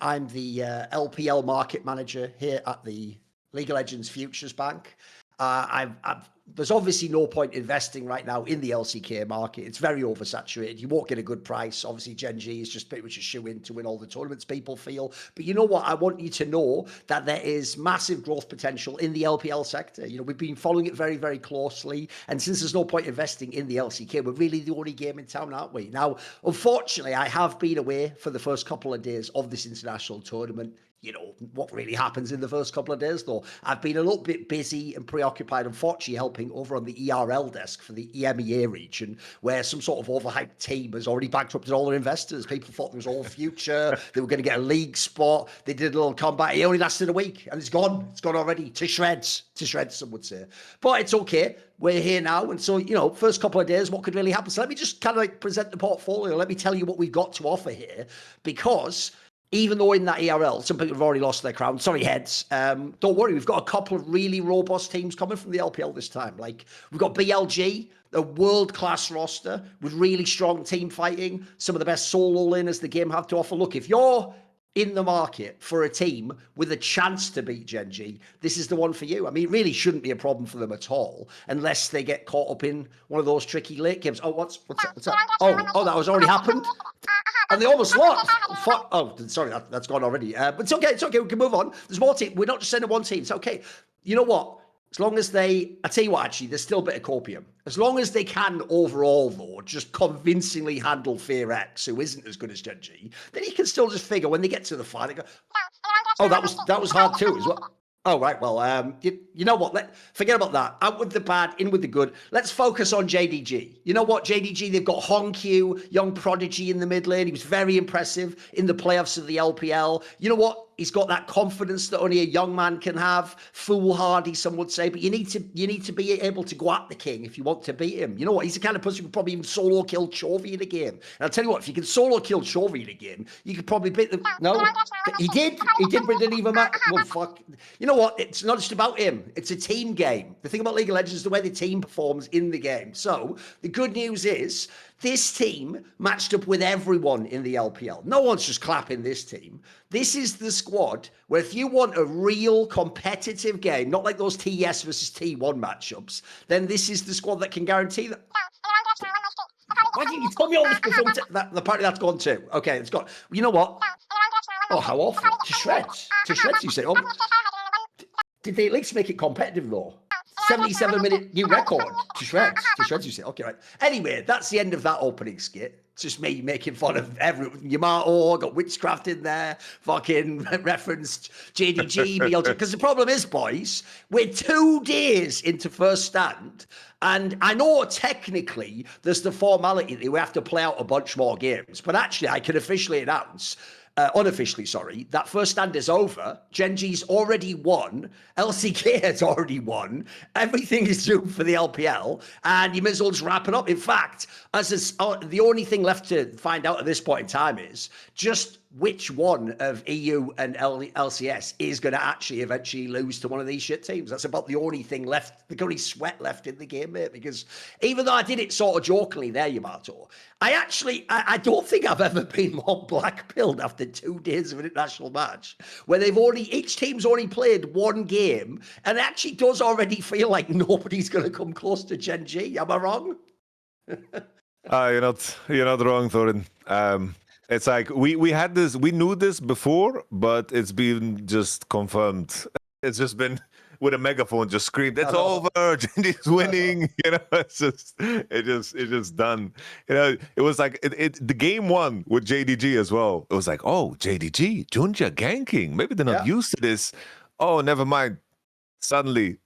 I'm the LPL market manager here at the League of Legends Futures Bank. There's obviously no point investing right now in the LCK market. It's very oversaturated. You won't get a good price. Obviously, GenG is just pretty much a shoe-in to win all the tournaments, people feel. But you know what? I want you to know that there is massive growth potential in the LPL sector. You know, we've been following it very, very closely. And since there's no point investing in the LCK, we're really the only game in town, aren't we? Now, unfortunately, I have been away for the first couple of days of this international tournament. You know, what really happens in the first couple of days, though. I've been a little bit busy and preoccupied, unfortunately, helping over on the ERL desk for the EMEA region, where some sort of overhyped team has already bankrupted all their investors. People thought there was all future. They were going to get a league spot. They did a little combat. It only lasted a week, and it's gone. It's gone already. To shreds. To shreds, some would say. But it's okay. We're here now. And so, you know, first couple of days, what could really happen? So let me just kind of like present the portfolio. Let me tell you what we've got to offer here, because even though in that ERL, some people have already lost their crown. Sorry, heads. Don't worry, we've got a couple of really robust teams coming from the LPL this time. Like, we've got BLG, a world-class roster with really strong team fighting, some of the best solo laners the game have to offer. Look, if you're in the market for a team with a chance to beat GenG, this is the one for you. I mean, it really shouldn't be a problem for them at all, unless they get caught up in one of those tricky late games. Oh, what's that? Oh, that was already happened? And they almost lost. Oh, sorry, that's gone already. But it's okay. It's okay. We can move on. There's more team. We're not just sending one team. It's okay. You know what? As long as I tell you what, actually, there's still a bit of copium. As long as they can overall, though, just convincingly handle Fear X, who isn't as good as GenG, then you can still just figure when they get to the fight, they go, oh, that was hard too, as well. Oh, right. Well, you know what? Forget about that. Out with the bad, in with the good. Let's focus on JDG. You know what? JDG, they've got Honkyu, young prodigy in the mid lane. He was very impressive in the playoffs of the LPL. You know what? He's got that confidence that only a young man can have. Foolhardy, some would say. But you need to be able to go at the king if you want to beat him. You know what? He's the kind of person who could probably even solo kill Chovy in a game. And I'll tell you what, if you can solo kill Chovy in a game, you could probably beat them. No? He did, but it didn't even matter. Well, fuck. You know what? It's not just about him. It's a team game. The thing about League of Legends is the way the team performs in the game. So the good news is this team matched up with everyone in the LPL. No one's just clapping this team. This is the squad where if you want a real competitive game, not like those TS versus T1 matchups, then this is the squad that can guarantee that. Why didn't you tell me all this before? Apparently that's gone too. Okay, it's gone. You know what? Oh, how awful. To shreds. To shreds, you say. Oh, did they at least make it competitive, though? 77-minute new record. To shreds. To shreds, you say. Okay, right. Anyway, that's the end of that opening skit. It's just me making fun of everyone. Yamato, got Witchcraft in there, fucking referenced JDG, BLG. Because the problem is, boys, we're 2 days into first stand, and I know technically there's the formality that we have to play out a bunch more games, but actually I can officially announce, unofficially, sorry, that first stand is over. GenG's already won. LCK has already won. Everything is doomed for the LPL, and you may as well just wrap it up. In fact, the only thing left to find out at this point in time is just which one of EU and LCS is going to actually eventually lose to one of these shit teams. That's about the only thing left, the only sweat left in the game, mate, because even though I did it sort of jokingly there, Yamato, I don't think I've ever been more black-pilled after 2 days of an international match, where each team's only played one game, and it actually does already feel like nobody's going to come close to GenG. Am I wrong? You're not wrong, Thorin. It's like we had this, we knew this before, but it's been just confirmed. It's just been with a megaphone just screamed, "It's over! GenG's winning!" You know, it's just done. You know, it was like the game one with JDG as well. It was like, oh, JDG, Junja ganking. Maybe they're not used to this. Oh, never mind. Suddenly,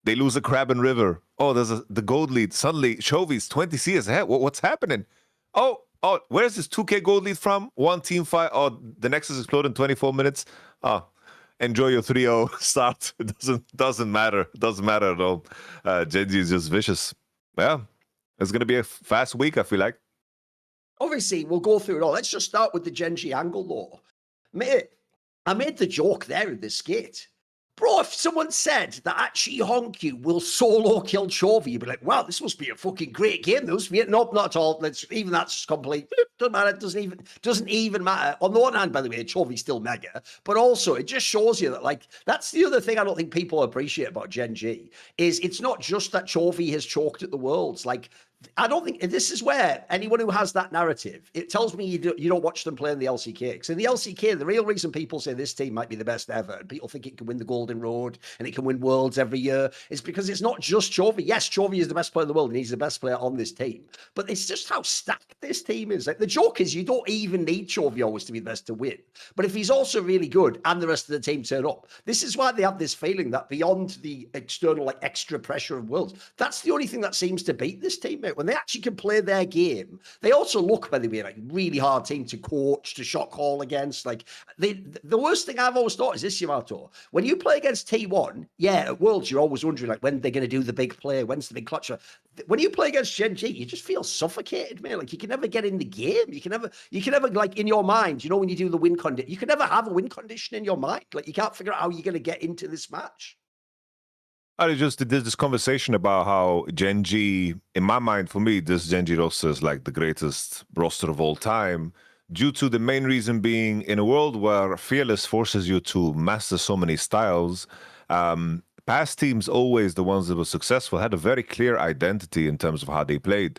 they lose a Crab and River. Oh, there's the gold lead. Suddenly, Chovy's 20 CS ahead. What's happening? Oh, where's this 2K gold lead from? One team fight. Oh, the Nexus exploded in 24 minutes. Oh, enjoy your 3-0 start. It doesn't matter. It doesn't matter at all. GenG is just vicious. Yeah, it's going to be a fast week, I feel like. Obviously, we'll go through it all. Let's just start with the GenG angle, though. I made the joke there in this skit. Bro, if someone said that actually Honkyu will solo kill Chovy, you'd be like, wow, this must be a fucking great game. Nope, not at all. Even that's complete. Doesn't matter. Doesn't even matter. On the one hand, by the way, Chovy's still mega, but also it just shows you that, like, that's the other thing I don't think people appreciate about GenG is it's not just that Chovy has choked at the Worlds. Like, I don't think this is where anyone who has that narrative, it tells me you don't watch them play in the LCK. Because in the LCK, the real reason people say this team might be the best ever, and people think it can win the Golden Road and it can win Worlds every year, is because it's not just Chovy. Yes, Chovy is the best player in the world and he's the best player on this team. But it's just how stacked this team is. Like, the joke is you don't even need Chovy always to be the best to win. But if he's also really good and the rest of the team turn up, this is why they have this feeling that beyond the external, like, extra pressure of Worlds, that's the only thing that seems to beat this team, mate. When they actually can play their game, they also look, by the way, like really hard team to coach, to shot call against. Like, the worst thing I've always thought is this, Yamato. When you play against T1, yeah, at Worlds, you're always wondering, like, when they're going to do the big play, when's the big clutch? When you play against GenG, you just feel suffocated, man. Like, you can never get in the game. You can never, like, in your mind, you know, when you do the win condition, you can never have a win condition in your mind. Like, you can't figure out how you're going to get into this match. I just did this conversation about how GenG, in my mind, for me, this GenG roster is like the greatest roster of all time, due to the main reason being in a world where Fearless forces you to master so many styles. Past teams, always the ones that were successful, had a very clear identity in terms of how they played.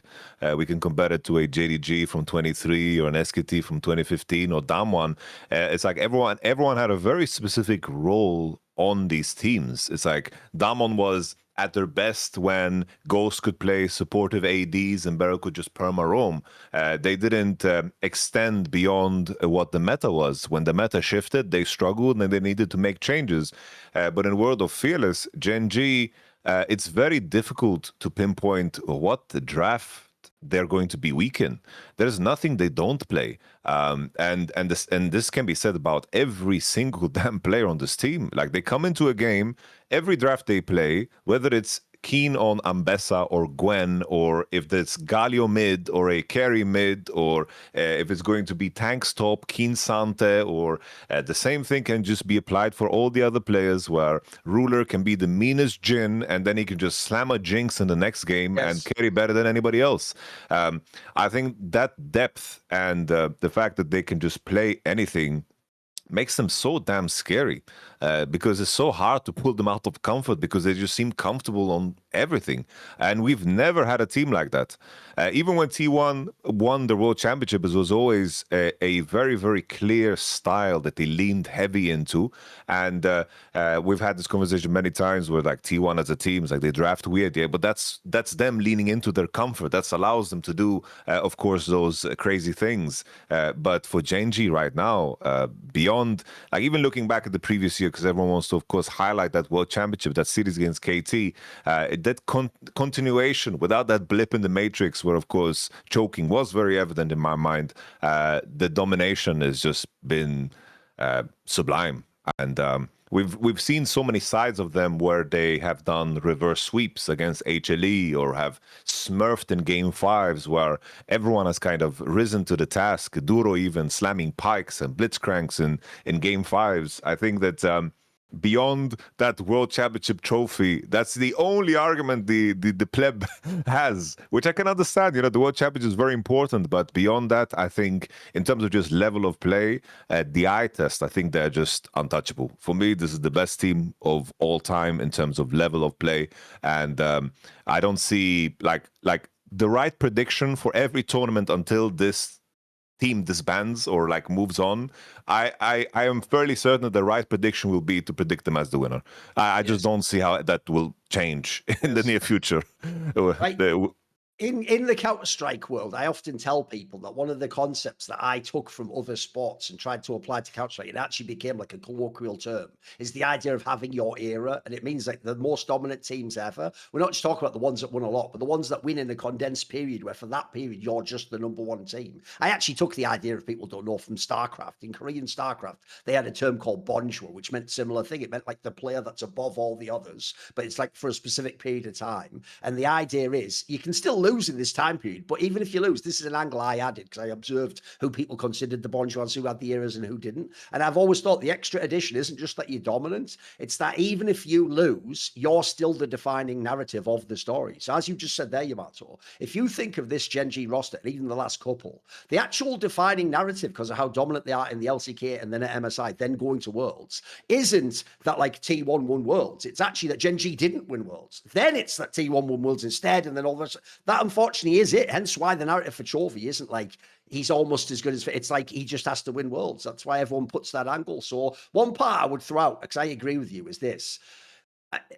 We can compare it to a JDG from 23 or an SKT from 2015 or Damwon. It's like everyone had a very specific role on these teams. It's like Damwon was at their best when Ghost could play supportive ADs and Beryl could just perma roam. They didn't extend beyond what the meta was. When the meta shifted, they struggled and they needed to make changes. But in World of Fearless, GenG, it's very difficult to pinpoint what the draft they're going to be weak in. There's nothing they don't play, and this can be said about every single damn player on this team. Like, they come into a game, every draft they play, whether it's keen on Ambessa or Gwen, or if it's Galio mid or a carry mid, or if it's going to be tank top, keen Sante, or the same thing can just be applied for all the other players, where Ruler can be the meanest Jhin and then he can just slam a Jinx in the next game and carry better than anybody else. I think that depth and the fact that they can just play anything makes them so damn scary, because it's so hard to pull them out of comfort, because they just seem comfortable on everything. And we've never had a team like that. Even when T1 won the World Championship, it was always a very, very clear style that they leaned heavy into. And we've had this conversation many times where, like, T1 as a team, is like they draft weird, yeah, but that's them leaning into their comfort. That allows them to do, of course, those crazy things. But for GenG right now, beyond, like, even looking back at the previous year, because everyone wants to, of course, highlight that World Championship, that series against KT, that continuation without that blip in the matrix, where, of course, choking was very evident in my mind. The domination has just been sublime, and we've seen so many sides of them where they have done reverse sweeps against HLE, or have smurfed in game 5s, where everyone has kind of risen to the task. Duro even slamming pikes and blitzcranks in game 5s. I think that beyond that World Championship trophy, that's the only argument the pleb has, which I can understand. You know, the World Championship is very important, but beyond that, I think in terms of just level of play, the eye test, I think they're just untouchable. For me, this is the best team of all time in terms of level of play, and I don't see like the right prediction for every tournament until this team disbands or like moves on. I am fairly certain that the right prediction will be to predict them as the winner. I just don't see how that will change in the near future. Right. In the Counter-Strike world, I often tell people that one of the concepts that I took from other sports and tried to apply to Counter-Strike, it actually became like a colloquial term, is the idea of having your era. And it means like the most dominant teams ever. We're not just talking about the ones that won a lot, but the ones that win in a condensed period, where for that period, you're just the #1 team. I actually took the idea, if people don't know, from StarCraft. In Korean StarCraft, they had a term called bonjwa, which meant similar thing. It meant like the player that's above all the others, but it's like for a specific period of time. And the idea is you can still lose in this time period, but even if you lose, this is an angle I added because I observed who people considered the bon joueurs, who had the eras and who didn't. And I've always thought the extra addition isn't just that you're dominant, it's that even if you lose, you're still the defining narrative of the story. So as you just said there, Yamato, if you think of this GenG roster, and even the last couple, the actual defining narrative because of how dominant they are in the LCK and then at MSI, then going to Worlds, isn't that like T1 won Worlds. It's actually that GenG didn't win Worlds. Then it's that T1 won Worlds instead, and then all this. That unfortunately is it. Hence why the narrative for Chovy isn't like he's almost as good as, it's like he just has to win Worlds. That's why everyone puts that angle. So one part I would throw out, because I agree with you, is this.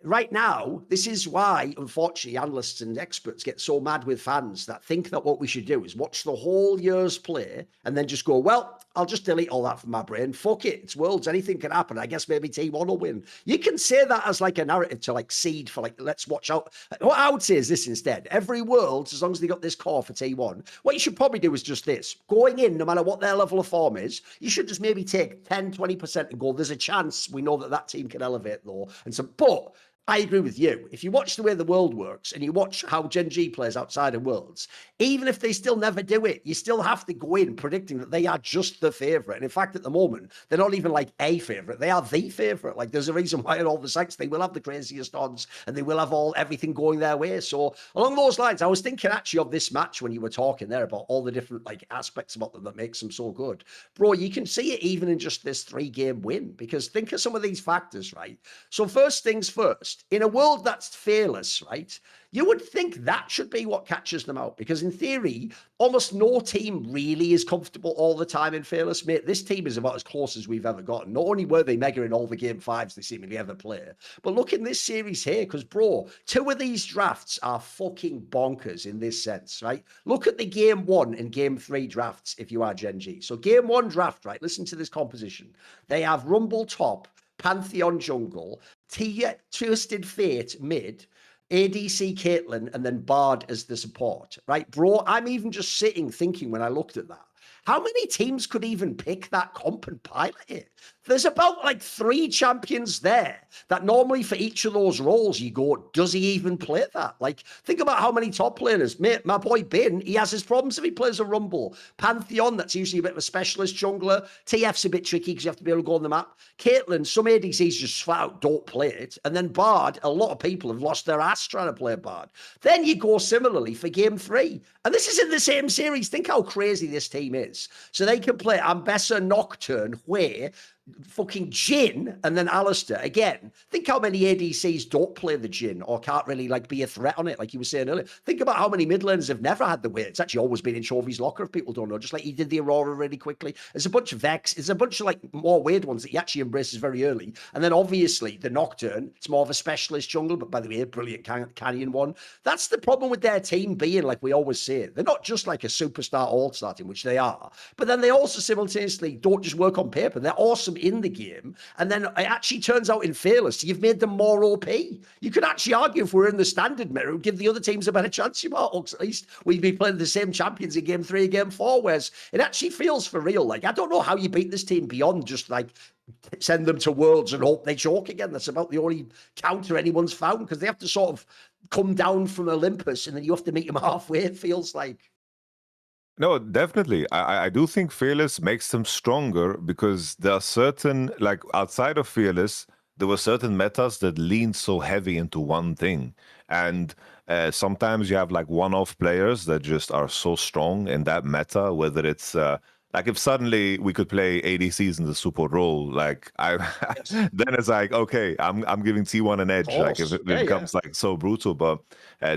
Right now, this is why, unfortunately, analysts and experts get so mad with fans that think that what we should do is watch the whole year's play and then just go, well, I'll just delete all that from my brain. Fuck it. It's Worlds. Anything can happen. I guess maybe T1 will win. You can say that as like a narrative to like seed for like, let's watch out. What I would say is this instead. Every Worlds, as long as they got this core for T1, what you should probably do is just this. Going in, no matter what their level of form is, you should just maybe take 10, 20% and go, there's a chance we know that that team can elevate though. And so, but I agree with you. If you watch the way the world works and you watch how GenG plays outside of Worlds, even if they still never do it, you still have to go in predicting that they are just the favourite. And in fact, at the moment, they're not even like a favourite. They are the favourite. Like there's a reason why at all the sites, they will have the craziest odds and they will have everything going their way. So along those lines, I was thinking actually of this match when you were talking there about all the different like aspects about them that makes them so good. Bro, you can see it even in just this 3-game win, because think of some of these factors, right? So first things first, in a world that's fearless, right? You would think that should be what catches them out, because in theory, almost no team really is comfortable all the time in fearless. Mate, this team is about as close as we've ever gotten. Not only were they mega in all the game 5s they seemingly ever play, but look in this series here, because bro, 2 of these drafts are fucking bonkers in this sense, right? Look at the game 1 and game 3 drafts if you are GenG. So game 1 draft, right? Listen to this composition. They have Rumble top, Pantheon jungle, Twisted Fate mid, ADC Caitlyn, and then Bard as the support, right? Bro, I'm even just sitting thinking when I looked at that, how many teams could even pick that comp and pilot it? There's about like 3 champions there that normally for each of those roles you go, does he even play that? Like, think about how many top laners. Mate, my boy Bin, he has his problems if he plays a Rumble. Pantheon, that's usually a bit of a specialist jungler. TF's a bit tricky because you have to be able to go on the map. Caitlyn, some ADCs just flat out don't play it. And then Bard, a lot of people have lost their ass trying to play Bard. Then you go similarly for game 3. And this is in the same series. Think how crazy this team is. So they can play Ambessa Nocturne, where fucking Jhin and then Alistair again. Think how many ADCs don't play the Jhin or can't really like be a threat on it, like you were saying earlier. Think about how many mid laners have never had the way. It's actually always been in Chovy's locker if people don't know, just like he did the Aurora really quickly. There's a bunch of Vex, there's a bunch of like more weird ones that he actually embraces very early. And then obviously the Nocturne, it's more of a specialist jungle, but by the way, a brilliant Canyon one. That's the problem with their team being, like we always say, they're not just like a superstar all-star team, which they are, but then they also simultaneously don't just work on paper. They're awesome in the game, and then it actually turns out in fearless you've made them more OP. You could actually argue, if we're in the standard mirror, it would give the other teams a better chance. You might, at least we'd be playing the same champions in game 3 and game 4, whereas it actually feels for real. Like, I don't know how you beat this team beyond just like send them to Worlds and hope they choke again. That's about the only counter anyone's found, because they have to sort of come down from Olympus and then you have to meet them halfway, it feels like. No, definitely. I do think Fearless makes them stronger, because there are certain, like outside of Fearless, there were certain metas that leaned so heavy into one thing. And sometimes you have like one-off players that just are so strong in that meta, whether it's like if suddenly we could play ADCs in the support role, like then it's like, okay, I'm giving T1 an edge. Like if it becomes like so brutal, but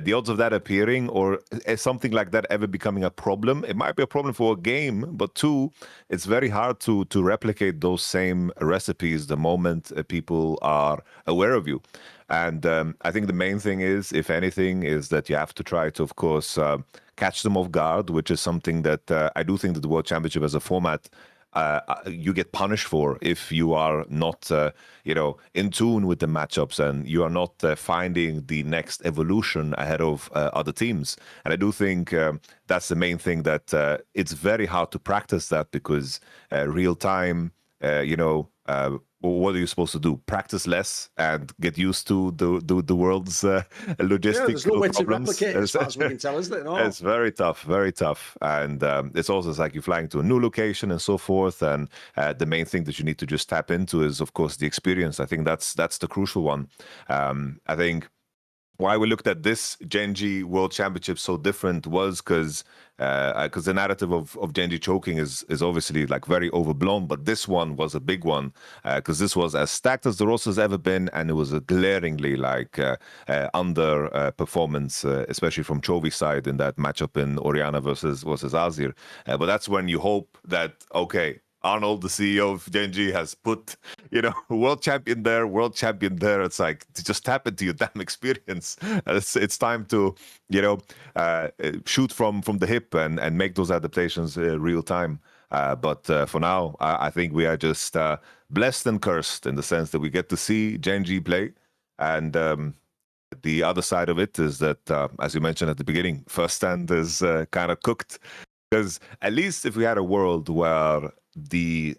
the odds of that appearing or something like that ever becoming a problem, it might be a problem for a game, but 2, it's very hard to replicate those same recipes the moment people are aware of you. And I think the main thing is, if anything, is that you have to try to, of course, catch them off guard, which is something that I do think that the World Championship as a format, you get punished for if you are not, in tune with the matchups and you are not finding the next evolution ahead of other teams. And I do think that's the main thing, that it's very hard to practice that, because real time what are you supposed to do? Practice less and get used to the world's logistical there's no way to problems. replicate it as far as we can tell, isn't it? No. It's very tough, very tough. And it's also like you're flying to a new location and so forth. And the main thing that you need to just tap into is, of course, the experience. I think that's the crucial one. I think why we looked at this GenG World Championship so different was because the narrative of GenG choking is obviously like very overblown, but this one was a big one because this was as stacked as the roster's ever been, and it was a glaringly like under performance, especially from Chovy's side in that matchup in Orianna versus Azir. But that's when you hope that, okay, Arnold, the CEO of GenG, has put, world champion there. It's like, to just tap into your damn experience. It's time to, shoot from the hip and make those adaptations real time. But for now, I think we are just blessed and cursed in the sense that we get to see GenG play. And the other side of it is that, as you mentioned at the beginning, first stand is kind of cooked. Because at least if we had a world where the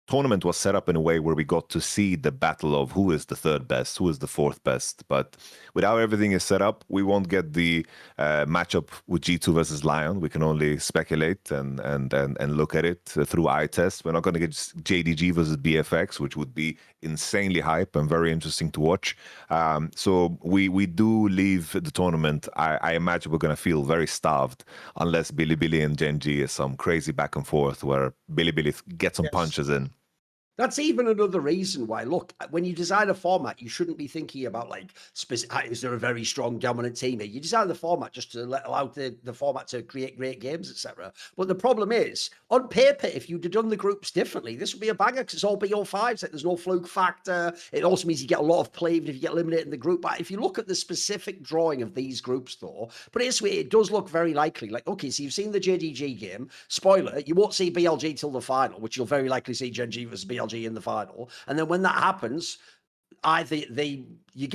tournament was set up in a way where we got to see the battle of who is the third best, who is the fourth best. But with how everything is set up, we won't get the matchup with G2 versus Lyon. We can only speculate and look at it through eye test. We're not going to get JDG versus BFX, which would be insanely hype and very interesting to watch. So we do leave the tournament. I imagine we're going to feel very starved unless Bilibili and GenG is some crazy back and forth where Bilibili gets some punches in. That's even another reason why, look, when you design a format, you shouldn't be thinking about like, is there a very strong dominant team here? You design the format just to allow the format to create great games, etc. But the problem is, on paper, if you'd have done the groups differently, this would be a banger because it's all BO5s. Like, there's no fluke factor. It also means you get a lot of play even if you get eliminated in the group. But if you look at the specific drawing of these groups, though, but this way, it does look very likely. Like, okay, so you've seen the JDG game. Spoiler, you won't see BLG till the final, which you'll very likely see GenG versus BLG in the final. And then when that happens, you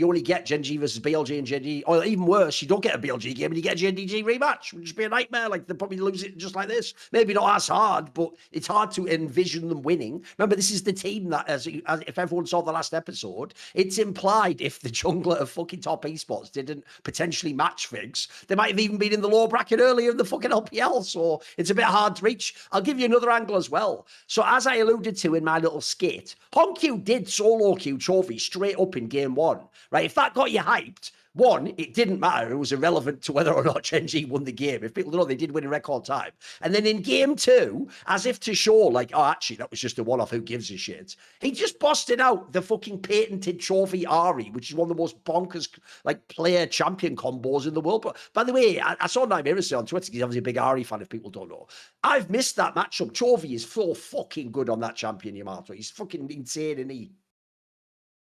only get GenG versus BLG and GenG, or even worse, you don't get a BLG game and you get a GenG rematch, which would just be a nightmare. Like, they'll probably lose it just like this. Maybe not as hard, but it's hard to envision them winning. Remember, this is the team that, as if everyone saw the last episode, it's implied if the jungler of fucking top esports didn't potentially match Figs, they might have even been in the lower bracket earlier in the fucking LPL. So it's a bit hard to reach. I'll give you another angle as well. So as I alluded to in my little skit, HonQ did solo queue Chovy straight up in game one, right? If that got you hyped, one, it didn't matter. It was irrelevant to whether or not GenG won the game. If people don't know, they did win in record time. And then in game two, as if to show, like, oh, actually, that was just a one-off, who gives a shit, he just busted out the fucking patented Chovy Ari, which is one of the most bonkers, like, player champion combos in the world. But by the way, I saw Nightmare say on Twitter, he's obviously a big Ari fan, if people don't know. I've missed that matchup. Chovy is so fucking good on that champion, Yamato. He's fucking insane, and he...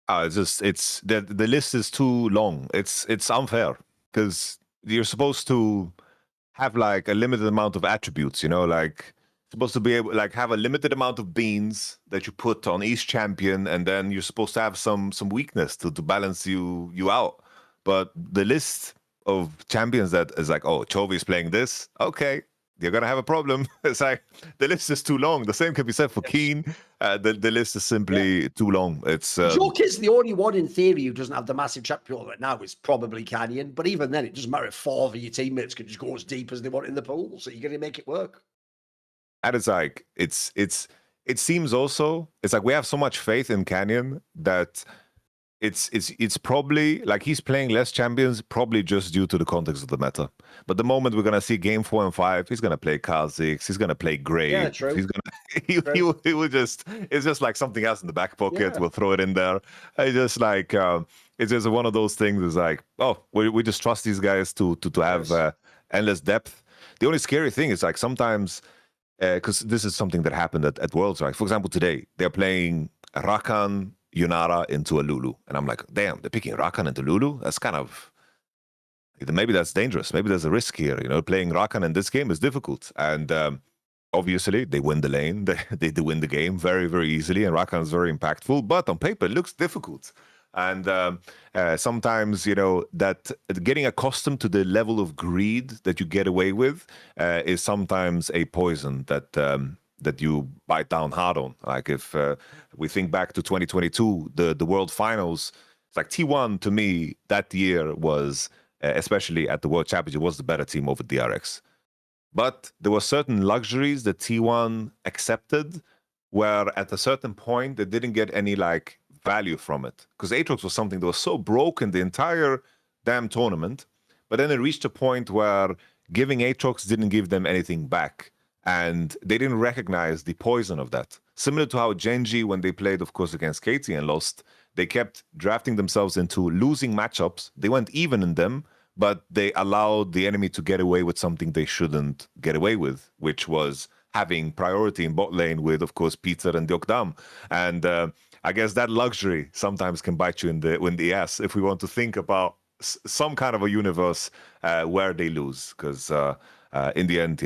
it's the list is too long. It's unfair because you're supposed to have like a limited amount of attributes, like supposed to be able like have a limited amount of beans that you put on each champion, and then you're supposed to have some weakness to balance you out. But the list of champions that is like, oh, Chovy is playing this, okay, you're gonna have a problem. It's like the list is too long. The same can be said for Keen. The list is simply too long. It's Joke is the only one in theory who doesn't have the massive champion right now is probably Canyon. But even then, it doesn't matter if 4 of your teammates can just go as deep as they want in the pool. So you're gonna make it work. And it's like it seems also it's like we have so much faith in Canyon that it's probably like he's playing less champions probably just due to the context of the meta. But the moment we're gonna see game 4 and 5, he's gonna play Kha'Zix, he's gonna play Grey. Yeah, true. He's gonna he will just it's just like something else in the back pocket. Yeah. We'll throw it in there. It's just like it's just one of those things. It's like, oh, we just trust these guys to have endless depth. The only scary thing is like sometimes because this is something that happened at Worlds, right? For example, today they're playing Rakan, Yunara into a Lulu. And I'm like, damn, they're picking Rakan into Lulu? That's kind of... Maybe that's dangerous. Maybe there's a risk here. Playing Rakan in this game is difficult. And obviously, they win the lane. They win the game very, very easily. And Rakan is very impactful. But on paper, it looks difficult. And sometimes, that getting accustomed to the level of greed that you get away with is sometimes a poison that... that you bite down hard on. Like if we think back to 2022, the World Finals, it's like T1 to me that year was, especially at the World Championship, was the better team over DRX. But there were certain luxuries that T1 accepted, where at a certain point they didn't get any like value from it, because Aatrox was something that was so broken the entire damn tournament. But then it reached a point where giving Aatrox didn't give them anything back, and they didn't recognize the poison of that. Similar to how GenG, when they played, of course, against Katie and lost, they kept drafting themselves into losing matchups. They went even in them, but they allowed the enemy to get away with something they shouldn't get away with, which was having priority in bot lane with, of course, Peter and Diokdam. And I guess that luxury sometimes can bite you in the ass if we want to think about some kind of a universe where they lose. Because in the end,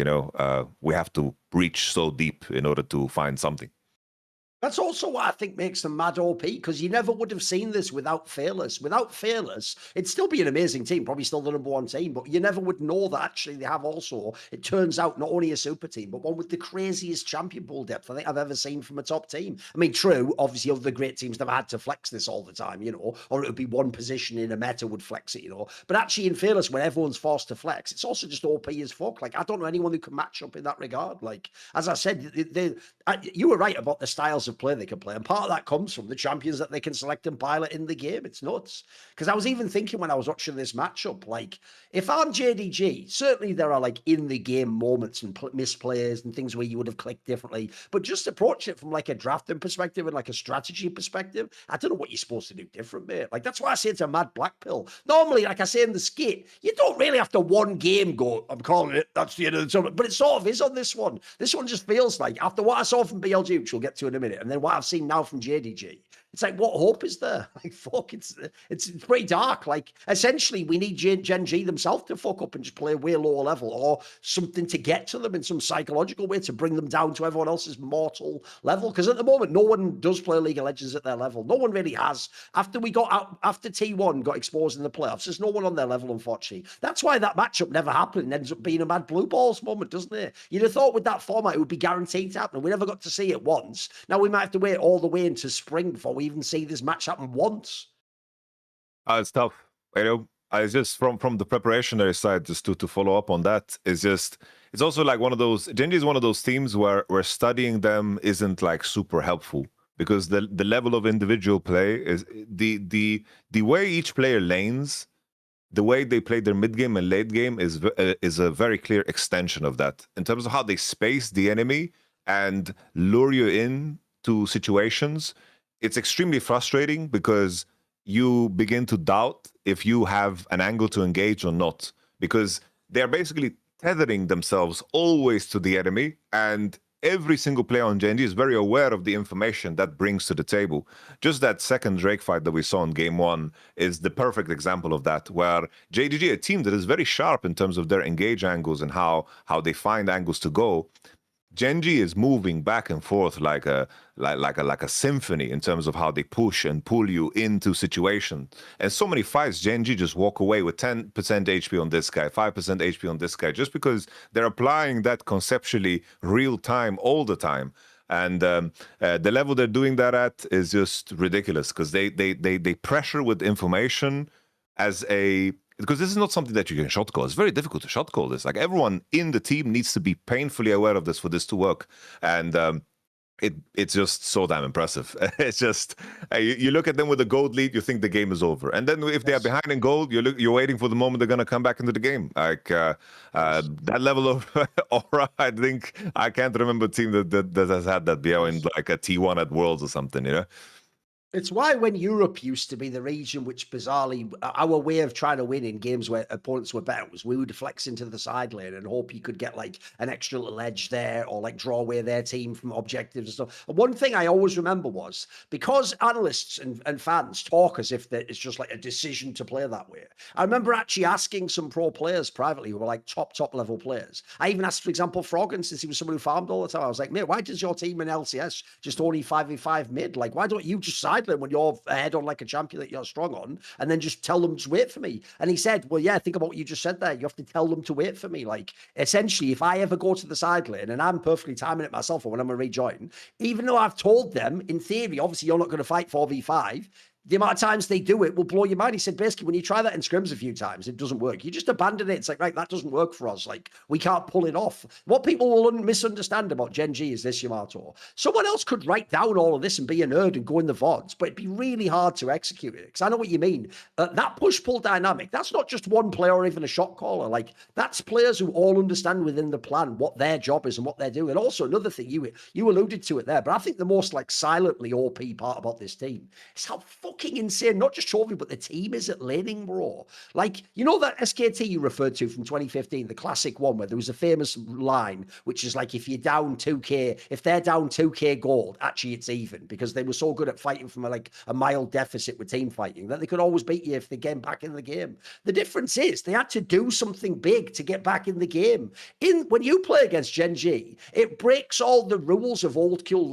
we have to reach so deep in order to find something. That's also what I think makes them mad OP, because you never would have seen this without Fearless. Without Fearless, it'd still be an amazing team, probably still the #1 team, but you never would know that actually they have also, it turns out, not only a super team, but one with the craziest champion pool depth I think I've ever seen from a top team. I mean, true, obviously other great teams never had to flex this all the time, or it would be one position in a meta would flex it, But actually in Fearless, when everyone's forced to flex, it's also just OP as fuck. Like, I don't know anyone who can match up in that regard. Like, as I said, you were right about the styles of play they can play, and part of that comes from the champions that they can select and pilot in the game. It's nuts, because I was even thinking when I was watching this matchup, like, if I'm JDG, certainly there are like in the game moments and misplays and things where you would have clicked differently, but just approach it from like a drafting perspective and like a strategy perspective, I don't know what you're supposed to do different, mate. Like, that's why I say it's a mad black pill. Normally, like I say in the skit, you don't really have to one game go, I'm calling it, that's the end of the tournament, but it sort of is on this one. This one just feels like, after what I saw from BLG, which we'll get to in a minute, and then what I've seen now from JDG, it's like, what hope is there? Like, fuck, it's pretty dark. Like, essentially, we need GenG themselves to fuck up and just play way lower level, or something to get to them in some psychological way to bring them down to everyone else's mortal level. Because at the moment, no one does play League of Legends at their level. No one really has. After T1 got exposed in the playoffs, there's no one on their level, unfortunately. That's why that matchup never happened and ends up being a mad blue balls moment, doesn't it? You'd have thought with that format, it would be guaranteed to happen. We never got to see it once. Now we might have to wait all the way into spring before we even see this match happen once. It's tough. I just from the preparationary side, just to follow up on that, it's also like one of those, GenG is one of those teams where studying them isn't like super helpful, because the level of individual play is the way each player lanes, the way they play their mid game and late game is a very clear extension of that in terms of how they space the enemy and lure you in to situations. It's extremely frustrating because you begin to doubt if you have an angle to engage or not, because they're basically tethering themselves always to the enemy, and every single player on GenG is very aware of the information that brings to the table. Just that second Drake fight that we saw in game 1 is the perfect example of that, where JDG, a team that is very sharp in terms of their engage angles and how they find angles to go, GenG is moving back and forth like a symphony in terms of how they push and pull you into situations. And so many fights, GenG just walk away with 10% HP on this guy, 5% HP on this guy, just because they're applying that conceptually real time all the time. And the level they're doing that at is just ridiculous, because they pressure with information because this is not something that you can shot call. It's very difficult to shot call this. Like, everyone in the team needs to be painfully aware of this for this to work. And it's just so damn impressive. It's just, you look at them with a gold lead, you think the game is over. And then if they are behind in gold, you're waiting for the moment they're going to come back into the game. Like, that level of aura, I think, I can't remember a team that has had that beyond like a T1 at Worlds or something, It's why when Europe used to be the region which, bizarrely, our way of trying to win in games where opponents were better was we would flex into the side lane and hope you could get like an extra little edge there, or like draw away their team from objectives and stuff. And one thing I always remember was, because analysts and fans talk as if it's just like a decision to play that way, I remember actually asking some pro players privately who were like top level players. I even asked, for example, Froggen, since he was someone who farmed all the time. I was like, mate, why does your team in LCS just only 5v5 mid? Like, why don't you just side sideline when you're ahead on like a champion that you're strong on, and then just tell them to wait for me. And he said, well, yeah, think about what you just said there. You have to tell them to wait for me. Like, essentially, if I ever go to the sideline and I'm perfectly timing it myself or when I'm going to rejoin, even though I've told them, in theory, obviously, you're not going to fight 4v5, the amount of times they do it will blow your mind. He said, basically, when you try that in scrims a few times, it doesn't work. You just abandon it. It's like, right, that doesn't work for us. Like, we can't pull it off. What people will misunderstand about GenG is this, Yamato. Someone else could write down all of this and be a nerd and go in the VODs, but it'd be really hard to execute it. Because I know what you mean. That push-pull dynamic, that's not just one player or even a shot caller. Like, that's players who all understand within the plan what their job is and what they're doing. And also, another thing, you alluded to it there, but I think the most, like, silently OP part about this team is how fucking insane, not just Chovy, but the team is at laning, bro. Like, you know that SKT you referred to from 2015, the classic one where there was a famous line, which is like, if you're down 2k, if they're down 2k gold, actually it's even, because they were so good at fighting from a mild deficit with team fighting that they could always beat you if they get back in the game. The difference is they had to do something big to get back in the game. When you play against GenG, it breaks all the rules of old school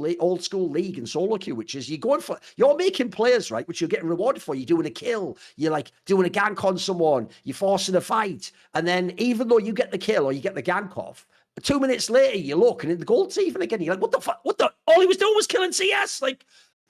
league and solo queue, which is you're making players, right, which you're getting rewarded for. You're doing a kill, you're like doing a gank on someone, you're forcing a fight, and then even though you get the kill or you get the gank off, 2 minutes later you look and the gold's even again. You're like, what the fuck? All he was doing was killing CS. Like,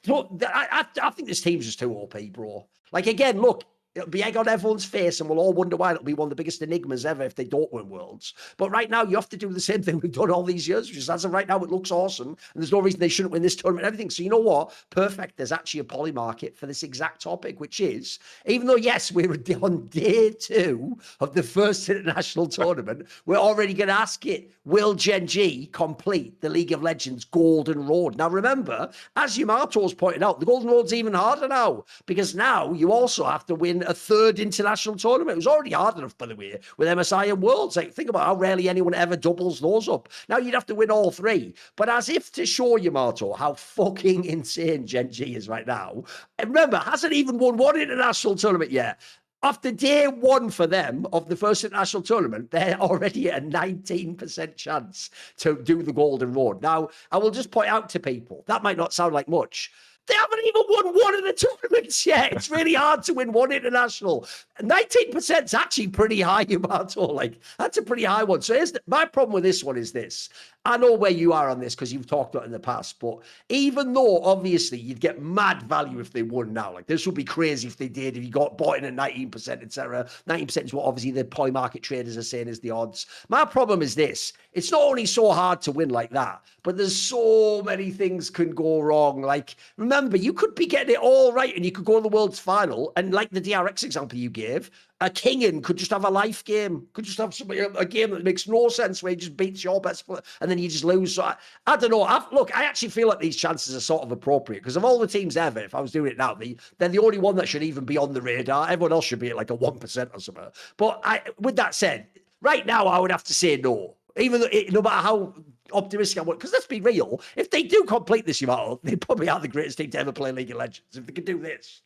I think this team's just too OP, bro. Like, again, look, it'll be egg on everyone's face, and we'll all wonder why. It'll be one of the biggest enigmas ever if they don't win Worlds. But right now, you have to do the same thing we've done all these years, which is, as of right now, it looks awesome, and there's no reason they shouldn't win this tournament and everything. So you know what? Perfect. There's actually a poly market for this exact topic, which is, even though, yes, we're on day 2 of the first international tournament, we're already going to ask it, will GenG complete the League of Legends Golden Road? Now, remember, as Yamato's pointed out, the Golden Road's even harder now, because now you also have to win a 3rd international tournament. It was already hard enough, by the way, with MSI and Worlds. Like, think about how rarely anyone ever doubles those up. Now you'd have to win all 3. But as if to show Yamato how fucking insane GenG is right now, and remember, hasn't even won one international tournament yet. After day 1 for them of the first international tournament, they're already at a 19% chance to do the Golden Road. Now, I will just point out to people, that might not sound like much. They haven't even won one of the tournaments yet. It's really hard to win one international. 19% is actually pretty high, Yamato. Like, that's a pretty high one. So my problem with this one is this. I know where you are on this because you've talked about it in the past, but even though obviously you'd get mad value if they won now, like this would be crazy if they did, if you got bought in at 19%, etc. 19% is what obviously the poly market traders are saying is the odds. My problem is this. It's not only so hard to win like that, but there's so many things can go wrong. Like, remember, you could be getting it all right and you could go to the world's final, and like the DRX example you gave, a Kingen could just have a life game, could just have a game that makes no sense where he just beats your best player and then you just lose. So I don't know. Look, I actually feel like these chances are sort of appropriate because of all the teams ever, if I was doing it now, they're the only one that should even be on the radar. Everyone else should be at like a 1% or something. But with that said, right now I would have to say no. Even though, no matter how optimistic I want, because let's be real, if they do complete this, they probably are the greatest team to ever play League of Legends. If they could do this.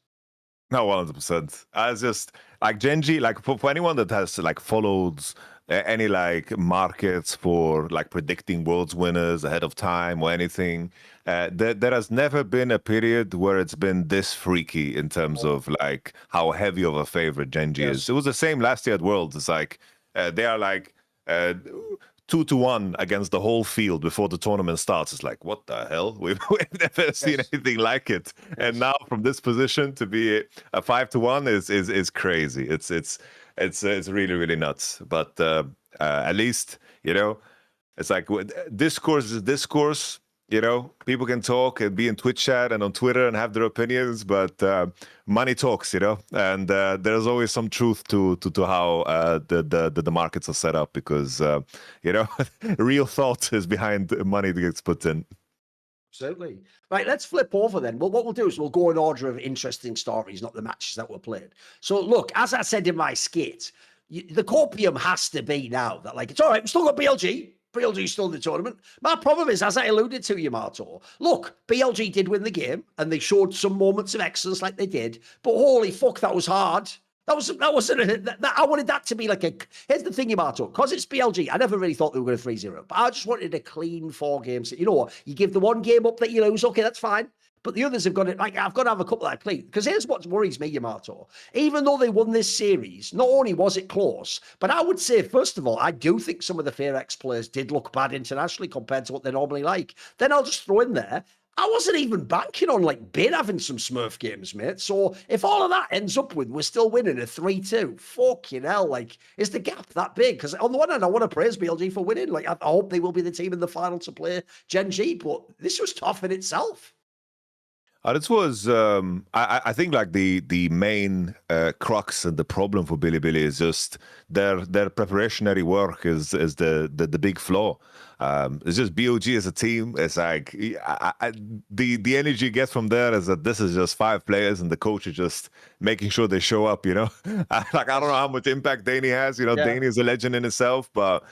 No, 100%. I just like GenG, like for anyone that has like followed any like markets for like predicting world's winners ahead of time or anything, there has never been a period where it's been this freaky in terms of like how heavy of a favorite GenG is. It was the same last year at Worlds. It's like they are like 2-1 against the whole field before the tournament starts. It's like, what the hell? We've never seen anything like it. And now from this position to be a 5-1 is crazy. It's really, really nuts. But at least, you know, it's like discourse is discourse. You know, people can talk and be in Twitch chat and on Twitter and have their opinions, but money talks, you know, and there's always some truth to how the markets are set up because, you know, real thought is behind money that gets put in. Absolutely. Right, let's flip over then. Well, what we'll do is we'll go in order of interesting stories, not the matches that were played. So look, as I said in my skit, the copium has to be now that like, it's all right, we've still got BLG. BLG still in the tournament. My problem is, as I alluded to, Yamato, look, BLG did win the game and they showed some moments of excellence like they did, but holy fuck, that was hard. I wanted that to be like here's the thing, Yamato, because it's BLG, I never really thought they were going to 3-0, but I just wanted a clean 4 games. You know what? You give the one game up that you lose, okay, that's fine. but the others have got it. Like, I've got to have a couple that I play. Because here's what worries me, Yamato. Even though they won this series, not only was it close, but I would say, first of all, I do think some of the FairX players did look bad internationally compared to what they're normally like. Then I'll just throw in there, I wasn't even banking on like Bin having some Smurf games, mate. So if all of that ends up with we're still winning a 3-2, fucking hell, like, is the gap that big? Because on the one hand, I want to praise BLG for winning. Like, I hope they will be the team in the final to play GenG, but this was tough in itself. This was, I think, like the main crux and the problem for Bilibili is just their preparationary work is the big flaw. It's just BOG as a team. It's like the energy you get from there is that this is just 5 players and the coach is just making sure they show up. You know, like I don't know how much impact Danny has. You know, Danny is a legend in itself, but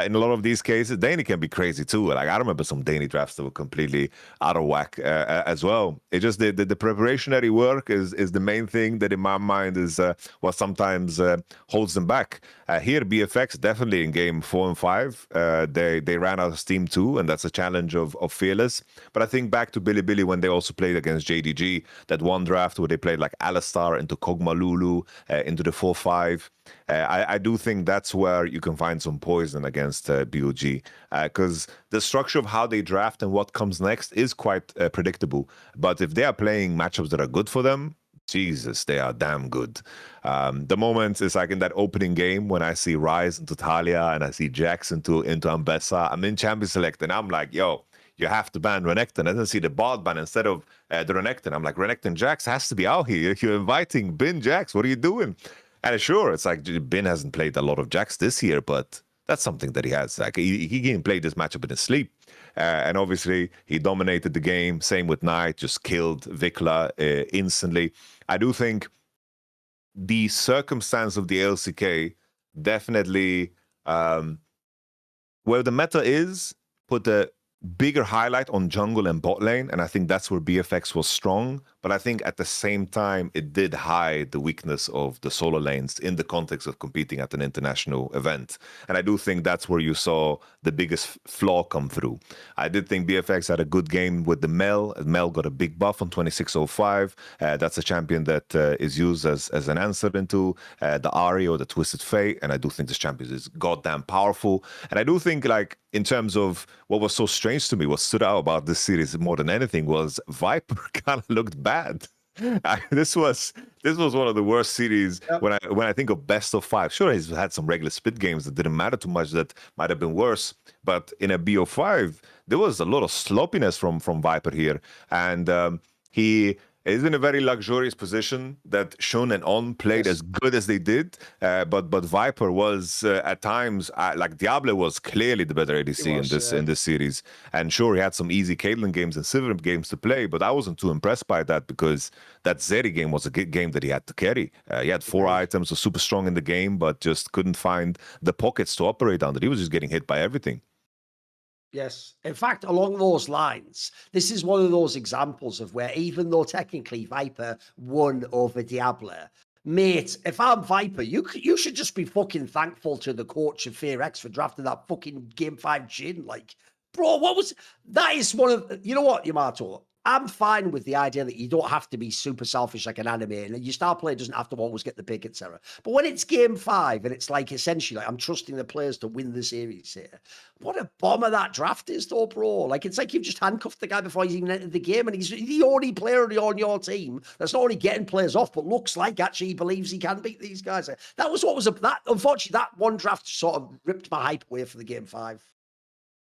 in a lot of these cases, Danny can be crazy too. Like I remember some Danny drafts that were completely out of whack as well. It just the preparationary work is the main thing that in my mind is what sometimes holds them back. Here, BFX definitely in game 4 and 5, they ran out of steam too, and that's a challenge of Fearless. But I think back to Bilibili when they also played against JDG, that one draft where they played like Alistar into Kog'Maw Lulu, into the 4-5. I do think that's where you can find some poison against BOG, because the structure of how they draft and what comes next is quite predictable. But if they are playing matchups that are good for them, Jesus, they are damn good. The moment is like in that opening game when I see Rise into Talia and I see Jax into Ambessa. I'm in Champion Select and I'm like, yo, you have to ban Renekton. And then see the bot ban instead of the Renekton. I'm like, Renekton Jax has to be out here. You're inviting Bin Jax. What are you doing? And sure, it's like Bin hasn't played a lot of Jax this year, but that's something that he has. Like he can play this matchup in his sleep. And obviously, he dominated the game. Same with Knight, just killed Vikla instantly. I do think the circumstance of the LCK definitely, where the meta is, put a bigger highlight on jungle and bot lane, and I think that's where BFX was strong. But I think at the same time, it did hide the weakness of the solo lanes in the context of competing at an international event. And I do think that's where you saw the biggest flaw come through. I did think BFX had a good game with the Mel. Mel got a big buff on 2605. That's a champion that is used as an answer into the Ari or the Twisted Fate. And I do think this champion is goddamn powerful. And I do think, like, in terms of what was so strange to me, what stood out about this series more than anything was Viper kind of looked bad. This was one of the worst series. When I think of best of 5. Sure, he's had some regular split games that didn't matter too much that might have been worse, but in a BO5 there was a lot of sloppiness from Viper here, and he is in a very luxurious position that Shun and On played as good as they did, but Viper was at times like Diablo was clearly the better ADC in this series. And sure, he had some easy Caitlyn games and Sivir games to play, but I wasn't too impressed by that because that Zeri game was a good game that he had to carry. He had 4 items, was super strong in the game, but just couldn't find the pockets to operate under. He was just getting hit by everything. Yes. In fact, along those lines, this is one of those examples of where even though technically Viper won over Diablo, mate, if I'm Viper, you should just be fucking thankful to the coach of FairX for drafting that fucking Game 5 Jin. Like, bro, that is one of, you know what, Yamato? I'm fine with the idea that you don't have to be super selfish like an anime, and your star player doesn't have to always get the big etc. But when it's game 5 and it's like essentially like I'm trusting the players to win the series here, what a bomber that draft is, though, bro. Like it's like you've just handcuffed the guy before he's even entered the game, and he's the only player on your team that's not only getting players off, but looks like actually he believes he can beat these guys. That was what was that. Unfortunately, that one draft sort of ripped my hype away for the game 5.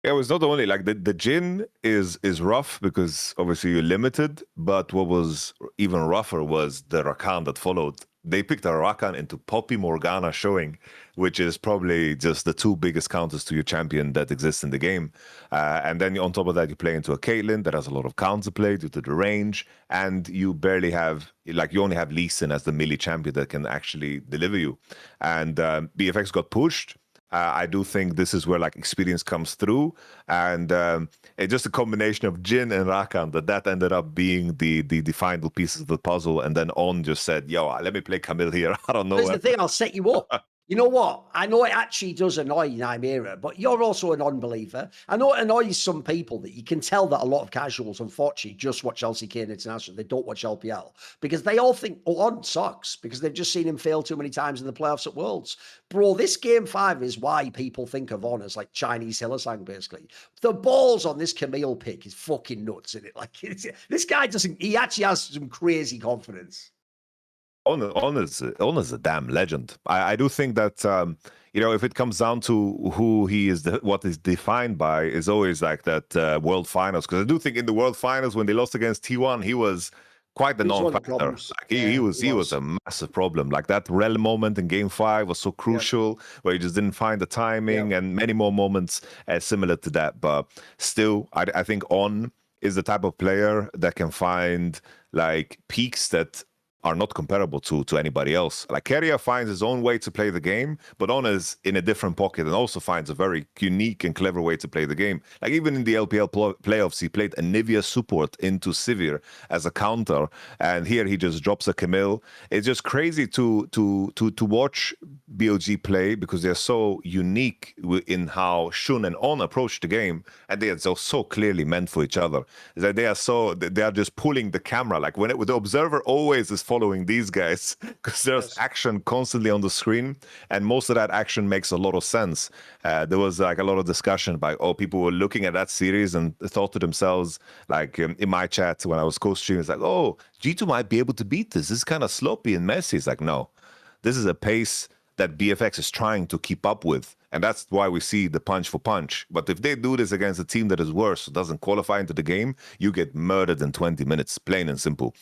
It was not only like the Jin is rough because obviously you're limited, but what was even rougher was the Rakan that followed. They picked a Rakan into Poppy Morgana showing, which is probably just the 2 biggest counters to your champion that exists in the game. And then on top of that, you play into a Caitlyn that has a lot of counterplay due to the range, and you barely have, like, you only have Lee Sin as the melee champion that can actually deliver you. And BFX got pushed. I do think this is where like experience comes through, and it's just a combination of Jin and Rakan that ended up being the final pieces of the puzzle. And then On just said, "Yo, let me play Camille here. I don't know." Here's the thing: I'll set you up. You know what? I know it actually does annoy Nymeria, but you're also a non-believer. I know it annoys some people that you can tell that a lot of casuals, unfortunately, just watch LCK and International. They don't watch LPL because they all think On sucks because they've just seen him fail too many times in the playoffs at Worlds. Bro, this Game 5 is why people think of On as like Chinese Hillsang, basically. The balls on this Camille pick is fucking nuts, isn't it? Like, this guy doesn't, he actually has some crazy confidence. Oner's a damn legend. I do think that if it comes down to who he is, what is defined by, is always like that World Finals. Because I do think in the World Finals when they lost against T1, he was quite the non-factor. Like, he was a massive problem. Like that Rel moment in Game 5 was so crucial, where he just didn't find the timing, and many more moments similar to that. But still, I think On is the type of player that can find like peaks that are not comparable to anybody else. Like Keria finds his own way to play the game, but On is in a different pocket and also finds a very unique and clever way to play the game. Like even in the LPL playoffs, he played a Nivea support into Sivir as a counter, and here he just drops a Camille. It's just crazy to watch BOG play because they're so unique in how Shun and On approach the game, and they are so clearly meant for each other. That they are just pulling the camera. Like when the observer always is following these guys because there's action constantly on the screen, and most of that action makes a lot of sense. There was like a lot of discussion by people were looking at that series and thought to themselves, like in my chat when I was co-streaming, it's like, oh, G2 might be able to beat this. This is kind of sloppy and messy. It's like, no, this is a pace that BFX is trying to keep up with. And that's why we see the punch for punch. But if they do this against a team that is worse, doesn't qualify into the game, you get murdered in 20 minutes, plain and simple.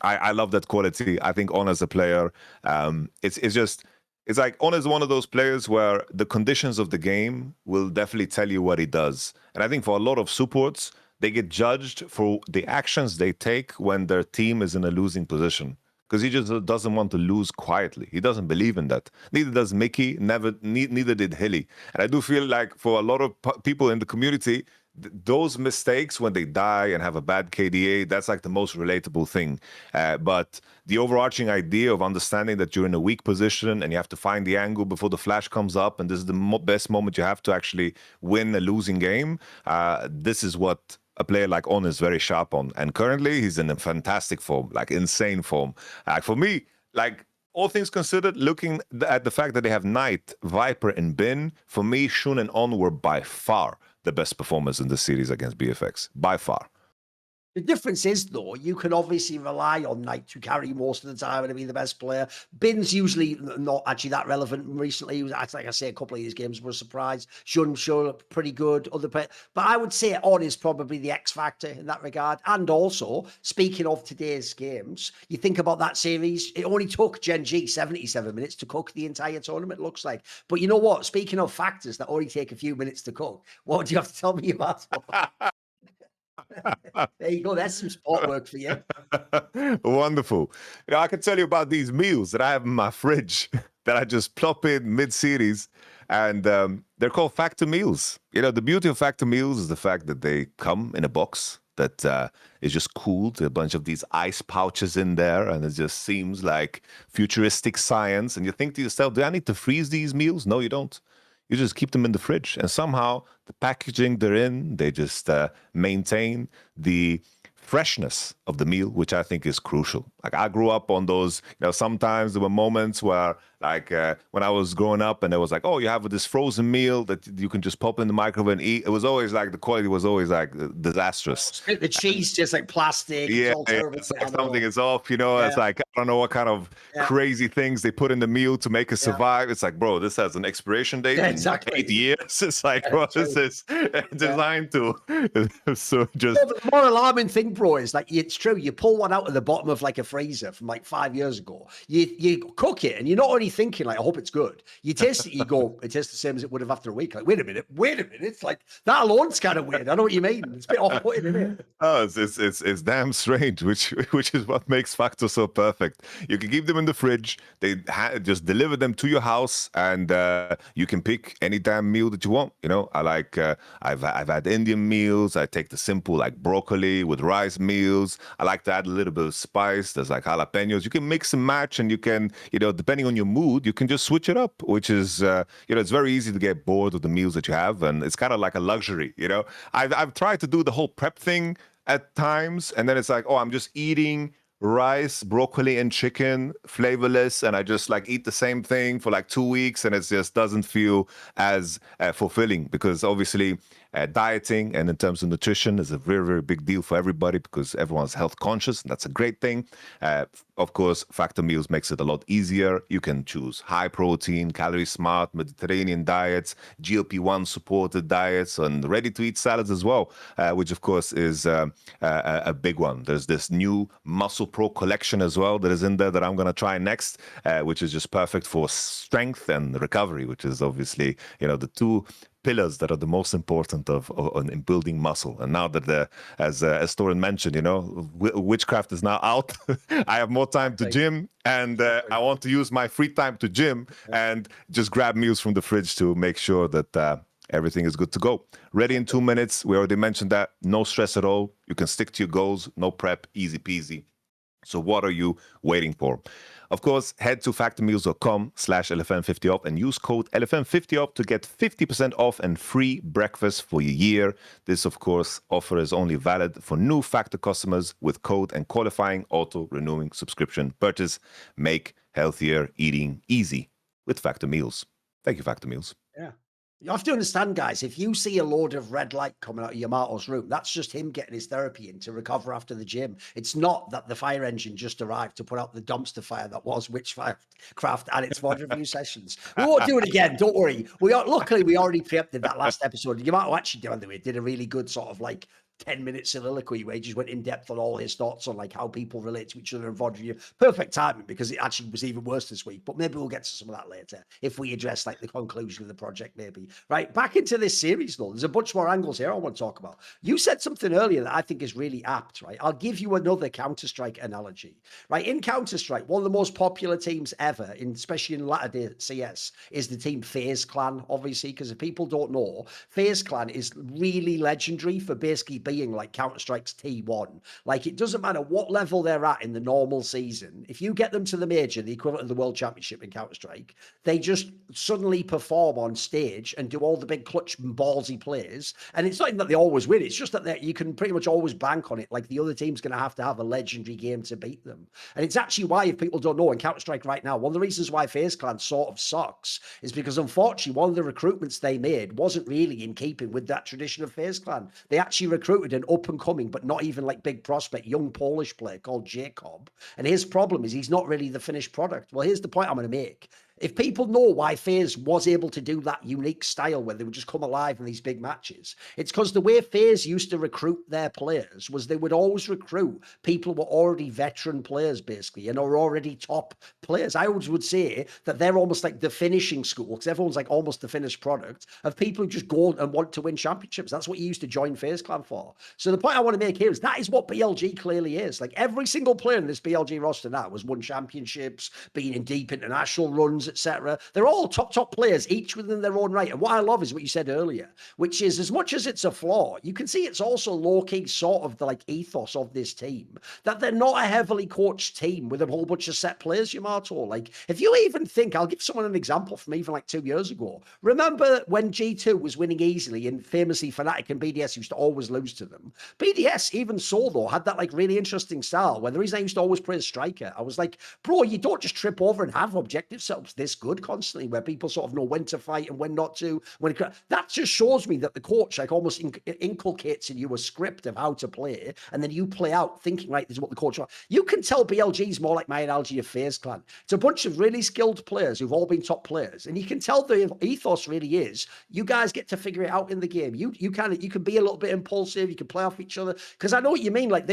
I love that quality. I think On as a player, it's like On is one of those players where the conditions of the game will definitely tell you what he does. And I think for a lot of supports, they get judged for the actions they take when their team is in a losing position. Because he just doesn't want to lose quietly. He doesn't believe in that. Neither does Mickey, neither did Hilly. And I do feel like for a lot of people in the community, those mistakes when they die and have a bad KDA, that's like the most relatable thing. But the overarching idea of understanding that you're in a weak position and you have to find the angle before the flash comes up, and this is the best moment you have to actually win a losing game, this is what a player like On is very sharp on. And currently he's in a fantastic form, like insane form. For me, like all things considered, looking at the fact that they have Knight, Viper, and Bin, for me, Shun and On were by far the best performers in the series against BFX, by far. The difference is, though, you can obviously rely on Knight to carry most of the time and to be the best player. Bin's usually not actually that relevant recently. He was, like I say, a couple of these games were a surprise. Shun showed up pretty good. But I would say On is probably the X factor in that regard. And also, speaking of today's games, you think about that series, it only took GenG 77 minutes to cook the entire tournament, looks like. But you know what? Speaking of factors that only take a few minutes to cook, what do you have to tell me about? There you go. That's some sport work for you. Wonderful. I can tell you about these meals that I have in my fridge that I just plop in mid-series, and they're called factor meals. The beauty of factor meals is the fact that they come in a box that is just cooled. A bunch of these ice pouches in there, and it just seems like futuristic science. And you think to yourself, do I need to freeze these meals? No, you don't. You just keep them in the fridge, and somehow the packaging they're in, they just maintain the freshness of the meal, which I think is crucial. Like I grew up on those, sometimes there were moments where like when I was growing up and there was like, oh, you have this frozen meal that you can just pop in the microwave and eat. It was always like, the quality was always like disastrous. The cheese just like plastic. Yeah, it's like something is off, It's like, I don't know what kind of crazy things they put in the meal to make it survive. It's like, bro, this has an expiration date in 8 years. It's like, what is this designed to? So just... the more alarming thing, bro, is like, it's true. You pull one out of the bottom of like a freezer from like 5 years ago. You cook it and you're not only thinking like, I hope it's good. You taste it, you go, it tastes the same as it would have after a week. Like, wait a minute. It's like, that alone's kind of weird. I know what you mean. It's a bit off-putting, isn't it? Oh, it's damn strange, which is what makes Factor so perfect. You can keep them in the fridge. They just deliver them to your house, and you can pick any damn meal that you want. I like, I've had Indian meals. I take the simple like broccoli with rice spiced meals. I like to add a little bit of spice. There's like jalapenos. You can mix and match, and you can, depending on your mood, you can just switch it up, which is, it's very easy to get bored of the meals that you have, and it's kind of like a luxury, I've tried to do the whole prep thing at times, and then it's like, oh, I'm just eating rice, broccoli, and chicken, flavorless, and I just like eat the same thing for like 2 weeks, and it just doesn't feel as fulfilling, because obviously dieting and in terms of nutrition is a very, very big deal for everybody, because everyone's health conscious, and that's a great thing. Of course, Factor Meals makes it a lot easier. You can choose high protein, calorie smart, Mediterranean diets, GLP-1 supported diets, and ready to eat salads as well, which of course is a big one. There's this new Muscle Pro collection as well that is in there that I'm going to try next, which is just perfect for strength and recovery, which is obviously, the two pillars that are the most important in building muscle. And now that as Thorin mentioned, witchcraft is now out, I have more time to gym, and I want to use my free time to gym and just grab meals from the fridge to make sure that everything is good to go. Ready in 2 minutes. We already mentioned that. No stress at all. You can stick to your goals. No prep. Easy peasy. So what are you waiting for? Of course, head to factormeals.com/LFN50off and use code LFN50off to get 50% off and free breakfast for your year. This, of course, offer is only valid for new Factor customers with code and qualifying auto-renewing subscription purchase. Make healthier eating easy with Factor Meals. Thank you, Factor Meals. Yeah. You have to understand, guys, if you see a load of red light coming out of Yamato's room, that's just him getting his therapy in to recover after the gym. It's not that the fire engine just arrived to put out the dumpster fire that was Witchcraft and its mod review sessions. We won't do it again, don't worry. Luckily, we already preempted that last episode. Yamato actually, did a really good sort of like 10-minute soliloquy where he just went in depth on all his thoughts on like how people relate to each other in VOD review. Perfect timing, because it actually was even worse this week, but maybe we'll get to some of that later if we address like the conclusion of the project, maybe. Right, back into this series though, there's a bunch more angles here I want to talk about. You said something earlier that I think is really apt, right? I'll give you another Counter-Strike analogy, right? In Counter-Strike, one of the most popular teams ever, especially in latter day CS, is the team FaZe Clan, obviously, because if people don't know, FaZe Clan is really legendary for basically being like Counter-Strike's T1. Like, it doesn't matter what level they're at in the normal season. If you get them to the major, the equivalent of the World Championship in Counter-Strike, they just suddenly perform on stage and do all the big clutch and ballsy plays. And it's not even that they always win. It's just that you can pretty much always bank on it. Like, the other team's going to have a legendary game to beat them. And it's actually why, if people don't know, in Counter-Strike right now, one of the reasons why FaZe Clan sort of sucks is because, unfortunately, one of the recruitments they made wasn't really in keeping with that tradition of FaZe Clan. They actually recruited an up-and-coming, but not even like big prospect, young Polish player called Jakob. And his problem is he's not really the finished product. Well, here's the point I'm going to make. If people know why FaZe was able to do that unique style where they would just come alive in these big matches, it's because the way FaZe used to recruit their players was they would always recruit people who were already veteran players, basically, and are already top players. I always would say that they're almost like the finishing school, because everyone's like almost the finished product of people who just go and want to win championships. That's what you used to join FaZe Clan for. So the point I want to make here is that is what BLG clearly is. Like, every single player in this BLG roster now has won championships, been in deep international runs, etc. They're all top players, each within their own right. And what I love is what you said earlier, which is, as much as it's a flaw, you can see it's also low-key sort of the like ethos of this team, that they're not a heavily coached team with a whole bunch of set players, Yamato. Like, if you even think, I'll give someone an example from even like 2 years ago. Remember when G2 was winning easily and famously Fnatic and BDS used to always lose to them? BDS, even so though, had that like really interesting style where the reason I used to always praise Striker, I was like, bro, you don't just trip over and have objective setups this good constantly where people sort of know when to fight and when not to. That just shows me that the coach like almost inculcates in you a script of how to play, and then you play out thinking, right, this is what the coach wants. You can tell BLG is more like my analogy of FaZe Clan. It's a bunch of really skilled players who've all been top players, and you can tell the ethos really is you guys get to figure it out in the game. You can be a little bit impulsive, you can play off each other, because I know what you mean. Like,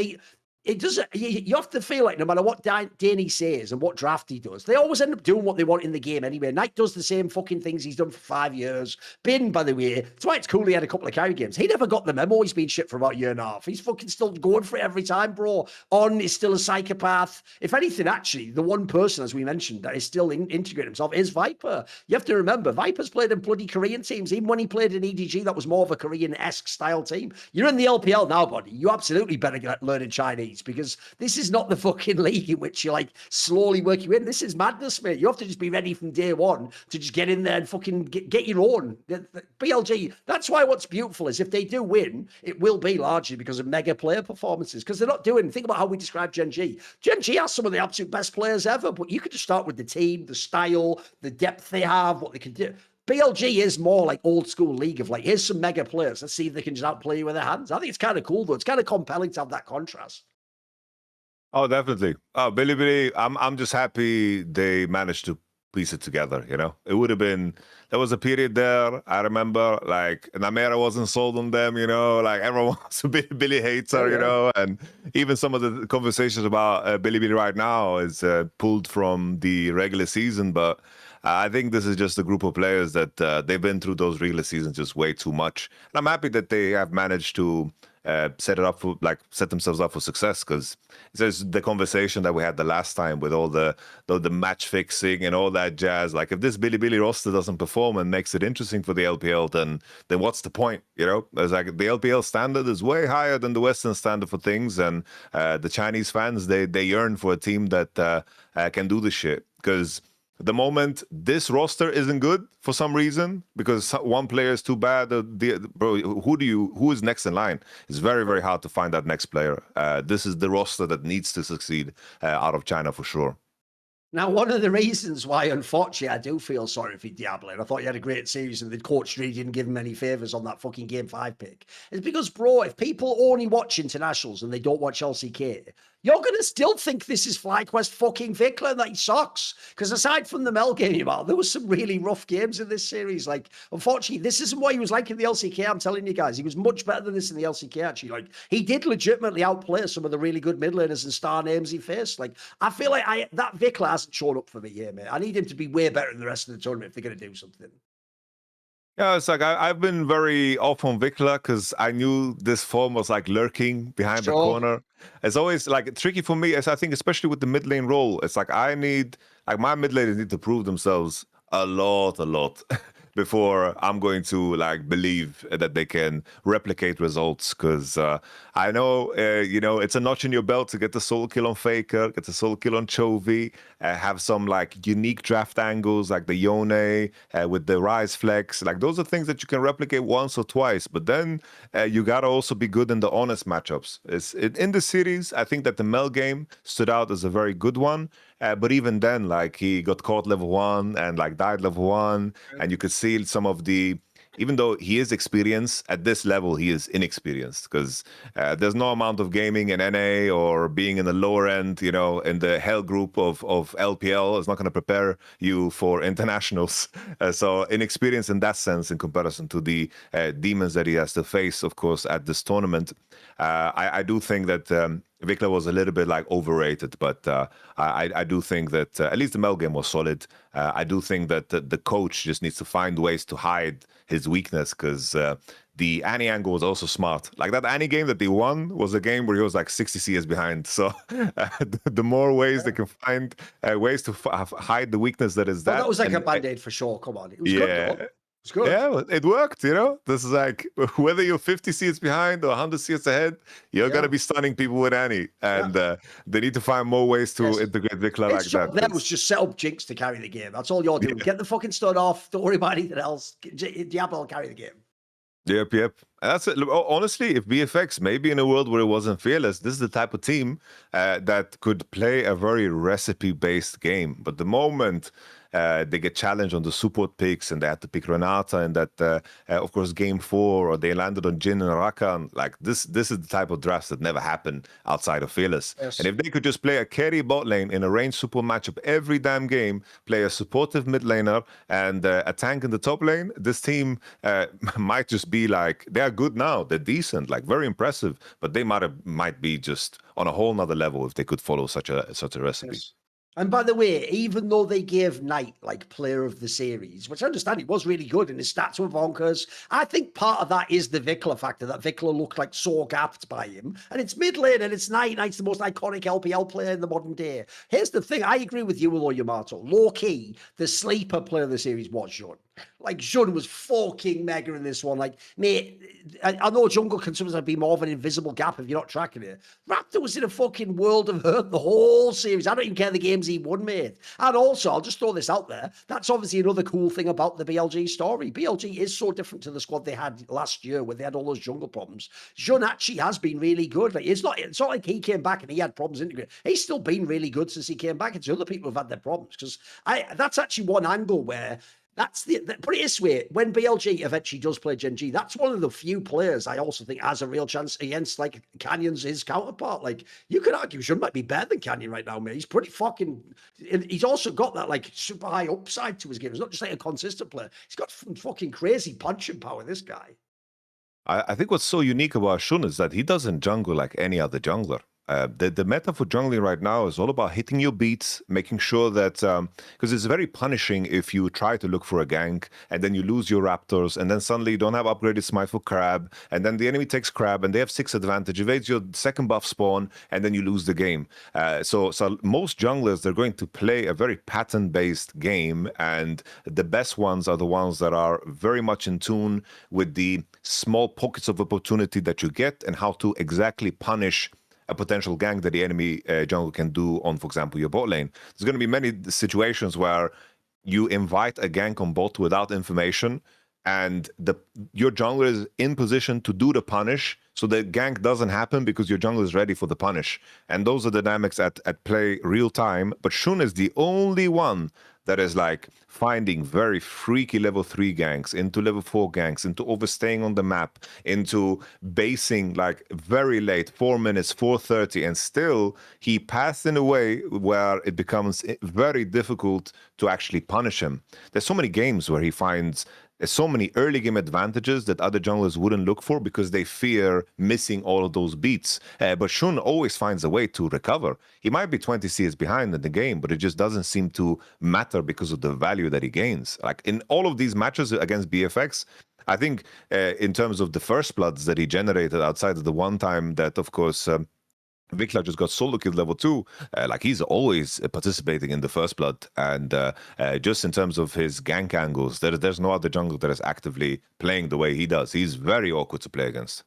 it doesn't. You have to feel like no matter what Danny says and what draft he does, they always end up doing what they want in the game anyway. Knight does the same fucking things he's done for 5 years. Bin, by the way, that's why it's cool he had a couple of carry games. He never got the memo. He's been shit for about a year and a half. He's fucking still going for it every time, bro. On is still a psychopath. If anything, actually, the one person, as we mentioned, that is still integrating himself is Viper. You have to remember, Viper's played in bloody Korean teams. Even when he played in EDG, that was more of a Korean-esque style team. You're in the LPL now, buddy. You absolutely better get learning Chinese, because this is not the fucking league in which you like slowly work you in. This is madness, mate. You have to just be ready from day one to just get in there and fucking get your own. BLG, that's why what's beautiful is if they do win, it will be largely because of mega player performances, because they're not doing, think about how we describe GenG. GenG has some of the absolute best players ever, but you could just start with the team, the style, the depth they have, what they can do. BLG is more like old school league of like, here's some mega players. Let's see if they can just outplay you with their hands. I think it's kind of cool though. It's kind of compelling to have that contrast. Oh, definitely. Oh, Billy, I'm just happy they managed to piece it together, you know? It would have been, there was a period there, I remember, like, Namera wasn't sold on them, you know? Like, everyone was a Billy hater, you know? And even some of the conversations about Billy right now is pulled from the regular season, but I think this is just a group of players that they've been through those regular seasons just way too much. And I'm happy that they have managed to set themselves up for success, because there's the conversation that we had the last time with all the match fixing and all that jazz. Like, if this Billy roster doesn't perform and makes it interesting for the LPL, then what's the point? You know, it's like the LPL standard is way higher than the Western standard for things, and the Chinese fans they yearn for a team that can do this shit. Because the moment this roster isn't good for some reason, because one player is too bad, who is next in line? It's very, very hard to find that next player. This is the roster that needs to succeed out of China for sure. Now, one of the reasons why, unfortunately, I do feel sorry for Diablo, and I thought he had a great series and the coach really didn't give him any favours on that fucking Game 5 pick, is because, bro, if people only watch internationals and they don't watch LCK, you're going to still think this is FlyQuest fucking Vikla and that he sucks. Because aside from the Mel game, there was some really rough games in this series. Like, unfortunately, this isn't what he was like in the LCK, I'm telling you guys. He was much better than this in the LCK, actually. Like, he did legitimately outplay some of the really good mid laners and star names he faced. Like, I feel like that Vikla hasn't shown up for me here, mate. I need him to be way better in the rest of the tournament if they're going to do something. Yeah, it's like I've been very off on Vikla because I knew this form was like lurking behind the corner. It's always like tricky for me, as I think, especially with the mid lane role. It's like my mid laners need to prove themselves a lot before I'm going to like believe that they can replicate results. Because I know, it's a notch in your belt to get the solo kill on Faker, get the solo kill on Chovy, have some like unique draft angles like the Yone with the Rise Flex. Like, those are things that you can replicate once or twice. But then you gotta also be good in the honest matchups. In the series, I think that the Mel game stood out as a very good one. But even then, like, he got caught level 1 and like died level 1, and you could see some of the, even though he is experienced, at this level he is inexperienced, because there's no amount of gaming in NA or being in the lower end, in the hell group of LPL is not going to prepare you for internationals. So inexperience in that sense in comparison to the demons that he has to face, of course, at this tournament. I do think that Vikla was a little bit like overrated, but I do think that at least the Mel game was solid. I do think that the coach just needs to find ways to hide his weakness, because the Annie angle was also smart. Like, that Annie game that they won was a game where he was like 60 CS behind. So the more ways they can find ways to hide the weakness that is that. Well, that was like a band-aid for sure. Come on. It was good, though. It's good. Yeah, it worked, This is like, whether you're 50 seats behind or 100 seats ahead, you're going to be stunning people with Annie. And they need to find more ways to integrate Vikla like that. That was just set up Jinx to carry the game. That's all you're doing. Get the fucking stud off. Don't worry about anything else. Diablo will carry the game. Yep. And that's it. Honestly, if BFX, maybe in a world where it wasn't fearless, this is the type of team that could play a very recipe-based game. But the moment they get challenged on the support picks and they had to pick Renata and that, of course, game 4, or they landed on Jin and Rakan. Like this is the type of drafts that never happen outside of Fearless. Yes. And if they could just play a carry bot lane in a range support matchup every damn game, play a supportive mid laner and a tank in the top lane, this team might just be like, they are good now, they're decent, like very impressive, but they might be just on a whole nother level if they could follow such a recipe. Yes. And by the way, even though they gave Knight like player of the series, which I understand he was really good and his stats were bonkers, I think part of that is the Vikla factor, that Vikla looked like so gapped by him. And it's mid lane and it's Knight. Knight's the most iconic LPL player in the modern day. Here's the thing, I agree with you, Yamato. Low key, the sleeper player of the series was Jun. Like, Jun was fucking mega in this one. Like, mate, I know jungle can sometimes be more of an invisible gap if you're not tracking it. Raptor was in a fucking world of hurt the whole series. I don't even care the games he won, mate. And also, I'll just throw this out there. That's obviously another cool thing about the BLG story. BLG is so different to the squad they had last year where they had all those jungle problems. Jun actually has been really good. Like, it's not like he came back and he had problems integrating. He's still been really good since he came back. It's other people who've had their problems. Because that's actually one angle where put it this way, when BLG eventually does play GenG, that's one of the few players I also think has a real chance against like Canyon's his counterpart. Like, you could argue Jun might be better than Canyon right now, man. He's pretty fucking, he's also got that like super high upside to his game. He's not just like a consistent player. He's got fucking crazy punching power, this guy. I think what's so unique about Shun is that he doesn't jungle like any other jungler. The meta for jungling right now is all about hitting your beats, making sure that, because it's very punishing if you try to look for a gank and then you lose your raptors and then suddenly you don't have upgraded smite for crab and then the enemy takes crab and they have 6 advantage, evades your second buff spawn and then you lose the game. So most junglers, they're going to play a very pattern-based game, and the best ones are the ones that are very much in tune with the small pockets of opportunity that you get and how to exactly punish a potential gank that the enemy jungle can do on, for example, your bot lane. There's going to be many situations where you invite a gank on bot without information, and your jungler is in position to do the punish, so the gank doesn't happen because your jungler is ready for the punish. And those are dynamics at play real time. But Shun is the only one that is like finding very freaky level 3 ganks, into level 4 ganks, into overstaying on the map, into basing like very late, 4 minutes, 4:30, and still he passed in a way where it becomes very difficult to actually punish him. There's so many games where he finds so many early game advantages that other junglers wouldn't look for because they fear missing all of those beats. But Shun always finds a way to recover. He might be 20 CS behind in the game, but it just doesn't seem to matter because of the value that he gains. Like in all of these matches against BFX, I think in terms of the first bloods that he generated outside of the one time that, of course, Vikla just got solo killed level 2. Like, he's always participating in the first blood, and just in terms of his gank angles, there's no other jungle that is actively playing the way he does. He's very awkward to play against.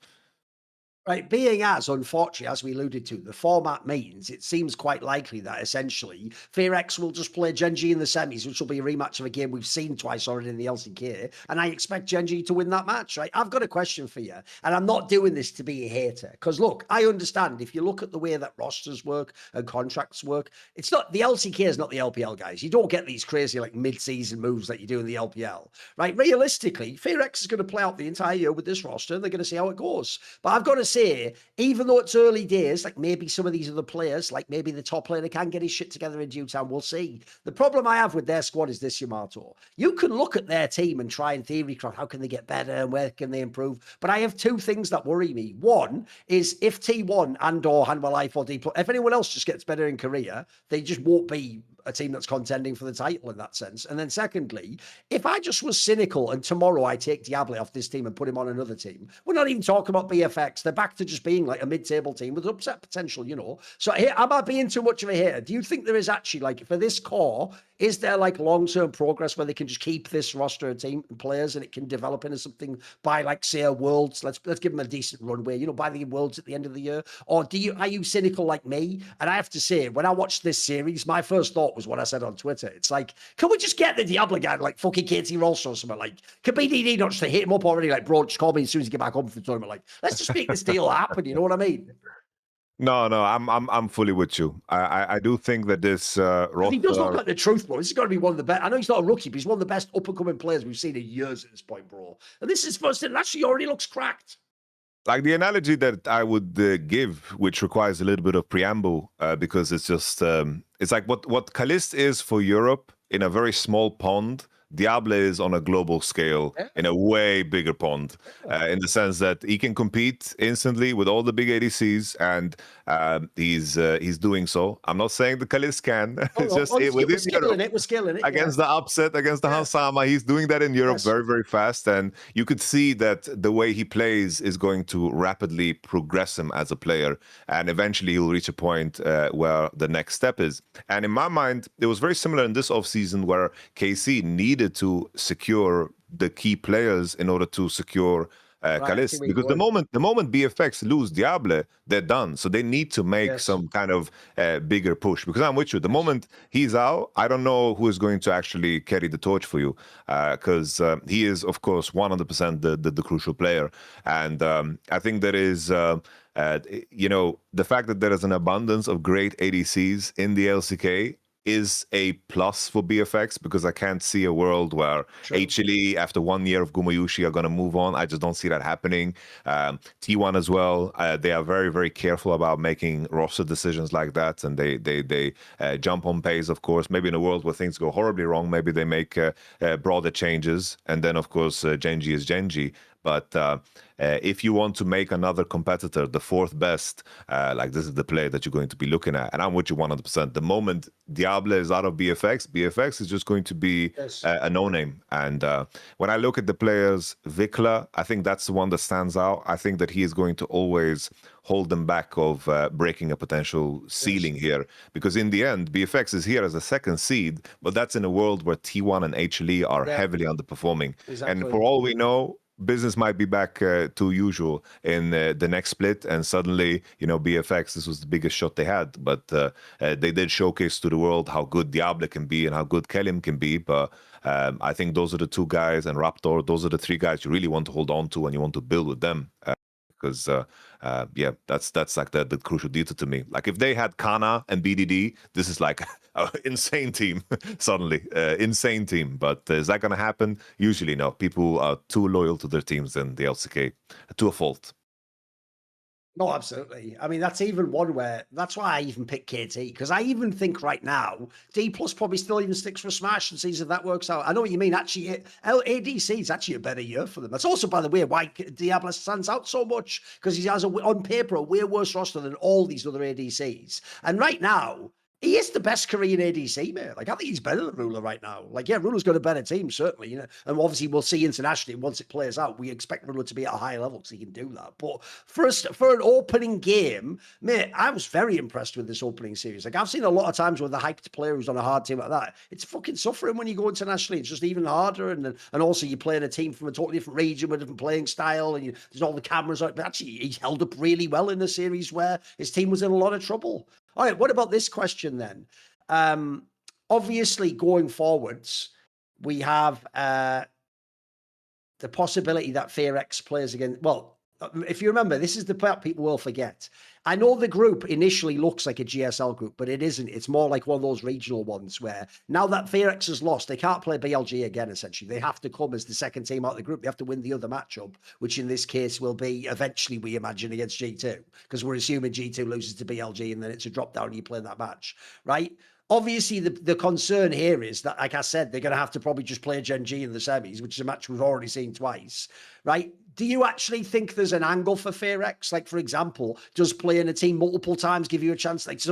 Right, being as, unfortunately, as we alluded to, the format means it seems quite likely that essentially FearX will just play GenG in the semis, which will be a rematch of a game we've seen twice already in the LCK, and I expect GenG to win that match, right? I've got a question for you, and I'm not doing this to be a hater, because look, I understand if you look at the way that rosters work and contracts work, it's not, the LCK is not the LPL, guys. You don't get these crazy like mid-season moves that you do in the LPL, right? Realistically, FearX is going to play out the entire year with this roster, and they're going to see how it goes. But I've got to say, even though it's early days, like maybe some of these other players, like maybe the top player can get his shit together in due time, we'll see. The problem I have with their squad is this, Yamato. You can look at their team and try in theory craft, how can they get better and where can they improve? But I have 2 things that worry me. One is if T1 and or Hanwha Life or D+, if anyone else just gets better in Korea, they just won't be a team that's contending for the title in that sense. And then secondly, if I just was cynical and tomorrow I take Diable off this team and put him on another team, we're not even talking about BFX. They're back to just being like a mid-table team with upset potential, you know. So am I being too much of a hater? Do you think there is actually, like, for this core, is there like long-term progress where they can just keep this roster of team players and it can develop into something by, like, say, a Worlds? Let's give them a decent runway, you know, by the Worlds at the end of the year. Or are you cynical like me? And I have to say, when I watched this series, my first thought was what I said on Twitter. It's like, can we just get the Diablo guy like fucking KT Ross or something? Like, can BDD not just hit him up already? Like, bro, just call me as soon as you get back home from the tournament. Like, let's just make this deal happen. You know what I mean? No, no, I'm fully with you. I do think that this He does look roster. like the truth, bro. This is going to be one of the best. I know he's not a rookie, but he's one of the best up-and-coming players we've seen in years at this point, bro. And this is first, and actually already looks cracked. Like the analogy that I would give, which requires a little bit of preamble, because it's just it's like what Kalist is for Europe in a very small pond. Diable is on a global scale in a way bigger pond, in the sense that he can compete instantly with all the big ADCs, and he's doing so. I'm not saying the Kalist can. It's just within Europe. We're scaling it. Against the upset, against the Hansama, he's doing that in Europe very, very fast. And you could see that the way he plays is going to rapidly progress him as a player. And eventually he'll reach a point where the next step is. And in my mind, it was very similar in this offseason where KC needed to secure the key players in order to secure Kalist, because the moment BFX lose Diable, they're done. So they need to make some kind of bigger push. Because I'm with you, the moment he's out, I don't know who is going to actually carry the torch for you, because he is, of course, 100% the crucial player. And I think there is. You know, the fact that there is an abundance of great ADCs in the LCK is a plus for BFX, because I can't see a world where HLE, after 1 year of Gumayushi, are going to move on. I just don't see that happening. T1 as well. They are very, very careful about making roster decisions like that, and they jump on pace, of course. Maybe in a world where things go horribly wrong, maybe they make broader changes. And then, of course, GenG is GenG. But if you want to make another competitor the fourth best, like this is the play that you're going to be looking at. And I'm with you 100%. The moment Diable is out of BFX is just going to be a no-name. And when I look at the players, Vikla, I think that's the one that stands out. I think that he is going to always hold them back of breaking a potential ceiling here. Because in the end, BFX is here as a second seed, but that's in a world where T1 and HLE are heavily underperforming. And for all we know, business might be back to usual in the next split, and suddenly, you know, BFX, this was the biggest shot they had, but they did showcase to the world how good Diable can be and how good Kelim can be. But I think those are the two guys, and Raptor, those are the three guys you really want to hold on to and you want to build with them. Because yeah, that's like the crucial detail to me. Like if they had Kana and BDD, this is like an insane team suddenly, insane team. But is that going to happen? Usually no. People are too loyal to their teams in the LCK, to a fault. No, absolutely. I mean, that's even one where that's why I even pick KT, because I even think right now D plus probably still even sticks for Smash and sees if that works out. I know what you mean. Actually, ADC is actually a better year for them. That's also, by the way, why Diable stands out so much, because he has on paper a way worse roster than all these other ADCs. And right now, he is the best Korean ADC, mate. Like, I think he's better than Ruler right now. Like, yeah, Ruler's got a better team, certainly, you know. And obviously, we'll see internationally once it plays out. We expect Ruler to be at a high level because he can do that. But for an opening game, mate, I was very impressed with this opening series. Like, I've seen a lot of times with the hyped player who's on a hard team like that, it's fucking suffering when you go internationally. It's just even harder. And also, you're playing a team from a totally different region with a different playing style, and there's all the cameras on it. But actually, he held up really well in the series where his team was in a lot of trouble. All right, what about this question then? Obviously, going forwards, we have the possibility that FearX plays again. Well, if you remember, this is the part people will forget. I know the group initially looks like a GSL group, but it isn't. It's more like one of those regional ones where now that FearX has lost, they can't play BLG again, essentially. They have to come as the second team out of the group. They have to win the other matchup, which in this case will be eventually, we imagine, against G2, because we're assuming G2 loses to BLG and then it's a drop down and you play in that match, right? Obviously, the concern here is that, like I said, they're going to have to probably just play a GenG in the semis, which is a match we've already seen twice, right? Do you actually think there's an angle for FearX? Like, for example, does playing a team multiple times give you a chance? Like,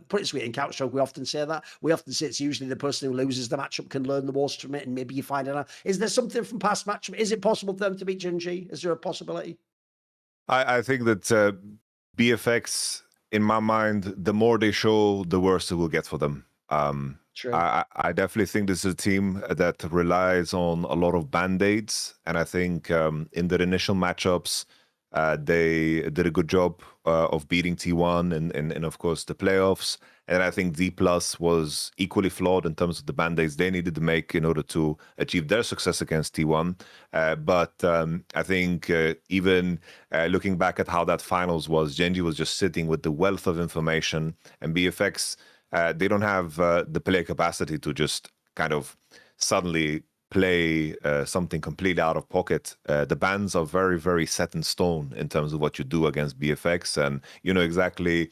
put it sweet in Couchstroke, we often say that. We often say it's usually the person who loses the matchup can learn the most from it, and maybe you find it out. Is there something from past matchup? Is it possible for them to beat GenG? Is there a possibility? I think that BFX, in my mind, the more they show, the worse it will get for them. True. I definitely think this is a team that relies on a lot of band-aids. And I think in their initial matchups, They did a good job of beating T1 and of course the playoffs. And I think D Plus was equally flawed in terms of the band-aids they needed to make in order to achieve their success against T1. But I think even looking back at how that finals was, GenG was just sitting with the wealth of information, and BFX, they don't have the play capacity to just kind of suddenly play something completely out of pocket. The bans are very, very set in stone in terms of what you do against BFX, and you know exactly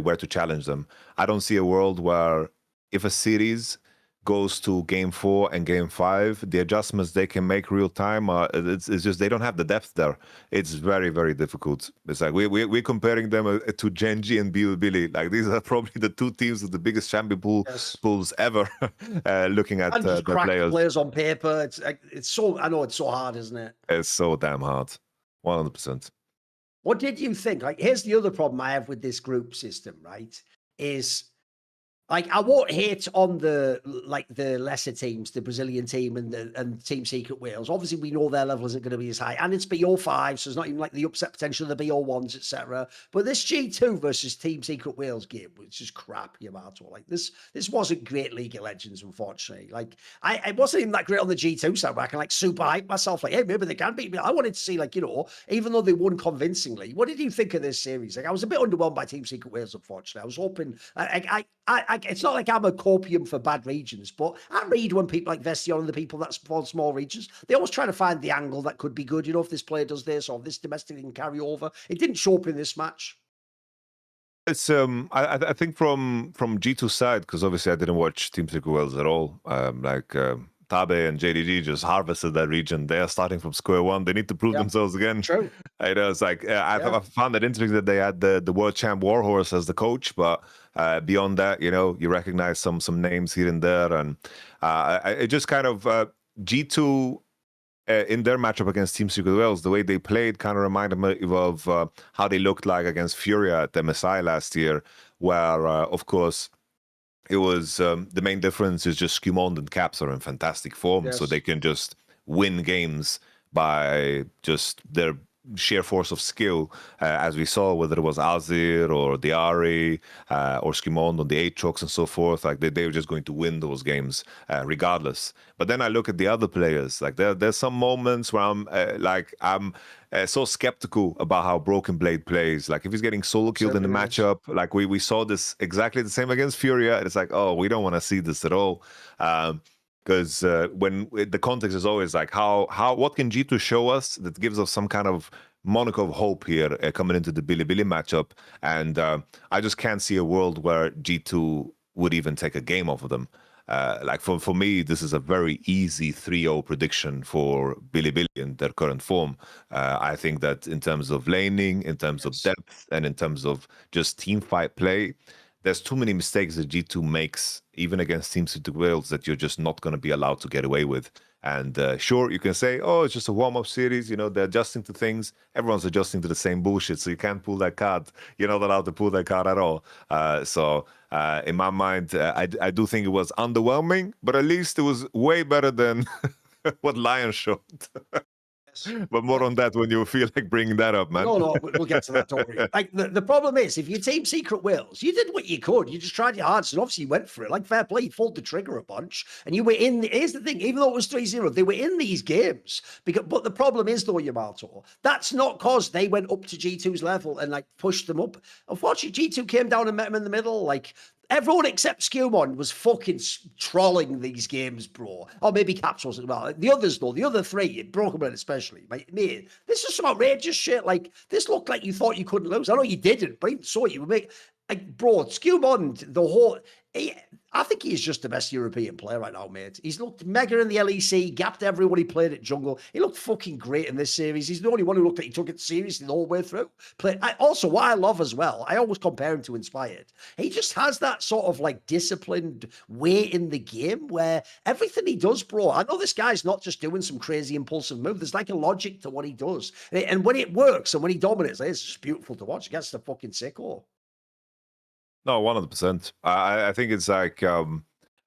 where to challenge them. I don't see a world where if a series goes to game 4 and game 5, the adjustments they can make real time it's just they don't have the depth there. It's very, very difficult. It's like we're comparing them to GenG and Bilibili. Like these are probably the two teams with the biggest champion pools ever. Looking at the players on paper, it's so, I know it's so hard, isn't it? It's so damn hard. 100%. What did you think? Like, here's the other problem I have with this group system, right? Is like, I won't hate on the lesser teams, the Brazilian team and Team Secret Wales. Obviously, we know their level isn't going to be as high, and it's BO5, so it's not even like the upset potential of the BO1s, etc. But this G2 versus Team Secret Wales game was just crap, Yamato. Like this wasn't great League of Legends, unfortunately. Like I wasn't even that great on the G2 side where I can like super hype myself, like, hey, maybe they can beat me. I wanted to see, like, you know, even though they won convincingly. What did you think of this series? Like, I was a bit underwhelmed by Team Secret Wales, unfortunately. I was hoping it's not like I'm a copium for bad regions, but I read when people like Vestion and the people that spawn small regions, they always try to find the angle that could be good. You know, if this player does this or if this domestic can carry over. It didn't show up in this match. It's I think from G2 side, because obviously I didn't watch Team Secret Wales at all. Tabe and JDG just harvested that region. They are starting from square one. They need to prove themselves again. True. I know, it's like I found it interesting that they had the world champ Warhorse as the coach, but beyond that, you know, you recognize some names here and there, and it just kind of G2 in their matchup against Team Secret Wales, the way they played kind of reminded me of how they looked like against Furia at MSI last year, where of course. It was the main difference is just Skymond and Caps are in fantastic form, so they can just win games by just their sheer force of skill, as we saw, whether it was Azir or Diari or Skymond on the Aatrox and so forth. Like they were just going to win those games regardless. But then I look at the other players. Like there's some moments where I'm so skeptical about how Broken Blade plays. Like if he's getting solo killed in the matchup, like we saw this exactly the same against Furia. It's like, oh, we don't want to see this at all. Because when the context is always like, what can G2 show us that gives us some kind of moniker of hope here coming into the Bilibili matchup? And I just can't see a world where G2 would even take a game off of them. Like for me, this is a very easy 3-0 prediction for Bilibili in their current form. I think that in terms of laning, in terms of depth, and in terms of just team fight play, there's too many mistakes that G2 makes, even against Team Secret Wales, that you're just not going to be allowed to get away with. And sure, you can say, oh, it's just a warm-up series, you know, they're adjusting to things. Everyone's adjusting to the same bullshit, so you can't pull that card. You're not allowed to pull that card at all. So in my mind, I do think it was underwhelming, but at least it was way better than what Lyon showed. But more on that when you feel like bringing that up, man. No, we'll get to that, don't worry. Like, the problem is, if you're Team Secret Wales, you did what you could. You just tried your hardest, and obviously you went for it. Like, fair play, you pulled the trigger a bunch, and you were in. Here's the thing, even though it was 3-0, they were in these games. But the problem is, though, Yamato, that's not because they went up to G2's level and, like, pushed them up. Unfortunately, G2 came down and met them in the middle. Like, everyone except Skewmon was fucking trolling these games, bro. Or maybe Caps was as well. The others, though, the other three, Broken Man especially, mate, this is some outrageous shit. Like, this looked like you thought you couldn't lose. I know you didn't, but even so, you would make, like, bro, Skewmon, the whole... I think he's just the best European player right now, mate. He's looked mega in the LEC, gapped everyone he played at jungle. He looked fucking great in this series. He's the only one who looked like he took it seriously the whole way through. Also, what I love as well, I always compare him to Inspired. He just has that sort of like disciplined way in the game where everything he does, bro, I know this guy's not just doing some crazy impulsive move. There's like a logic to what he does. And when it works and when he dominates, it's just beautiful to watch. He gets the fucking sicko. No, 100%. I think it's like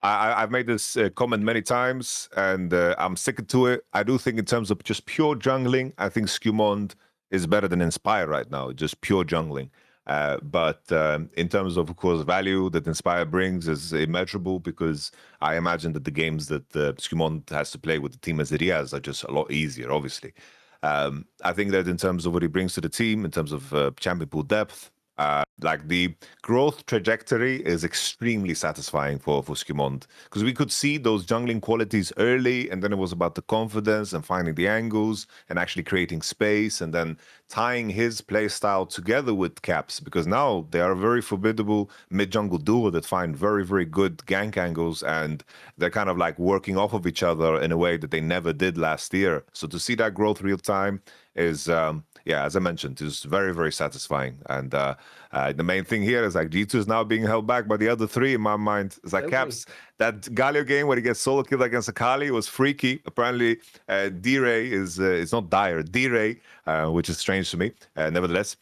I've made this comment many times, and I'm sticking to it. I do think in terms of just pure jungling, I think Skewmond is better than Inspire right now, just pure jungling. But in terms of course, value that Inspire brings is immeasurable, because I imagine that the games that Skymon has to play with the team as it is are just a lot easier, obviously. I think that in terms of what he brings to the team, in terms of champion pool depth, like the growth trajectory is extremely satisfying for Skymon, because we could see those jungling qualities early, and then it was about the confidence and finding the angles and actually creating space, and then tying his play style together with Caps, because now they are a very formidable mid-jungle duo that find very, very good gank angles, and they're kind of like working off of each other in a way that they never did last year. So to see that growth real time is yeah, as I mentioned, is very, very satisfying. And the main thing here is like G2 is now being held back by the other three in my mind. It's like Caps, that Galio game where he gets solo killed against Akali was freaky. Apparently, D-Ray is, it's not Dire, D-Ray, which is strange to me. Nevertheless,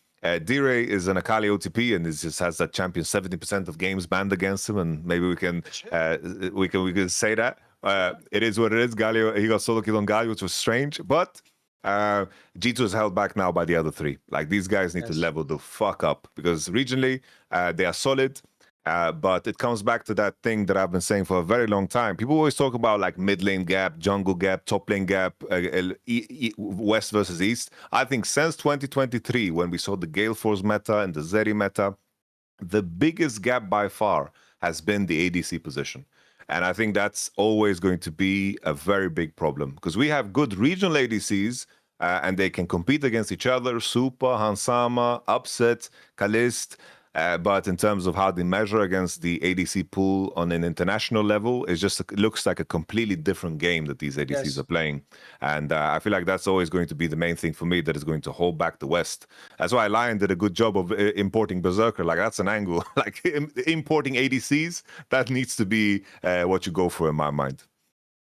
D-Ray is an Akali OTP, and it just has that champion 70% of games banned against him, and maybe we can say that. It is what it is. Galio, he got solo killed on Galio, which was strange, but G2 is held back now by the other three. Like, these guys need to level the fuck up, because regionally they are solid, but it comes back to that thing that I've been saying for a very long time. People always talk about like mid lane gap, jungle gap, top lane gap, west versus east. I think since 2023, when we saw the Gale Force meta and the Zeri meta, the biggest gap by far has been the ADC position. And I think that's always going to be a very big problem, because we have good regional ADCs and they can compete against each other, Super, Hansama, Upset, Kalist. But in terms of how they measure against the ADC pool on an international level, it looks like a completely different game that these ADCs are playing. And I feel like that's always going to be the main thing for me that is going to hold back the West. That's why Lyon did a good job of importing Berserker. Like, that's an angle. Like, importing ADCs, that needs to be what you go for in my mind.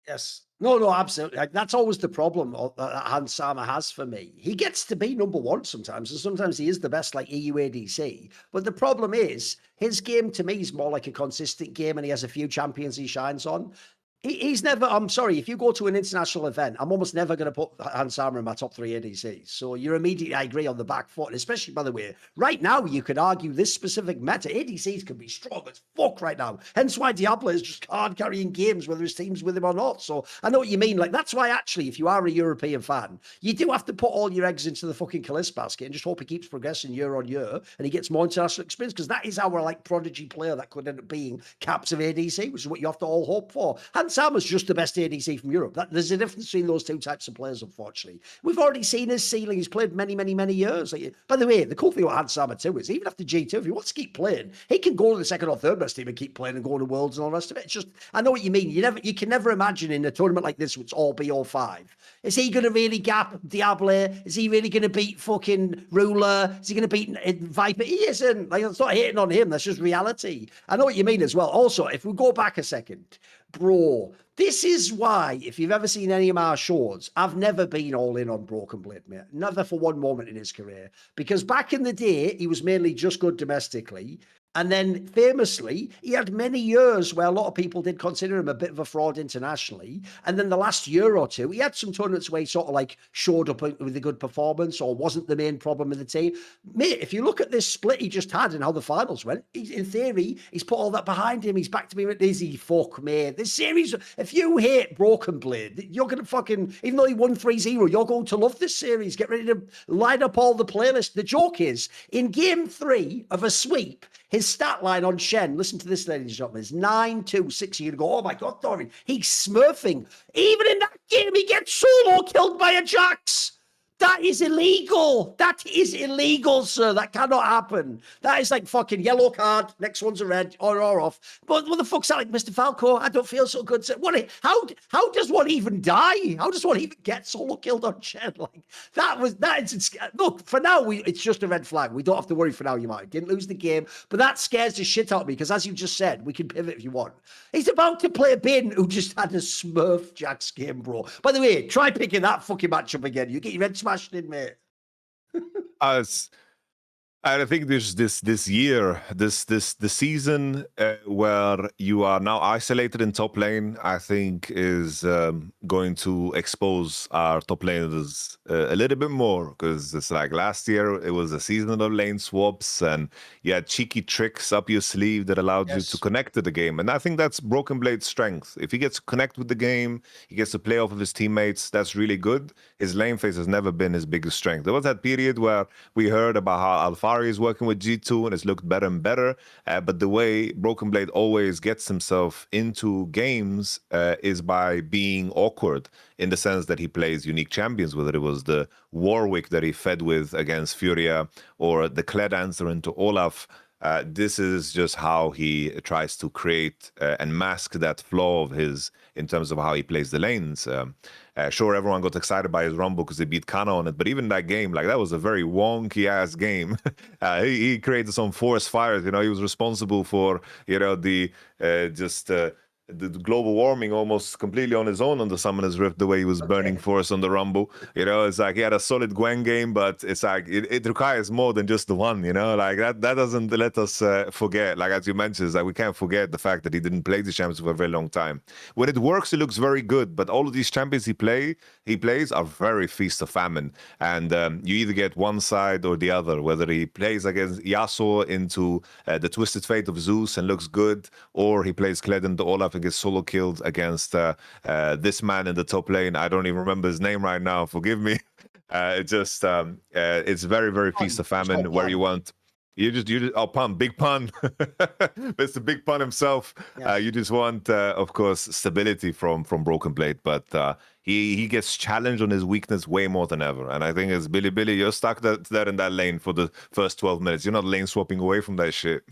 Yes. No, absolutely. Like, that's always the problem that Hansama has for me. He gets to be number one sometimes, and sometimes he is the best, like EU ADC. But the problem is, his game to me is more like a consistent game, and he has a few champions he shines on. He's never, I'm sorry, if you go to an international event, I'm almost never going to put Hansama in my top three ADCs. So you're immediately, I agree, on the back foot. And especially, by the way, right now, you could argue this specific meta, ADCs can be strong as fuck right now. Hence why Diablo is just card carrying games, whether his team's with him or not. So I know what you mean. Like, that's why, actually, if you are a European fan, you do have to put all your eggs into the fucking Kalist basket and just hope he keeps progressing year on year and he gets more international experience, because that is our, like, prodigy player that could end up being Caps of ADC, which is what you have to all hope for. Hansama's just the best ADC from Europe. There's a difference between those two types of players, unfortunately. We've already seen his ceiling. He's played many, many, many years. Like, by the way, the cool thing about Hansama too is, even after G2, if he wants to keep playing, he can go to the second or third best team and keep playing and go to Worlds and all the rest of it. It's just, I know what you mean. You can never imagine in a tournament like this, it's all BO5. Is he going to really gap Diablo? Is he really going to beat fucking Ruler? Is he going to beat Viper? He isn't. Like, it's not hating on him. That's just reality. I know what you mean as well. Also, if we go back a second, bro, this is why, if you've ever seen any of our shows, I've never been all in on Broken Blade, mate. Never for one moment in his career. Because back in the day, he was mainly just good domestically. And then famously, he had many years where a lot of people did consider him a bit of a fraud internationally. And then the last year or two, he had some tournaments where he sort of like showed up with a good performance or wasn't the main problem in the team. Mate, if you look at this split he just had and how the finals went, in theory, he's put all that behind him. He's back to being dizzy. Fuck, mate. This series, if you hate Broken Blade, you're going to fucking, even though he won 3-0, you're going to love this series. Get ready to line up all the playlists. The joke is, in game 3 of a sweep, his stat line on Shen, listen to this, ladies and gentlemen, is 9-2-6. You're going to go, oh my God, Thorin, he's smurfing. Even in that game, he gets solo killed by a Jax. That is illegal. That is illegal, sir. That cannot happen. That is like fucking yellow card. Next one's a red or off. But what the fuck's that like, Mr. Falco? I don't feel so good. How does one even die? How does one even get solo killed on Shen? Like, look, for now, it's just a red flag. We don't have to worry for now, Yamato. Didn't lose the game, but that scares the shit out of me, because as you just said, we can pivot if you want. He's about to play a bin who just had a smurf Jax game, bro. By the way, try picking that fucking matchup again. You get your head smashed in, mate. I think there's this year, the season where you are now isolated in top lane, I think is going to expose our top laners a little bit more, because it's like last year it was a season of lane swaps and you had cheeky tricks up your sleeve that allowed you to connect to the game. And I think that's Broken Blade's strength. If he gets to connect with the game, he gets to play off of his teammates, that's really good. His lane phase has never been his biggest strength. There was that period where we heard about how Alfari is working with G2 and it's looked better and better. But the way Broken Blade always gets himself into games is by being awkward, in the sense that he plays unique champions, whether it was the Warwick that he fed with against Furia or the Kled answer into Olaf. This is just how he tries to create and mask that flaw of his in terms of how he plays the lanes. Sure, everyone got excited by his Rumble because they beat Kana on it, but even that game, like, that was a very wonky-ass game. He created some forest fires, you know, he was responsible for, you know, the global warming almost completely on his own on the Summoner's Rift, the way he was burning forest on the Rumble. You know, it's like he had a solid Gwen game, but it's like it requires more than just the one, you know, like that doesn't let us forget, like as you mentioned, like we can't forget the fact that he didn't play the champions for a very long time. When it works, it looks very good, but all of these champions he plays are very feast or famine, and you either get one side or the other, whether he plays against Yasuo into the Twisted Fate of Zeus and looks good, or he plays Kled into Olaf and gets solo killed against this man in the top lane. I don't even remember his name right now, forgive me. It's very, very feast or famine, where you want oh, pun, big pun. Mr. Big Pun himself. Yes. You just want, of course, stability from Broken Blade, but he gets challenged on his weakness way more than ever. And I think as Billy, you're stuck there in that lane for the first 12 minutes. You're not lane swapping away from that shit.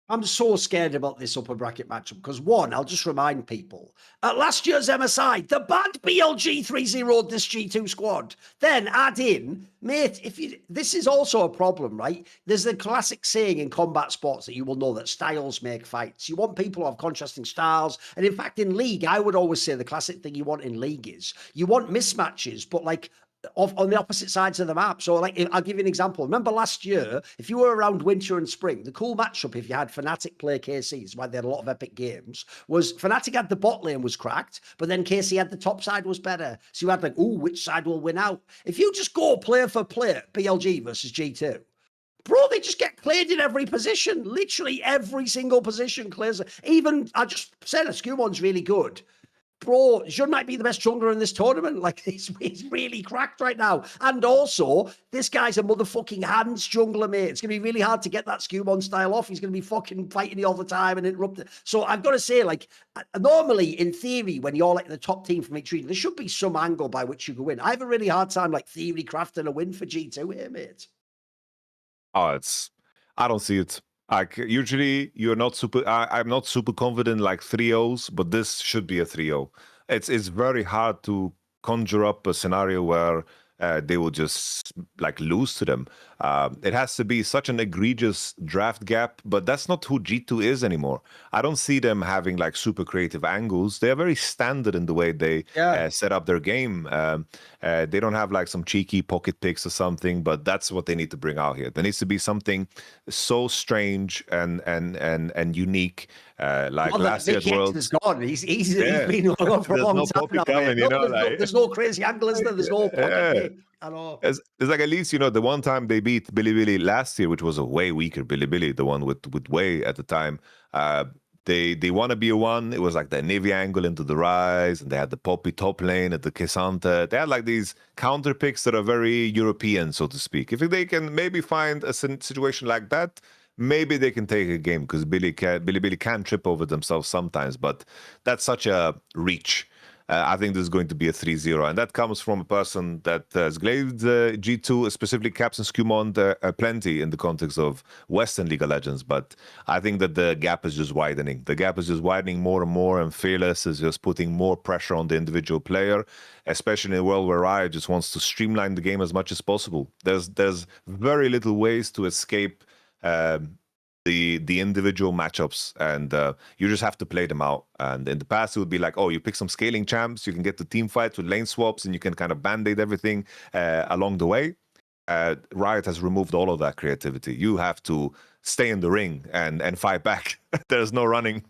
I'm so scared about this upper bracket matchup because, one, I'll just remind people, at last year's MSI, the bad BLG 3-0'd this G2 squad. Then add in, mate, this is also a problem, right? There's the classic saying in combat sports that you will know that styles make fights. You want people who have contrasting styles. And in fact, in League, I would always say the classic thing you want in League is you want mismatches, but like on the opposite sides of the map. So, like, I'll give you an example. Remember last year, if you were around winter and spring, the cool matchup, if you had Fnatic play KC's, why they had a lot of epic games, was Fnatic had the bot lane was cracked, but then KC had the top side was better. So you had like, ooh, which side will win out? If you just go player for player, BLG versus G2, bro, they just get cleared in every position. Literally every single position clears. Even, I just said, Skumon's really good. Bro, Jun might be the best jungler in this tournament. Like, he's really cracked right now. And also, this guy's a motherfucking hands jungler, mate. It's going to be really hard to get that Skumon style off. He's going to be fucking fighting you all the time and interrupting. So I've got to say, like, normally, in theory, when you're like the top team from each region, there should be some angle by which you can win. I have a really hard time, like, theory crafting a win for G2 here, mate. Oh, I don't see it. Like, usually you're not super, I'm not super confident like 3-0s, but this should be a 3-0. It's very hard to conjure up a scenario where they will just like lose to them. It has to be such an egregious draft gap, but that's not who G2 is anymore. I don't see them having like super creative angles. They're very standard in the way they set up their game. They don't have like some cheeky pocket picks or something, but that's what they need to bring out here. There needs to be something so strange and unique. Like last year's World is gone. He's been on for a long time now. Coming, you know, there's no crazy angle, is there? There's no pocket pick. I know. It's like, at least, you know, the one time they beat Billy last year, which was a way weaker Billy, the one with Way at the time. They want to be a one. It was like the Navy angle into the Rise, and they had the Poppy top lane at the K'Sante. They had like these counter picks that are very European, so to speak. If they can maybe find a situation like that, maybe they can take a game, because Billy can trip over themselves sometimes, but that's such a reach. I think this is going to be a 3-0, and that comes from a person that has glazed G2, specifically Captain Skumon, plenty in the context of Western League of Legends, but I think that the gap is just widening. The gap is just widening more and more, and Fearless is just putting more pressure on the individual player, especially in a world where Riot just wants to streamline the game as much as possible. There's very little ways to escape the individual matchups, and you just have to play them out. And in the past, it would be like, oh, you pick some scaling champs, you can get the team fights with lane swaps, and you can kind of band-aid everything along the way. Riot has removed all of that creativity. You have to stay in the ring and fight back. There's no running.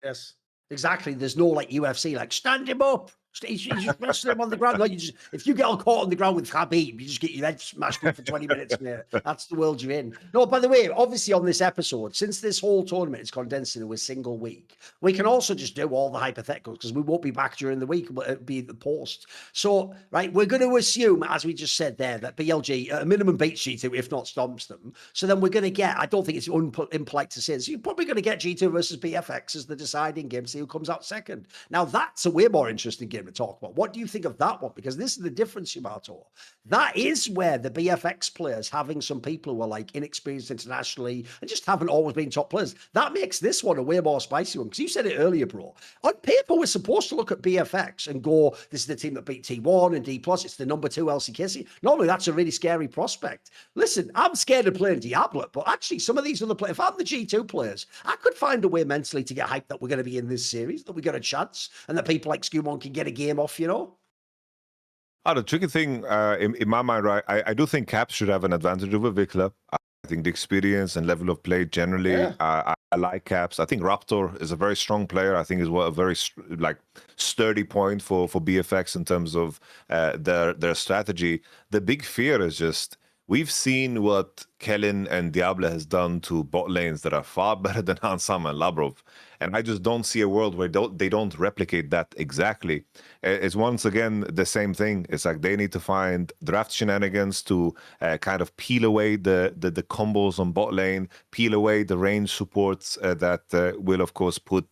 Yes, exactly. There's no like UFC, like stand him up. You just wrestle him on the ground. No, if you get all caught on the ground with Khabib, you just get your head smashed in for 20 minutes, mate. That's the world you're in. No, by the way, obviously on this episode, since this whole tournament is condensed into a single week, we can also just do all the hypotheticals because we won't be back during the week, but it'll be the post. So, right, we're going to assume, as we just said there, that BLG at a minimum beats G2, if not stomps them. So then we're going to get, I don't think it's impolite to say this, you're probably going to get G2 versus BFX as the deciding game, see who comes out second. Now, that's a way more interesting game to talk about. What do you think of that one? Because this is the difference, Yamato. That is where the BFX players, having some people who are like inexperienced internationally and just haven't always been top players, that makes this one a way more spicy one. Because you said it earlier, bro. On paper, we're supposed to look at BFX and go, this is the team that beat T1 and D+. It's the number 2 LCK. Normally, that's a really scary prospect. Listen, I'm scared of playing Diablo, but actually, some of these other players, if I'm the G2 players, I could find a way mentally to get hyped that we're going to be in this series, that we got a chance, and that people like Skumon can get a game off, you know? The tricky thing, in my mind, right, I do think Caps should have an advantage over Vikla. I think the experience and level of play generally, I like Caps. I think Raptor is a very strong player. I think is a very sturdy point for BFX in terms of their strategy. The big fear is just, we've seen what Kellen and Diablo has done to bot lanes that are far better than Hansam and Labrov. And I just don't see a world where they don't replicate that exactly. It's once again the same thing. It's like they need to find draft shenanigans to kind of peel away the combos on bot lane, peel away the range supports that will, of course, put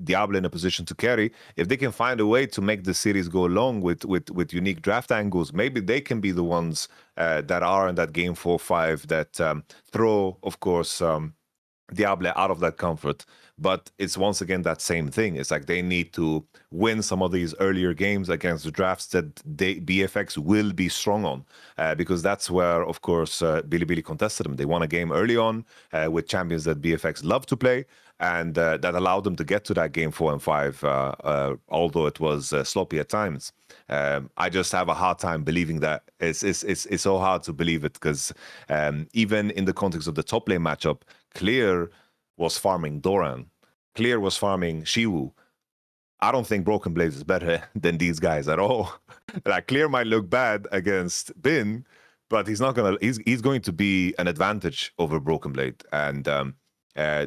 Diablo in a position to carry. If they can find a way to make the series go along with unique draft angles, maybe they can be the ones that are in that game 4-5 that throw, of course, Diablo out of that comfort. But it's once again that same thing. It's like they need to win some of these earlier games against the drafts that BFX will be strong on, because that's where, of course, Bilibili contested them. They won a game early on with champions that BFX love to play, and that allowed them to get to that game 4 and 5, although it was sloppy at times. I just have a hard time believing that. It's so hard to believe it, because even in the context of the top lane matchup, Clear was farming Doran. Clear was farming Shiwu. I don't think Broken Blades is better than these guys at all. Like, Clear might look bad against Bin, but he's not gonna. He's going to be an advantage over Broken Blade, and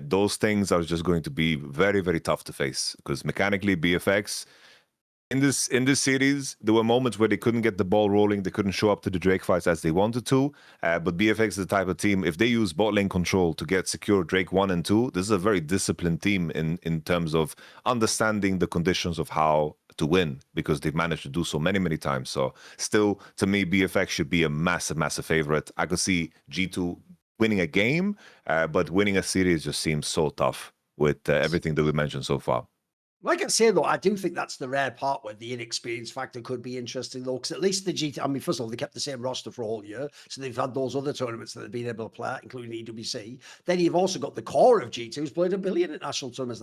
those things are just going to be very, very tough to face, because mechanically BFX in this series, there were moments where they couldn't get the ball rolling, they couldn't show up to the Drake fights as they wanted to, but BFX is the type of team, if they use bot lane control to get secure Drake 1 and 2, this is a very disciplined team in terms of understanding the conditions of how to win, because they've managed to do so many times. So still, to me, BFX should be a massive favorite. I could see G2 winning a game, but winning a series just seems so tough with everything that we mentioned so far. Like I say, though, I do think that's the rare part where the inexperience factor could be interesting, though, because at least the GT, I mean, first of all, they kept the same roster for a whole year, so they've had those other tournaments that they've been able to play at, including EWC. Then you've also got the core of G2 who's played 1 billion international tournaments.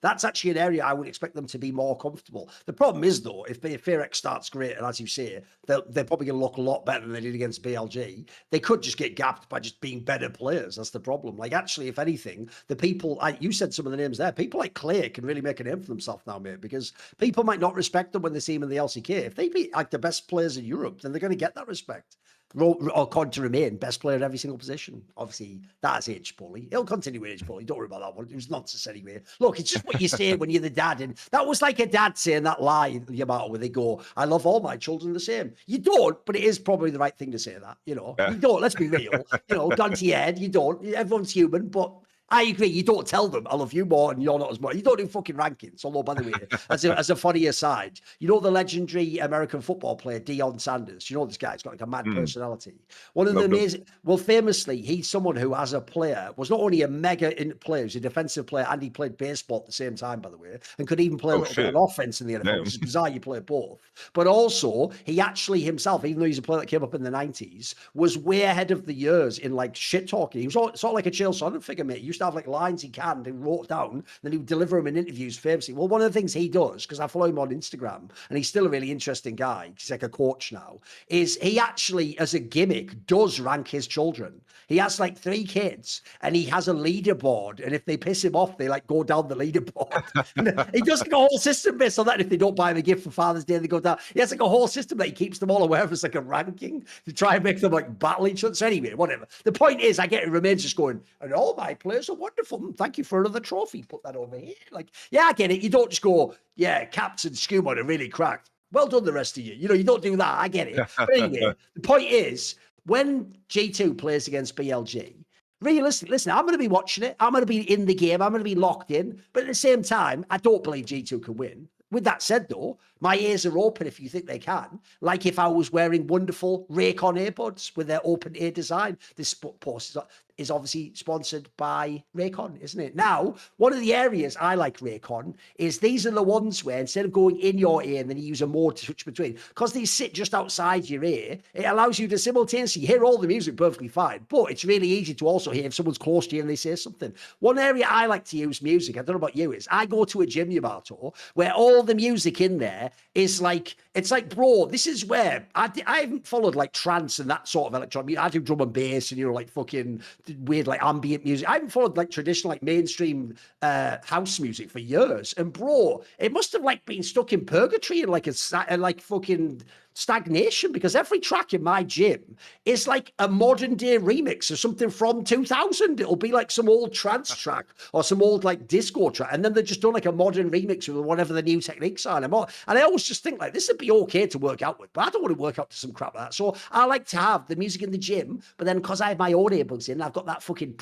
That's actually an area I would expect them to be more comfortable. The problem is, though, if Ferex starts great, and as you say, they're probably going to look a lot better than they did against BLG, they could just get gapped by just being better players. That's the problem. Like, actually, if anything, the people, you said some of the names there, people like Clay can really make a name for themselves now, mate, because people might not respect them when they see them in the LCK. If they beat like the best players in Europe, then they're going to get that respect. Or COD to remain best player at every single position. Obviously, that has aged poorly. He'll continue to age poorly. Don't worry about that one. It was nonsense anyway. Look, it's just what you say when you're the dad. And that was like a dad saying that lie, Yamato, where they go, I love all my children the same. You don't, but it is probably the right thing to say that, you know. Yeah. You don't, let's be real. You know, gun to your head, you don't. Everyone's human, but I agree. You don't tell them I love you more and you're not as much. You don't do fucking rankings. Although, by the way, as a funny aside, you know the legendary American football player Deion Sanders. You know this guy. He's got like a mad personality. One of the amazing. Well, famously, he's someone who, as a player, was not only a mega player, he's a defensive player, and he played baseball at the same time, by the way, and could even play a little bit of offense in the NFL, which is bizarre. You play both, but also he actually himself, even though he's a player that came up in the 90s, was way ahead of the years in like shit talking. He was sort of like a Chael Sonnen figure, mate. He used to have like lines he canned and wrote down, then he would deliver them in interviews famously. Well, one of the things he does, because I follow him on Instagram, and he's still a really interesting guy, he's like a coach now, is he actually, as a gimmick, does rank his children. He has like 3 kids, and he has a leaderboard, and if they piss him off, they like go down the leaderboard. And he does like a whole system based on that. If they don't buy him a gift for Father's Day, they go down. He has like a whole system that he keeps them all aware of as like a ranking to try and make them like battle each other. So anyway, whatever. The point is, I get it remains just going, and all my players are wonderful. Thank you for another trophy. Put that over here. Like, yeah, I get it. You don't just go, yeah, Captain Scuba are really cracked. Well done, the rest of you. You know, you don't do that. I get it. But anyway, the point is, when G2 plays against BLG, realistically, listen, I'm going to be watching it. I'm going to be in the game. I'm going to be locked in. But at the same time, I don't believe G2 can win. With that said, though, my ears are open if you think they can. Like if I was wearing wonderful Raycon earbuds with their open ear design. This post is obviously sponsored by Raycon, isn't it? Now, one of the areas I like Raycon is these are the ones where instead of going in your ear and then you use a mode to switch between, because these sit just outside your ear, it allows you to simultaneously hear all the music perfectly fine. But it's really easy to also hear if someone's close to you and they say something. One area I like to use music, I don't know about you, is I go to a gym, Yamato, where all the music in there is like, it's like, bro, this is where I haven't followed like trance and that sort of electronic music. I do drum and bass and, you know, like fucking weird like ambient music. I haven't followed like traditional like mainstream house music for years. And bro, it must have like been stuck in purgatory and like a like fucking stagnation, because every track in my gym is like a modern day remix of something from 2000. It'll be like some old trance track or some old like disco track, and then they're just done like a modern remix with whatever the new techniques are. And I always just think like this would be okay to work out with, but I don't want to work out to some crap like that. So I like to have the music in the gym, but then because I have my own earbuds in, I've got that fucking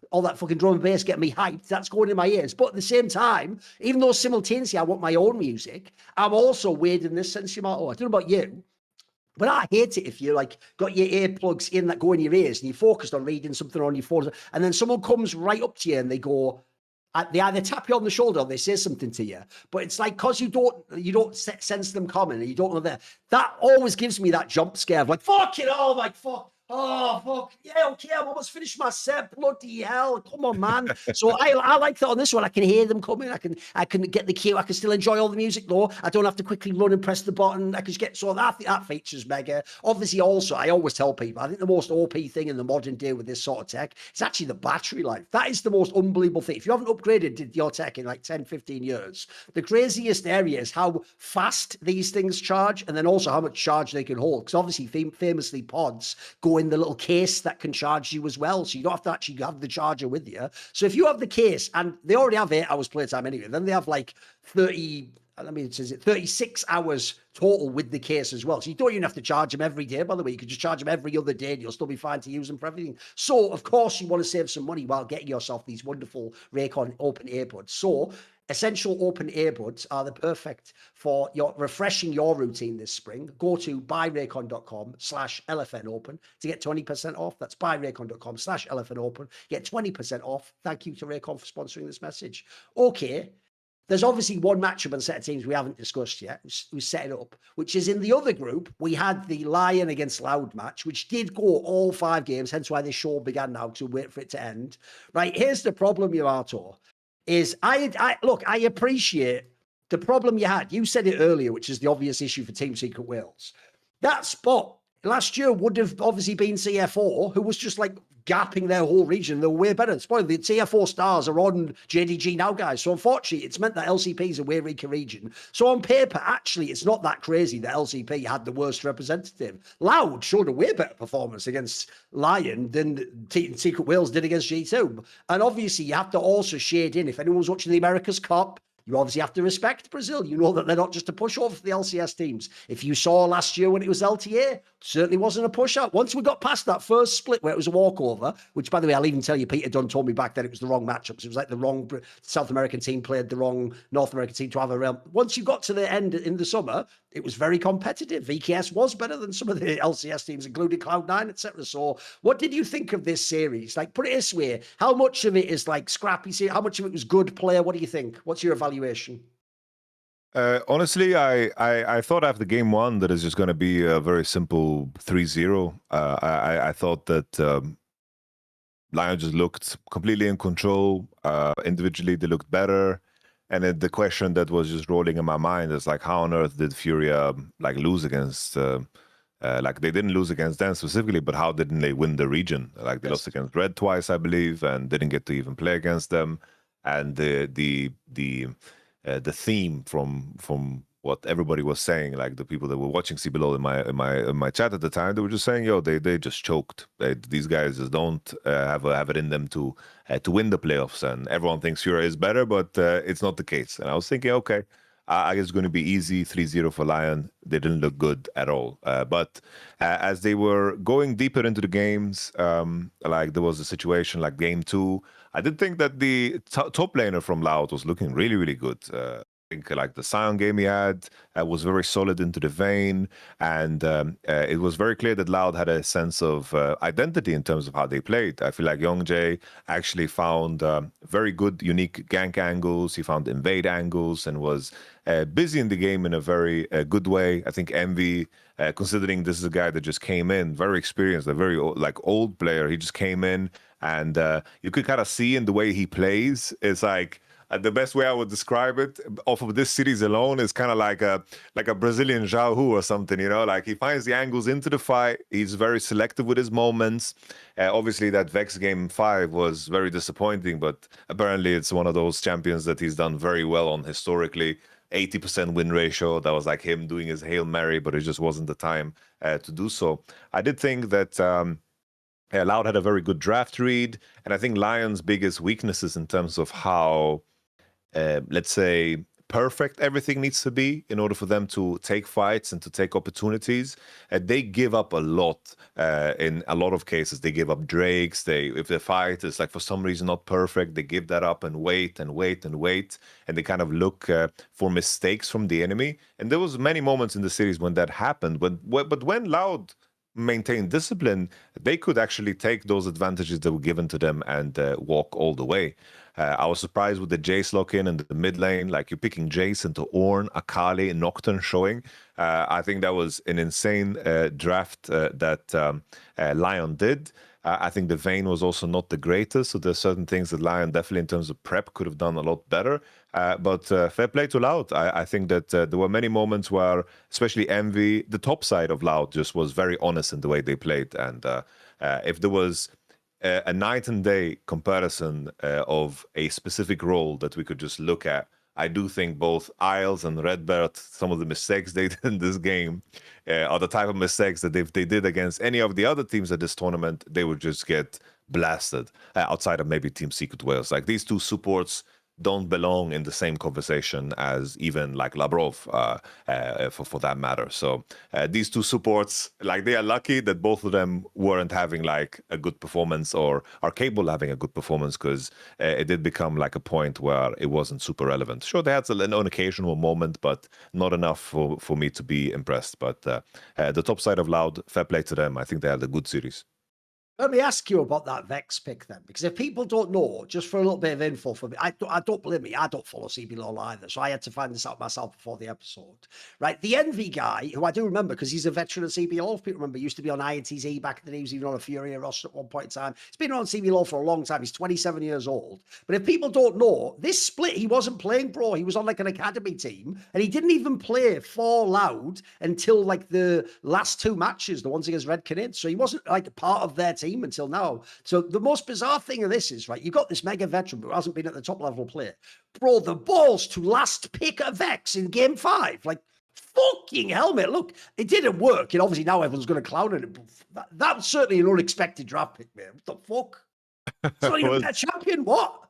all that fucking drum and bass getting me hyped, that's going in my ears. But at the same time, even though simultaneously I want my own music, I'm also weird in this sense, Yamato. I don't know about you, but I hate it if you like got your earplugs in that go in your ears and you're focused on reading something on your phone, and then someone comes right up to you and they go, they either tap you on the shoulder or they say something to you. But it's like, because you don't sense them coming and you don't know that always gives me that jump scare of like, fuck it all, like fuck. Oh, fuck. Yeah, okay, I'm almost finished my set. Bloody hell. Come on, man. So I like that on this one. I can hear them coming. I can get the cue. I can still enjoy all the music, though. I don't have to quickly run and press the button. I can just get, so that feature's mega. Obviously, also, I always tell people, I think the most OP thing in the modern day with this sort of tech is actually the battery life. That is the most unbelievable thing. If you haven't upgraded your tech in like 10, 15 years, the craziest area is how fast these things charge, and then also how much charge they can hold. Because obviously, famously, pods go in the little case that can charge you as well, so you don't have to actually have the charger with you. So if you have the case, and they already have 8 hours playtime anyway, then they have like 36 hours total with the case as well. So you don't even have to charge them every day, by the way. You could just charge them every other day and you'll still be fine to use them for everything. So of course you want to save some money while getting yourself these wonderful Raycon open earbuds. So Essential open earbuds are the perfect for your refreshing your routine this spring. Go to buyraycon.com/LFNopen to get 20% off. That's buyraycon.com/LFNopen. Get 20% off. Thank you to Raycon for sponsoring this message. Okay. There's obviously one matchup and set of teams we haven't discussed yet. We set it up, which is in the other group. We had the Lyon against Loud match, which did go all 5 games, hence why this show began now to wait for it to end. Right, here's the problem, Yamato, is I appreciate the problem you had. You said it earlier, which is the obvious issue for Team Secret Wales. That spot last year would have obviously been CF4, who was just like gapping their whole region. They were way better. Spoiler, the CF4 stars are on JDG now, guys. So unfortunately, it's meant that LCP is a way weaker region. So on paper, actually, it's not that crazy that LCP had the worst representative. Loud showed a way better performance against Lyon than Secret Wales did against G2. And obviously, you have to also shade in, if anyone's watching the America's Cup, you obviously have to respect Brazil. You know that they're not just a pushover for the LCS teams. If you saw last year when it was LTA, certainly wasn't a push-out. Once we got past that first split where it was a walkover, which, by the way, I'll even tell you, Peter Dunn told me back then it was the wrong matchups. It was like the wrong South American team played the wrong North American team to have a realm. Once you got to the end in the summer, it was very competitive. VKS was better than some of the LCS teams, including Cloud9, etc. So what did you think of this series? Like, put it this way, how much of it is like scrappy? How much of it was good player? What do you think? What's your evaluation? Honestly, I thought after game 1 that it's just going to be a very simple 3-0. I thought that Lyon just looked completely in control. Individually, they looked better. And then the question that was just rolling in my mind is like, how on earth did Furia like lose against? Like they didn't lose against them specifically, but how didn't they win the region? Like they lost against Red twice, I believe, and didn't get to even play against them. And the theme from what everybody was saying, like the people that were watching CBLOL in my chat at the time, they were just saying, "Yo, they just choked. These guys just don't have it in them to win the playoffs." And everyone thinks Furia is better, but it's not the case. And I was thinking, okay, I guess it's going to be easy 3-0 for Lyon. They didn't look good at all. But as they were going deeper into the games, like there was a situation like game 2, I did think that the top laner from Loud was looking really, really good. I think like the Sion game he had was very solid into the vein, and it was very clear that Loud had a sense of identity in terms of how they played. I feel like GenG actually found very good, unique gank angles. He found invade angles and was busy in the game in a very good way. I think Envy, considering this is a guy that just came in, very experienced, a very old player. He just came in, and you could kind of see in the way he plays. It's like. The best way I would describe it off of this series alone is kind of like a Brazilian Zhao Hu or something, you know, like he finds the angles into the fight. He's very selective with his moments. Obviously that Vex game 5 was very disappointing, but apparently it's one of those champions that he's done very well on historically. 80% win ratio. That was like him doing his Hail Mary, but it just wasn't the time to do so. I did think that Loud had a very good draft read, and I think Lion's biggest weaknesses in terms of how let's say, perfect everything needs to be in order for them to take fights and to take opportunities. They give up a lot. In a lot of cases, they give up drakes. If the fight is like for some reason not perfect, they give that up and wait and wait and wait, and they kind of look for mistakes from the enemy. And there was many moments in the series when that happened. But when Loud maintained discipline, they could actually take those advantages that were given to them and walk all the way. I was surprised with the Jace lock-in in the mid lane. Like you're picking Jace into Ornn, Akali, and Nocturne showing. I think that was an insane draft that Lyon did. I think the Vayne was also not the greatest, so there's certain things that Lyon definitely in terms of prep could have done a lot better. But fair play to Loud. I think that there were many moments where, especially Envy, the top side of Loud just was very honest in the way they played. And if there was a night and day comparison of a specific role that we could just look at, I do think both Isles and Redbird, some of the mistakes they did in this game are the type of mistakes that if they did against any of the other teams at this tournament, they would just get blasted outside of maybe Team Secret Wales. Like these two supports don't belong in the same conversation as even like Labrov for that matter. So these two supports, like they are lucky that both of them weren't having like a good performance or are capable of having a good performance, because it did become like a point where it wasn't super relevant. Sure, they had an occasional moment, but not enough for me to be impressed. But the top side of Loud, fair play to them. I think they had a good series. Let me ask you about that Vex pick then, because if people don't know, just for a little bit of info for me, I don't believe me, I don't follow CBLOL either, so I had to find this out myself before the episode. Right, the Envy guy, who I do remember because he's a veteran of CBLOL, if people remember, used to be on INTZ back in the day, he was even on a Furia roster at one point in time. He's been on CBLOL for a long time, he's 27 years old. But if people don't know, this split, he wasn't playing pro, he was on like an academy team, and he didn't even play for Loud until like the last 2 matches, the ones against Red Canid, so he wasn't like part of their team until now. So the most bizarre thing of this is, right, you've got this mega veteran who hasn't been at the top level player. Bro, the balls to last pick a Vex in game 5. Like, fucking hell, mate. Look, it didn't work. And obviously now everyone's going to clown it. That was certainly an unexpected draft pick, man. What the fuck? It's not even a champion. What?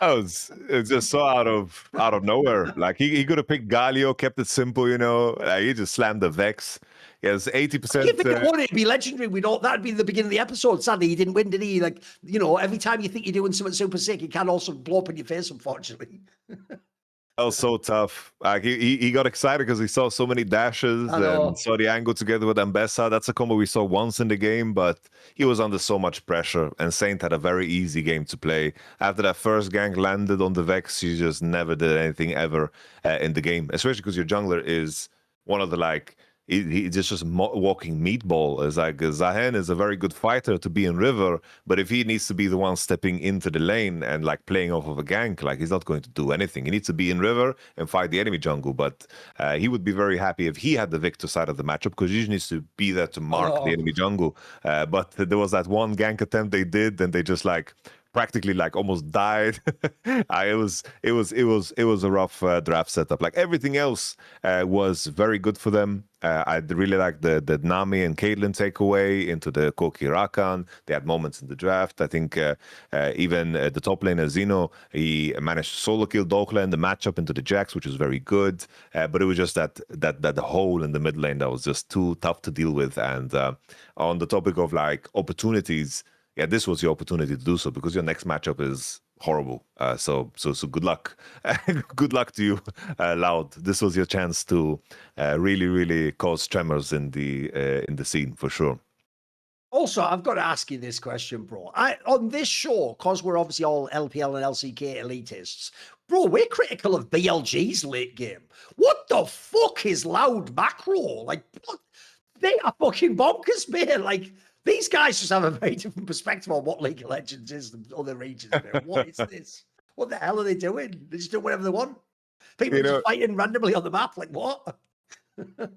It's just so out of nowhere. Like he could have picked Galio, kept it simple, you know. Like, he just slammed the Vex. He has 80%. If it won, it'd be legendary. We don't. That'd be the beginning of the episode. Sadly, he didn't win, did he? Like, you know, every time you think you're doing something super sick, it can also blow up in your face, unfortunately. That was so tough. Like he got excited because he saw so many dashes and saw the angle together with Ambessa. That's a combo we saw once in the game, but he was under so much pressure. And Saint had a very easy game to play. After that first gank landed on the Vex, he just never did anything ever in the game. Especially because your jungler is one of the like he's just walking meatball. It's like Zahen is a very good fighter to be in river, but if he needs to be the one stepping into the lane and like playing off of a gank, like he's not going to do anything. He needs to be in river and fight the enemy jungle. But he would be very happy if he had the victor side of the matchup, because he needs to be there to mark the enemy jungle. But there was that one gank attempt they did, and they just like practically like almost died. It was a rough draft setup. Like everything else was very good for them. I really like the Nami and Caitlyn takeaway into the Koki Rakan. They had moments in the draft. I think even the top laner Zeno, he managed to solo kill Dokla in the matchup into the Jax, which was very good. But it was just that hole in the mid lane that was just too tough to deal with. And on the topic of like opportunities, yeah, this was your opportunity to do so, because your next matchup is horrible. So good luck. Good luck to you, Loud. This was your chance to really cause tremors in the scene for sure. Also, I've got to ask you this question, bro. On this show, because we're obviously all LPL and LCK elitists, bro, we're critical of BLG's late game. What the fuck is Loud macro? Like, what? They are fucking bonkers, man. Like, these guys just have a very different perspective on what League of Legends is than other regions. Man. What is this? What the hell are they doing? They just do whatever they want. People are just fighting randomly on the map. Like, what?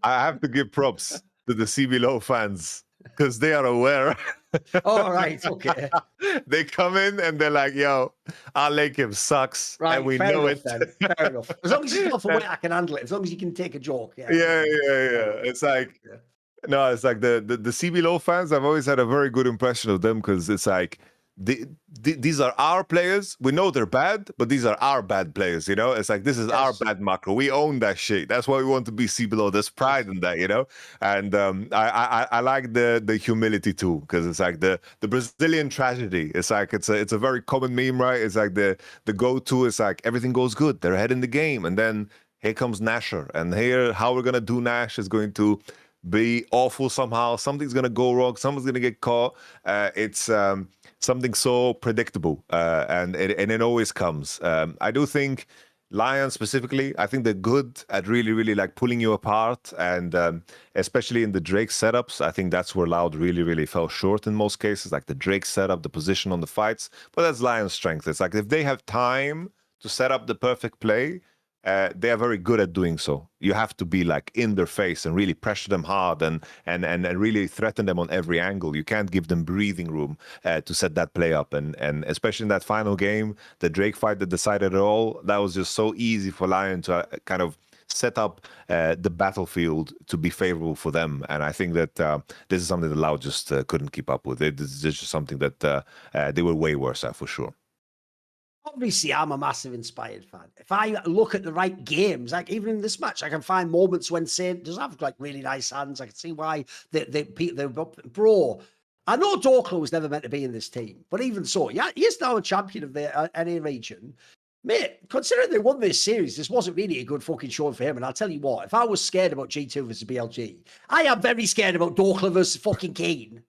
I have to give props to the CB Low fans, because they are aware. All right, okay. They come in and they're like, yo, our late game sucks. Right, and we know enough, it. Then. Fair enough. As long as it's not for way I can handle it. As long as you can take a joke. Yeah. It's like, no, it's like the CB Low fans, I've always had a very good impression of them, because it's like, these are our players. We know they're bad, but these are our bad players, you know? It's like, this is our bad macro. We own that shit. That's why we want to be CB Low. There's pride in that, you know? And I like the humility too, because it's like the Brazilian tragedy. It's like, it's a very common meme, right? It's like the go-to is like, everything goes good. They're ahead in the game. And then here comes Nasher. And here, how we're going to do Nash is going to be awful somehow. Something's going to go wrong. Someone's going to get caught. It's something so predictable, and it always comes. I do think Lyon specifically, I think they're good at really like pulling you apart, and especially in the Drake setups, I think that's where Loud really fell short in most cases, like the Drake setup, the position on the fights. But that's Lyon's strength. It's like if they have time to set up the perfect play, they are very good at doing so. You have to be like in their face and really pressure them hard and really threaten them on every angle. You can't give them breathing room to set that play up. And especially in that final game, the Drake fight that decided it all, that was just so easy for Lyon to kind of set up the battlefield to be favorable for them. And I think that this is something that Loud just couldn't keep up with. This is just something that they were way worse at for sure. Obviously, I'm a massive Inspired fan. If I look at the right games, like even in this match, I can find moments when Saint does have like really nice hands. I can see why they're bro. I know Dokla was never meant to be in this team, but even so, yeah, he is now a champion of the NA region. Mate, considering they won this series, this wasn't really a good fucking show for him. And I'll tell you what, if I was scared about G2 versus BLG, I am very scared about Dokla versus fucking Kane.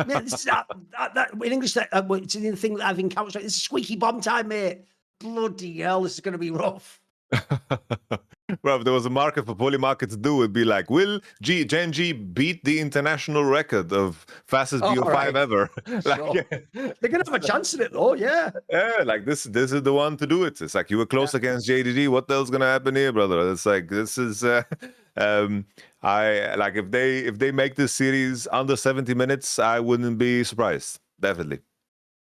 Mate, this is in English, it's the thing that I've encountered. This is squeaky bomb time, mate. Bloody hell, this is going to be rough. Well, if there was a market for Polymarket to do, it'd be like, will GenG beat the international record of fastest BO5 ever? They're going to have a chance in it, though, yeah. Yeah, like this is the one to do it. It's like, you were close against JDG. What the hell's going to happen here, brother? It's like, this is... I like if they make this series under 70 minutes, I wouldn't be surprised. Definitely.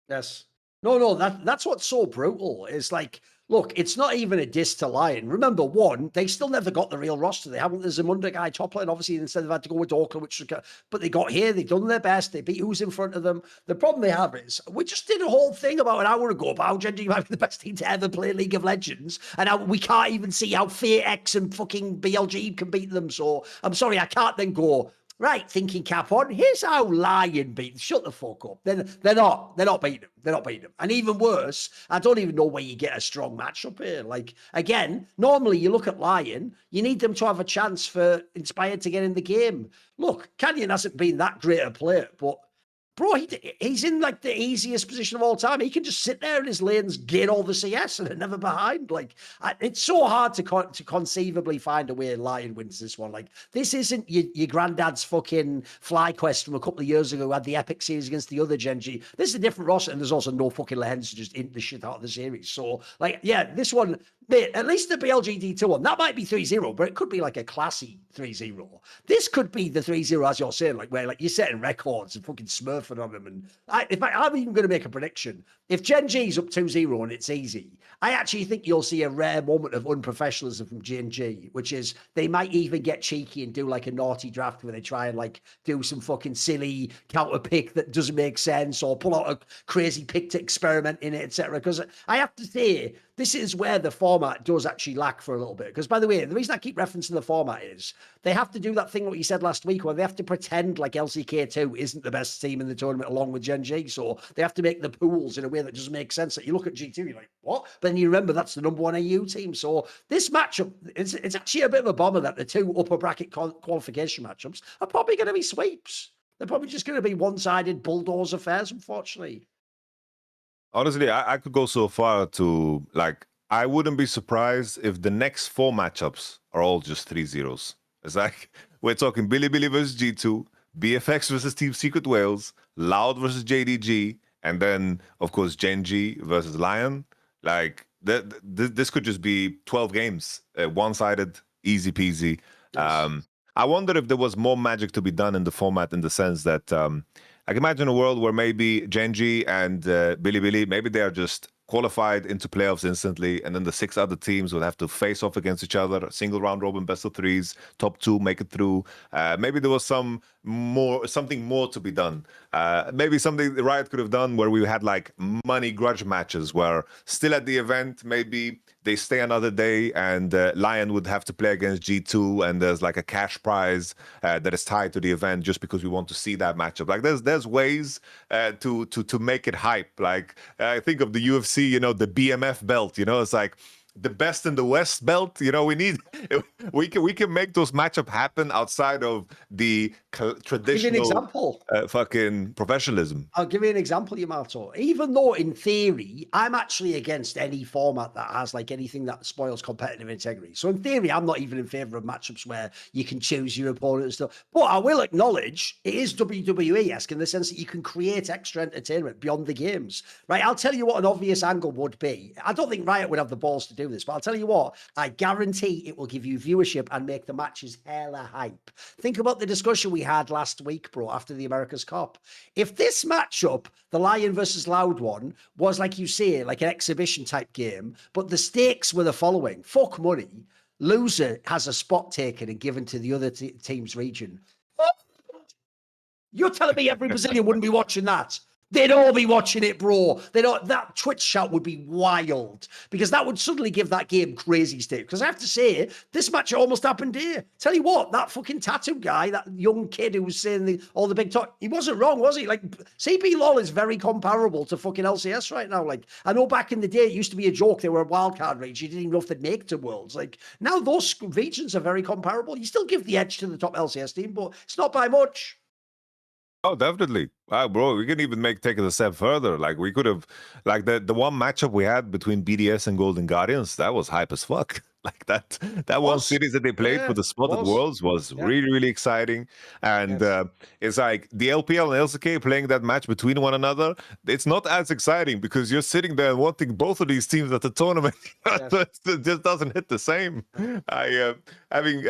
Yes. No, that's what's so brutal. It's like, look, it's not even a diss to Lyon. Remember, one, they still never got the real roster. They haven't. There's a Zamunda guy top lane, obviously, instead of had to go with Dokla, but they got here. They've done their best. They beat who's in front of them. The problem they have is we just did a whole thing about an hour ago about how GenG might be the best team to ever play League of Legends, and how we can't even see how FairX and fucking BLG can beat them. So I'm sorry, I can't then go, right, thinking cap on. Here's how Lyon beat. Shut the fuck up. They're not beating them. They're not beating them. And even worse, I don't even know where you get a strong matchup here. Like, again, normally you look at Lyon, you need them to have a chance for Inspired to get in the game. Look, Canyon hasn't been that great a player, but bro, he's in like the easiest position of all time. He can just sit there in his lanes, get all the CS, and they're never behind. Like, it's so hard to conceivably find a way Lyon wins this one. Like, this isn't your granddad's fucking fly quest from a couple of years ago who had the epic series against the other GenG. This is a different roster, and there's also no fucking lens to just int the shit out of the series. So, like, yeah, this one, mate, at least the BLGD2 one, that might be 3-0, but it could be like a classy 3-0. This could be the 3-0, as you're saying, like, where like you're setting records and fucking smurfing on them. And I'm even going to make a prediction. If GenG's up 2-0 and it's easy, I actually think you'll see a rare moment of unprofessionalism from GenG, which is they might even get cheeky and do like a naughty draft where they try and like do some fucking silly counter pick that doesn't make sense, or pull out a crazy pick to experiment in it, etc. Because I have to say, this is where the format does actually lack for a little bit. Because, by the way, the reason I keep referencing the format is they have to do that thing what you said last week where they have to pretend like LCK2 isn't the best team in the tournament along with GenG. So they have to make the pools in a way that doesn't make sense. That you look at G2, you're like, what? But then you remember that's the number one AU team. So this matchup, it's actually a bit of a bummer that the two upper bracket qualification matchups are probably going to be sweeps. They're probably just going to be one-sided bulldoze affairs, unfortunately. Honestly, I could go so far to, like, I wouldn't be surprised if the next 4 matchups are all just 3-0s. It's like, we're talking Bilibili versus G2, BFX versus Team Secret Wales, Loud versus JDG, and then, of course, GenG versus Lyon. Like, this could just be 12 games, one-sided, easy peasy. Yes. I wonder if there was more magic to be done in the format, in the sense that I can imagine a world where maybe GenG and Bilibili, maybe they are just qualified into playoffs instantly, and then the 6 other teams would have to face off against each other, single round robin, best of 3s, top 2 make it through. Maybe there was something more to be done. Maybe something the Riot could have done where we had like money grudge matches where still at the event, maybe they stay another day and Lyon would have to play against G2, and there's like a cash prize that is tied to the event just because we want to see that matchup. Like there's ways to make it hype. Like I think of the UFC, you know, the BMF belt, you know, it's like the best in the West belt. You know, we can make those matchup happen outside of the traditional fucking professionalism. I'll give you an example, Yamato. Even though in theory, I'm actually against any format that has like anything that spoils competitive integrity. So in theory, I'm not even in favor of matchups where you can choose your opponent and stuff. But I will acknowledge it is WWE-esque in the sense that you can create extra entertainment beyond the games, right? I'll tell you what an obvious angle would be. I don't think Riot would have the balls to do this, but I'll tell you what, I guarantee it will give you viewership and make the matches hella hype. Think about the discussion we had last week, bro, after the America's Cup. If this matchup, the Lyon versus Loud one, was like you say, like an exhibition type game, but the stakes were the following: fuck money, loser has a spot taken and given to the other team's region. You're telling me every Brazilian wouldn't be watching that? They'd all be watching it, bro. That Twitch shout would be wild, because that would suddenly give that game crazy state. Because I have to say, this match almost happened here. Tell you what, that fucking tattoo guy, that young kid who was saying all the big talk, he wasn't wrong, was he? Like, CP LOL is very comparable to fucking LCS right now. Like, I know back in the day, it used to be a joke. They were a wildcard region. You didn't even know if they'd make it to Worlds. Like, now those regions are very comparable. You still give the edge to the top LCS team, but it's not by much. Oh, definitely. Bro, we can even take it a step further. Like, we could have, like, the one matchup we had between BDS and Golden Guardians, that was hype as fuck. Like that one series that they played for the Spotted Worlds was really, really exciting. And it's like the LPL and LCK playing that match between one another. It's not as exciting because you're sitting there and wanting both of these teams at the tournament. It just doesn't hit the same. Having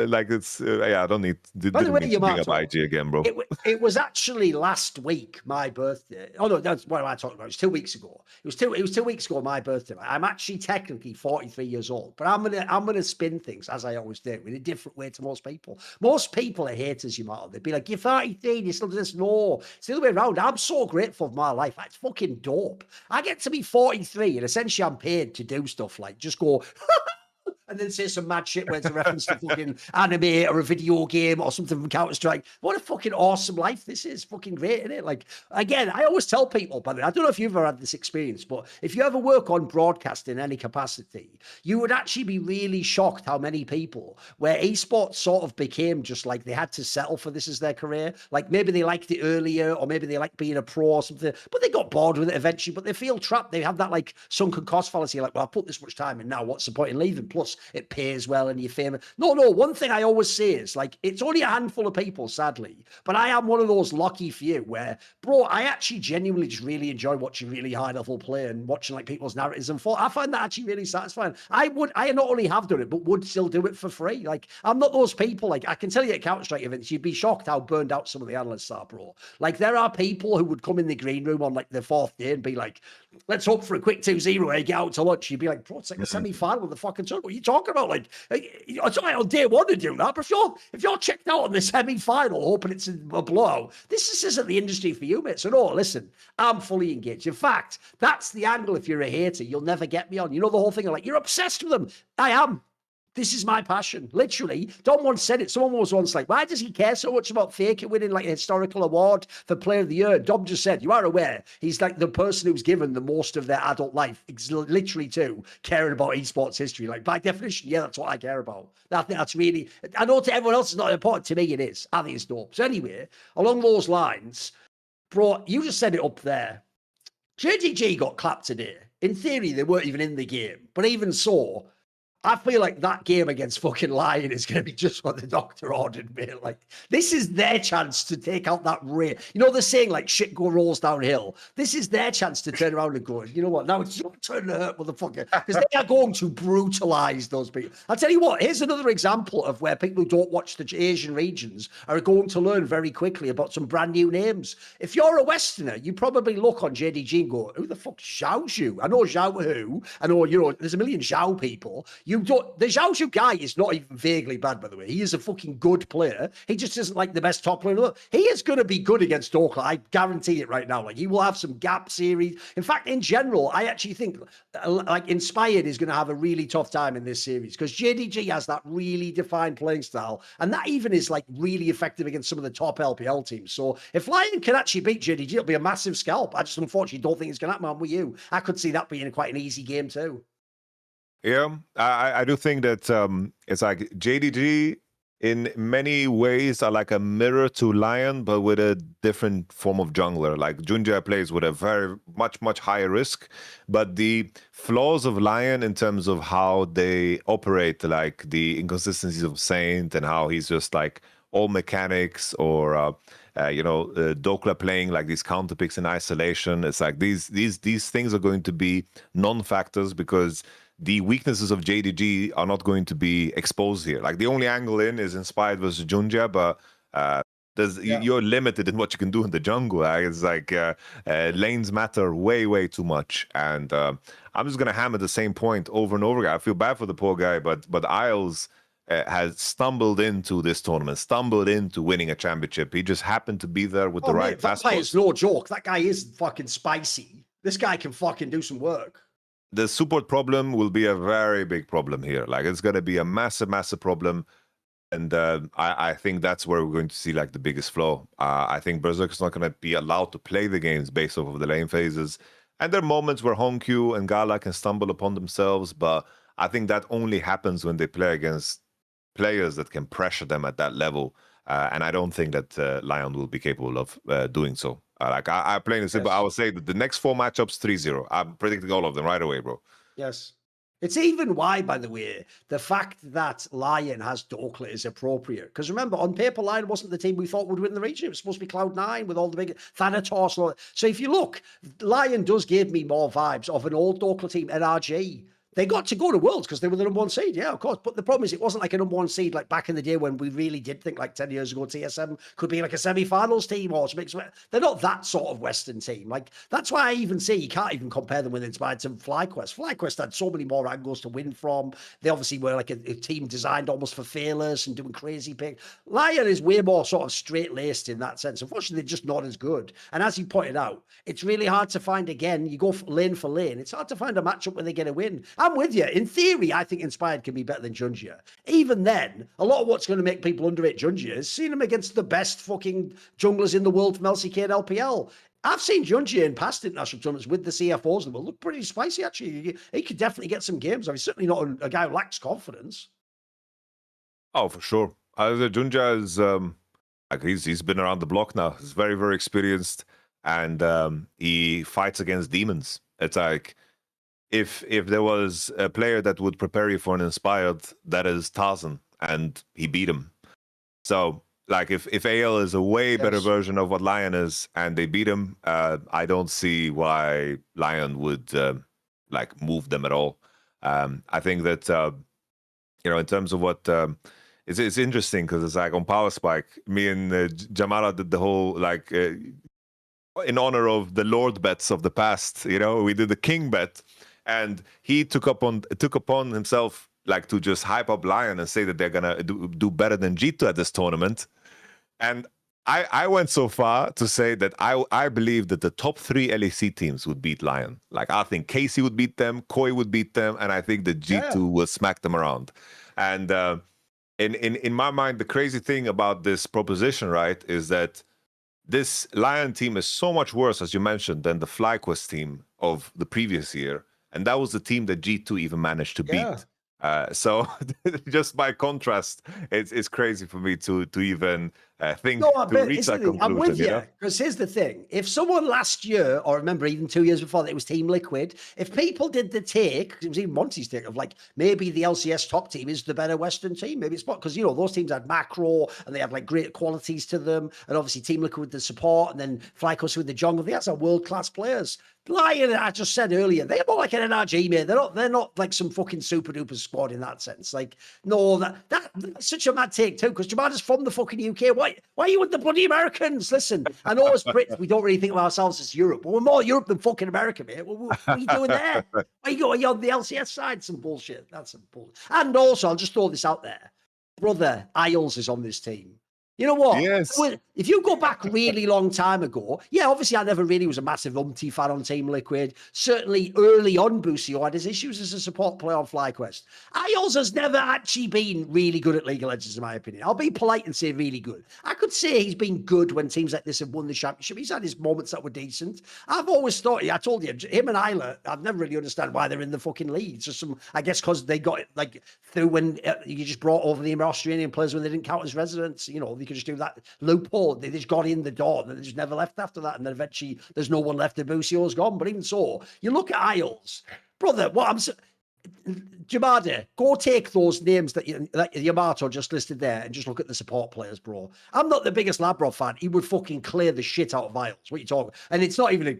like it's I don't need. By the way, to bring up IG again, bro. It was actually last week my birthday. Oh no, that's what am I talking about? It was 2 weeks ago. It was 2 weeks ago my birthday. I'm actually technically 43 years old, but I'm gonna spin things as I always do in a different way to most people. Most people are haters, Yamato. They'd be like, "You're 33, you still do this." No, it's the other way around. I'm so grateful for my life. It's fucking dope. I get to be 43, and essentially I'm paid to do stuff like just go and then say some mad shit where it's a reference to fucking anime or a video game or something from Counter-Strike. What a fucking awesome life this is. Fucking great, isn't it? Like, again, I always tell people, by the way, I don't know if you've ever had this experience, but if you ever work on broadcast in any capacity, you would actually be really shocked how many people, where esports sort of became just like they had to settle for this as their career. Like maybe they liked it earlier, or maybe they liked being a pro or something, but they got bored with it eventually, but they feel trapped. They have that like sunken cost fallacy, like, well, I've put this much time in now, what's the point in leaving? Plus, it pays well and you're famous. No, one thing I always say is like, it's only a handful of people, sadly, but I am one of those lucky few where, bro, I actually genuinely just really enjoy watching really high level play and watching like people's narratives and I find that actually really satisfying. I not only have done it, but would still do it for free. Like, I'm not those people. Like, I can tell you at Counter-Strike events, you'd be shocked how burned out some of the analysts are, bro. Like, there are people who would come in the green room on like the 4th day and be like, let's hope for a quick 2-0 and get out to lunch. You'd be like, bro, it's like a semi-final of the fucking tournament. What are you talking about? Like, it's all right on day one to do that, but if you're checked out on the semi-final hoping it's a blow, this isn't the industry for you, mate. So no, listen, I'm fully engaged. In fact, that's the angle. If you're a hater, you'll never get me on. You know the whole thing of like, you're obsessed with them. I am. This is my passion. Literally, Don once said it. Someone was once like, why does he care so much about Faker winning like a historical award for Player of the Year? Dom just said, you are aware, he's like the person who's given the most of their adult life, literally too, caring about esports history. Like, by definition, yeah, that's what I care about. I think that's really, I know to everyone else it's not important. To me, it is. I think it's dope. So anyway, along those lines, bro, you just said it up there. JDG got clapped today. In theory, they weren't even in the game. But even so, I feel like that game against fucking Lyon is going to be just what the doctor ordered, mate. Like, this is their chance to take out that rate. You know, they're saying, like, shit rolls downhill. This is their chance to turn around and go, you know what? Now it's your turn to hurt, motherfucker. Because they are going to brutalize those people. I'll tell you what, here's another example of where people who don't watch the Asian regions are going to learn very quickly about some brand new names. If you're a Westerner, you probably look on JDG and go, who the fuck's Zhao Zhu? I know Zhao Hu. I know, you know, there's a million Zhao people. The Zhao Zhu guy is not even vaguely bad, by the way. He is a fucking good player. He just isn't like the best top player in the world. He is going to be good against Oakland. I guarantee it right now. Like, he will have some gap series. In fact, in general, I actually think like Inspired is going to have a really tough time in this series because JDG has that really defined playing style. And that even is like really effective against some of the top LPL teams. So if Lyon can actually beat JDG, it'll be a massive scalp. I just unfortunately don't think it's going to happen with you. I could see that being quite an easy game too. Yeah, I do think that it's like JDG in many ways are like a mirror to Lyon, but with a different form of jungler. Like Junja plays with a very much higher risk, but the flaws of Lyon in terms of how they operate, like the inconsistencies of Saint and how he's just like all mechanics or Dokla playing like these counter picks in isolation. It's like these things are going to be non-factors because the weaknesses of JDG are not going to be exposed here. Like, the only angle in is Inspired versus Junja, but you're limited in what you can do in the jungle. It's like lanes matter way too much. And I'm just going to hammer the same point over and over again. I feel bad for the poor guy, but Isles has stumbled into this tournament, stumbled into winning a championship. He just happened to be there with the right fast. That is no joke. That guy is fucking spicy. This guy can fucking do some work. The support problem will be a very big problem here. Like, it's going to be a massive problem. And I think that's where we're going to see like the biggest flaw. I think Berserk's not going to be allowed to play the games based off of the lane phases. And there are moments where Honkyu and Gala can stumble upon themselves, but I think that only happens when they play against players that can pressure them at that level. And I don't think that Lyon will be capable of doing so. I plain and simple, I would say that the next 4 matchups, 3-0. I'm predicting all of them right away, bro. Yes. It's even why, by the way, the fact that Lyon has Dokla is appropriate. Because remember, on paper, Lyon wasn't the team we thought would win the region. It was supposed to be Cloud9 with all the big Thanatos and all that. So if you look, Lyon does give me more vibes of an old Dokla team, NRG. They got to go to Worlds because they were the #1 seed, yeah, of course. But the problem is it wasn't like a #1 seed like back in the day when we really did think like 10 years ago TSM could be like a semi-finals team or something. They're not that sort of Western team. Like, that's why I even say you can't even compare them with Inspired to FlyQuest. FlyQuest had so many more angles to win from. They obviously were like a team designed almost for Fearless and doing crazy picks. Lyon is way more sort of straight-laced in that sense. Unfortunately, they're just not as good. And as you pointed out, it's really hard to find, again, you go lane for lane. It's hard to find a matchup where they get a win. I'm with you. In theory, I think Inspired can be better than Junjia. Even then, a lot of what's going to make people underrate Junjia is seeing him against the best fucking junglers in the world from LCK and LPL. I've seen Junjia in past international tournaments with the CFOs and will look pretty spicy, actually. He could definitely get some games. I mean, certainly not a guy who lacks confidence. Oh, for sure. Junja is like he's been around the block now. He's very, very experienced, and he fights against demons. It's like if there was a player that would prepare you for an Inspired, that is Tarzan, and he beat him. So, like, if AL is a way better version of what Lyon is, and they beat him, I don't see why Lyon would like move them at all. I think that in terms of what it's interesting because it's like on Power Spike, me and Yamato did the whole like in honor of the Lord bets of the past. We did the King bet, and he took upon himself like to just hype up Lyon and say that they're gonna do better than G2 at this tournament. And I went so far to say that I believe that the top 3 LEC teams would beat Lyon. Like, I think Casey would beat them, Koi would beat them, and I think that G2 will smack them around. And in my mind, the crazy thing about this proposition, right, is that this Lyon team is so much worse, as you mentioned, than the FlyQuest team of the previous year. And that was the team that G2 even managed to beat. So just by contrast, it's crazy for me to even think to reach that conclusion. I'm with you, because here's the thing. If someone last year, or remember even 2 years before that, it was Team Liquid, if people did the take, it was even Monty's take of like, maybe the LCS top team is the better Western team, maybe it's not, because those teams had macro and they have like great qualities to them, and obviously Team Liquid with the support, and then FlyQuest with the jungle. That's our world-class players. Lyon, I just said earlier, they're more like an NRG, mate. They're not like some fucking super duper squad in that sense. Like, no, that's such a mad take too, because Jamada's from the fucking UK. Why are you with the bloody Americans? Listen, I know as Brits, we don't really think of ourselves as Europe, but we're more Europe than fucking America, mate. What are you doing there? Why are you on the LCS side? Some bullshit. That's some bullshit. And also, I'll just throw this out there. Brother, Isles is on this team. You know what? Yes. If you go back really long time ago, obviously I never really was a massive Umti fan on Team Liquid. Certainly early on, Busio had his issues as a support player on FlyQuest. Isles has never actually been really good at League of Legends, in my opinion. I'll be polite and say really good. I could say he's been good when teams like this have won the championship. He's had his moments that were decent. I've always thought, I told you, him and Isla, I've never really understand why they're in the fucking league. It's just I guess because they got it like through when you just brought over the Australian players when they didn't count as residents. They could just do that loophole. They just got in the door and they just never left after that. And then eventually there's no one left. The Busio's gone. But even so, you look at Isles, brother. Jamada, go take those names that Yamato just listed there and just look at the support players, bro. I'm not the biggest Labrov fan. He would fucking clear the shit out of Isles. What are you talking? And it's not even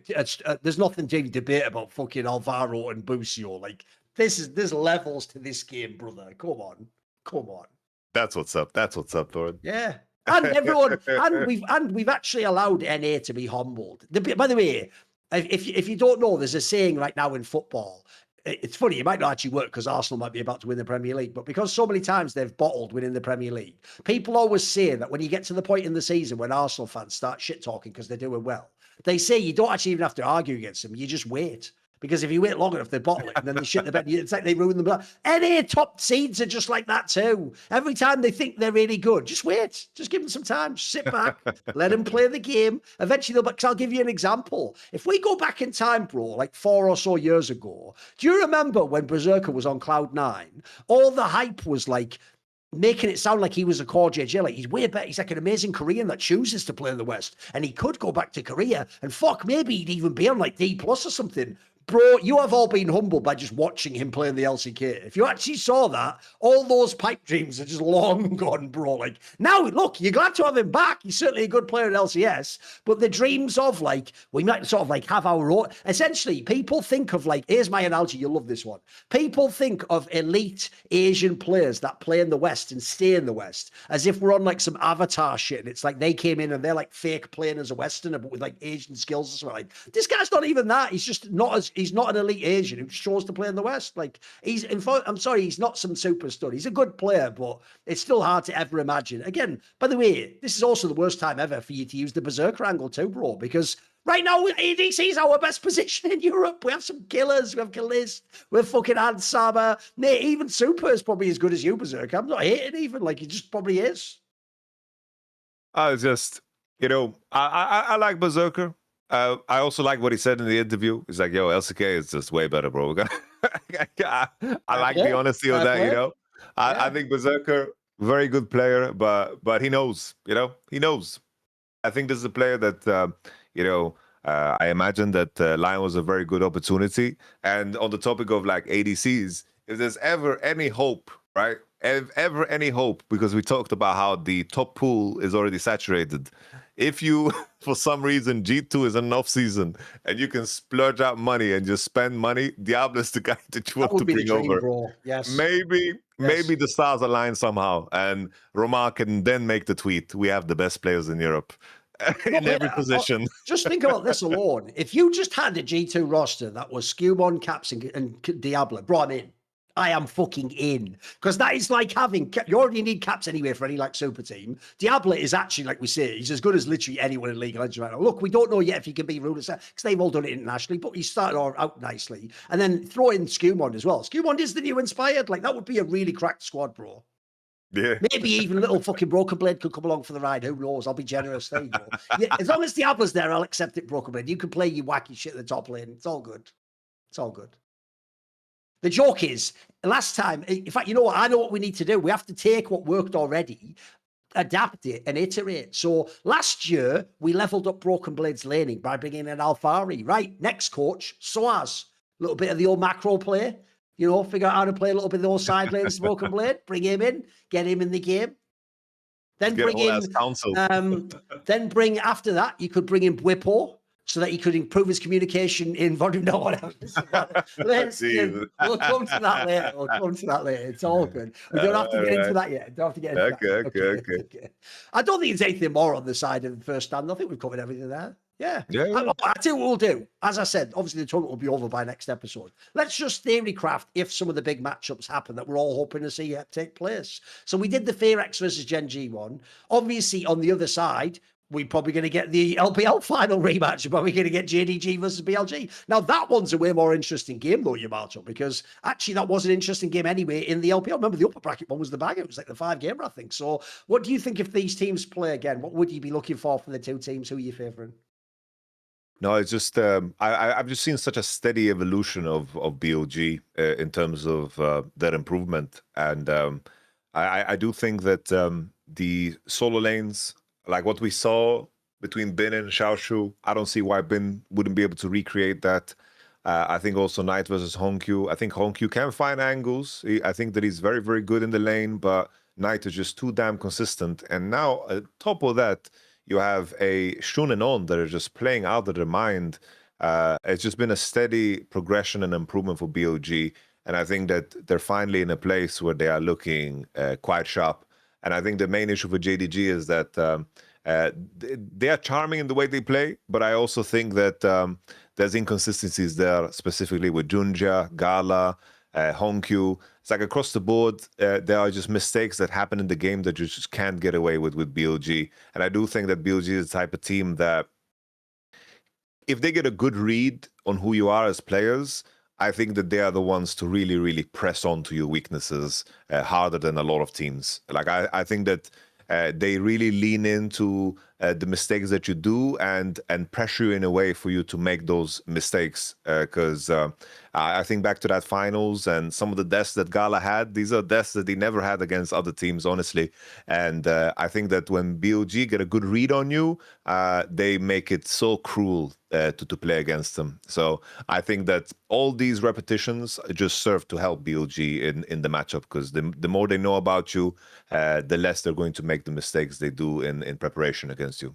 there's nothing to even debate about fucking Alvaro and Busio. Like there's levels to this game, brother. Come on. That's what's up. Thorin. Yeah. And everyone, and we've actually allowed NA to be humbled. By the way, if you don't know, there's a saying right now in football. It's funny, it might not actually work because Arsenal might be about to win the Premier League, but because so many times they've bottled winning the Premier League, people always say that when you get to the point in the season when Arsenal fans start shit talking because they're doing well, they say you don't actually even have to argue against them. You just wait. Because if you wait long enough, they bottle it and then they shit the bed. It's like they ruin the NA top seeds are just like that too. Every time they think they're really good, just wait. Just give them some time. Just sit back. Let them play the game. Eventually they'll, because I'll give you an example. If we go back in time, bro, like 4 or so years ago, do you remember when Berserker was on Cloud9? All the hype was like, making it sound like he was a core JJ, like he's way better. He's like an amazing Korean that chooses to play in the West, and he could go back to Korea and maybe he'd even be on like D+ or something. Bro, you have all been humbled by just watching him play in the LCK. If you actually saw that, all those pipe dreams are just long gone, bro. Like, now, look, you're glad to have him back. He's certainly a good player in LCS, but the dreams of, like, we might sort of, like, have our own... Essentially, people think of, like, here's my analogy, you'll love this one. People think of elite Asian players that play in the West and stay in the West as if we're on, like, some Avatar shit, and it's like they came in and they're, like, fake playing as a Westerner, but with, like, Asian skills or something. Like, this guy's not even that. He's just not as... He's not an elite Asian who chose to play in the West. Like, he's, in fact, I'm sorry, he's not some superstar. He's a good player, but it's still hard to ever imagine. Again, by the way, this is also the worst time ever for you to use the Berserker angle too, bro, because Right now, ADC is our best position in Europe. We have some killers. We have Kalist. We have fucking Ansama. Mate, even Super is probably as good as you, Berserk. I'm not hating even. Like, he just probably is. I just, you know, I like Berserker. I also like what he said in the interview. He's like, "Yo, LCK is just way better, bro." I like the honesty of that. You know, I think Berserker, very good player, but he knows. You know, he knows. I think this is a player that you know. I imagine that Lyon was a very good opportunity. And on the topic of like ADCs, if there's ever any hope, right? Ever any hope, because we talked about how the top pool is already saturated. If you, for some reason, G2 is an off season and you can splurge out money and just spend money, Diablo is the guy that you want to bring over. Bro. Yes. Maybe the stars align somehow, and Romar can then make the tweet. We have the best players in Europe. In every position. Just think about this alone. If you just had a G2 roster that was Skewbon, Caps, and Diablo, bro, I'm in. I am fucking in. Because that is like having, you already need Caps anyway for any like super team. Diablo is actually, like we say, he's as good as literally anyone in League of Legends right now. Look, we don't know yet if he can be rulers because they've all done it internationally, but he started out nicely. And then throw in Skewbon as well. Skewbon is the new Inspired. Like, that would be a really cracked squad, bro. Yeah. Maybe even little fucking Broken Blade could come along for the ride. Who knows? I'll be generous. There you go. Yeah, as long as Diablo's there, I'll accept it, Broken Blade. You can play your wacky shit at the top lane. It's all good. It's all good. The joke is, last time, in fact, you know what? I know what we need to do. We have to take what worked already, adapt it, and iterate. So last year, we leveled up Broken Blade's laning by bringing in Alfari. Right, next coach, Soaz. A little bit of the old macro play. You know, figure out how to play a little bit of those side lanes, Broken Blade, bring him in, get him in the game. Then bring in, then bring after that, you could bring in Bwipo so that he could improve his communication in volume. No, whatever. We'll come to that later. We'll come to that later. It's all good. We don't have to get into that yet. Don't have to get into that. Okay. I don't think there's anything more on the side of the first stand. I think we've covered everything there. Yeah. I tell you what we'll do. As I said, obviously the tournament will be over by next episode. Let's just theorycraft if some of the big matchups happen that we're all hoping to see take place. So we did the Fearex versus GenG one. Obviously, on the other side, we're probably going to get the LPL final rematch. We're probably going to get JDG versus BLG. Now, that one's a way more interesting game, though, Yamato, because actually that was an interesting game anyway in the LPL. Remember, the upper bracket one was the banger. It was like the 5-gamer, I think. So what do you think if these teams play again? What would you be looking for the two teams? Who are you favouring? No, it's just I've just seen such a steady evolution of BOG in terms of their improvement, and I do think that the solo lanes, like what we saw between Bin and Xiaoshu, I don't see why Bin wouldn't be able to recreate that. I think also Knight versus Honkyu. I think Honkyu can find angles. I think that he's very, very good in the lane, but Knight is just too damn consistent. And now, on top of that, you have a Shun and On that are just playing out of their mind. It's just been a steady progression and improvement for BOG. And I think that they're finally in a place where they are looking quite sharp. And I think the main issue for JDG is that they are charming in the way they play, but I also think that there's inconsistencies there, specifically with Junja, Gala, Honkyu. It's like across the board, there are just mistakes that happen in the game that you just can't get away with BLG. And I do think that BLG is the type of team that if they get a good read on who you are as players, I think that they are the ones to really, really press on to your weaknesses harder than a lot of teams. Like I think that they really lean into the mistakes that you do and pressure you in a way for you to make those mistakes. Because I think back to that finals and some of the deaths that Gala had, these are deaths that he never had against other teams, honestly. And I think that when BOG get a good read on you, they make it so cruel to play against them. So I think that all these repetitions just serve to help BLG in the matchup, because the more they know about you, the less they're going to make the mistakes they do in preparation against you.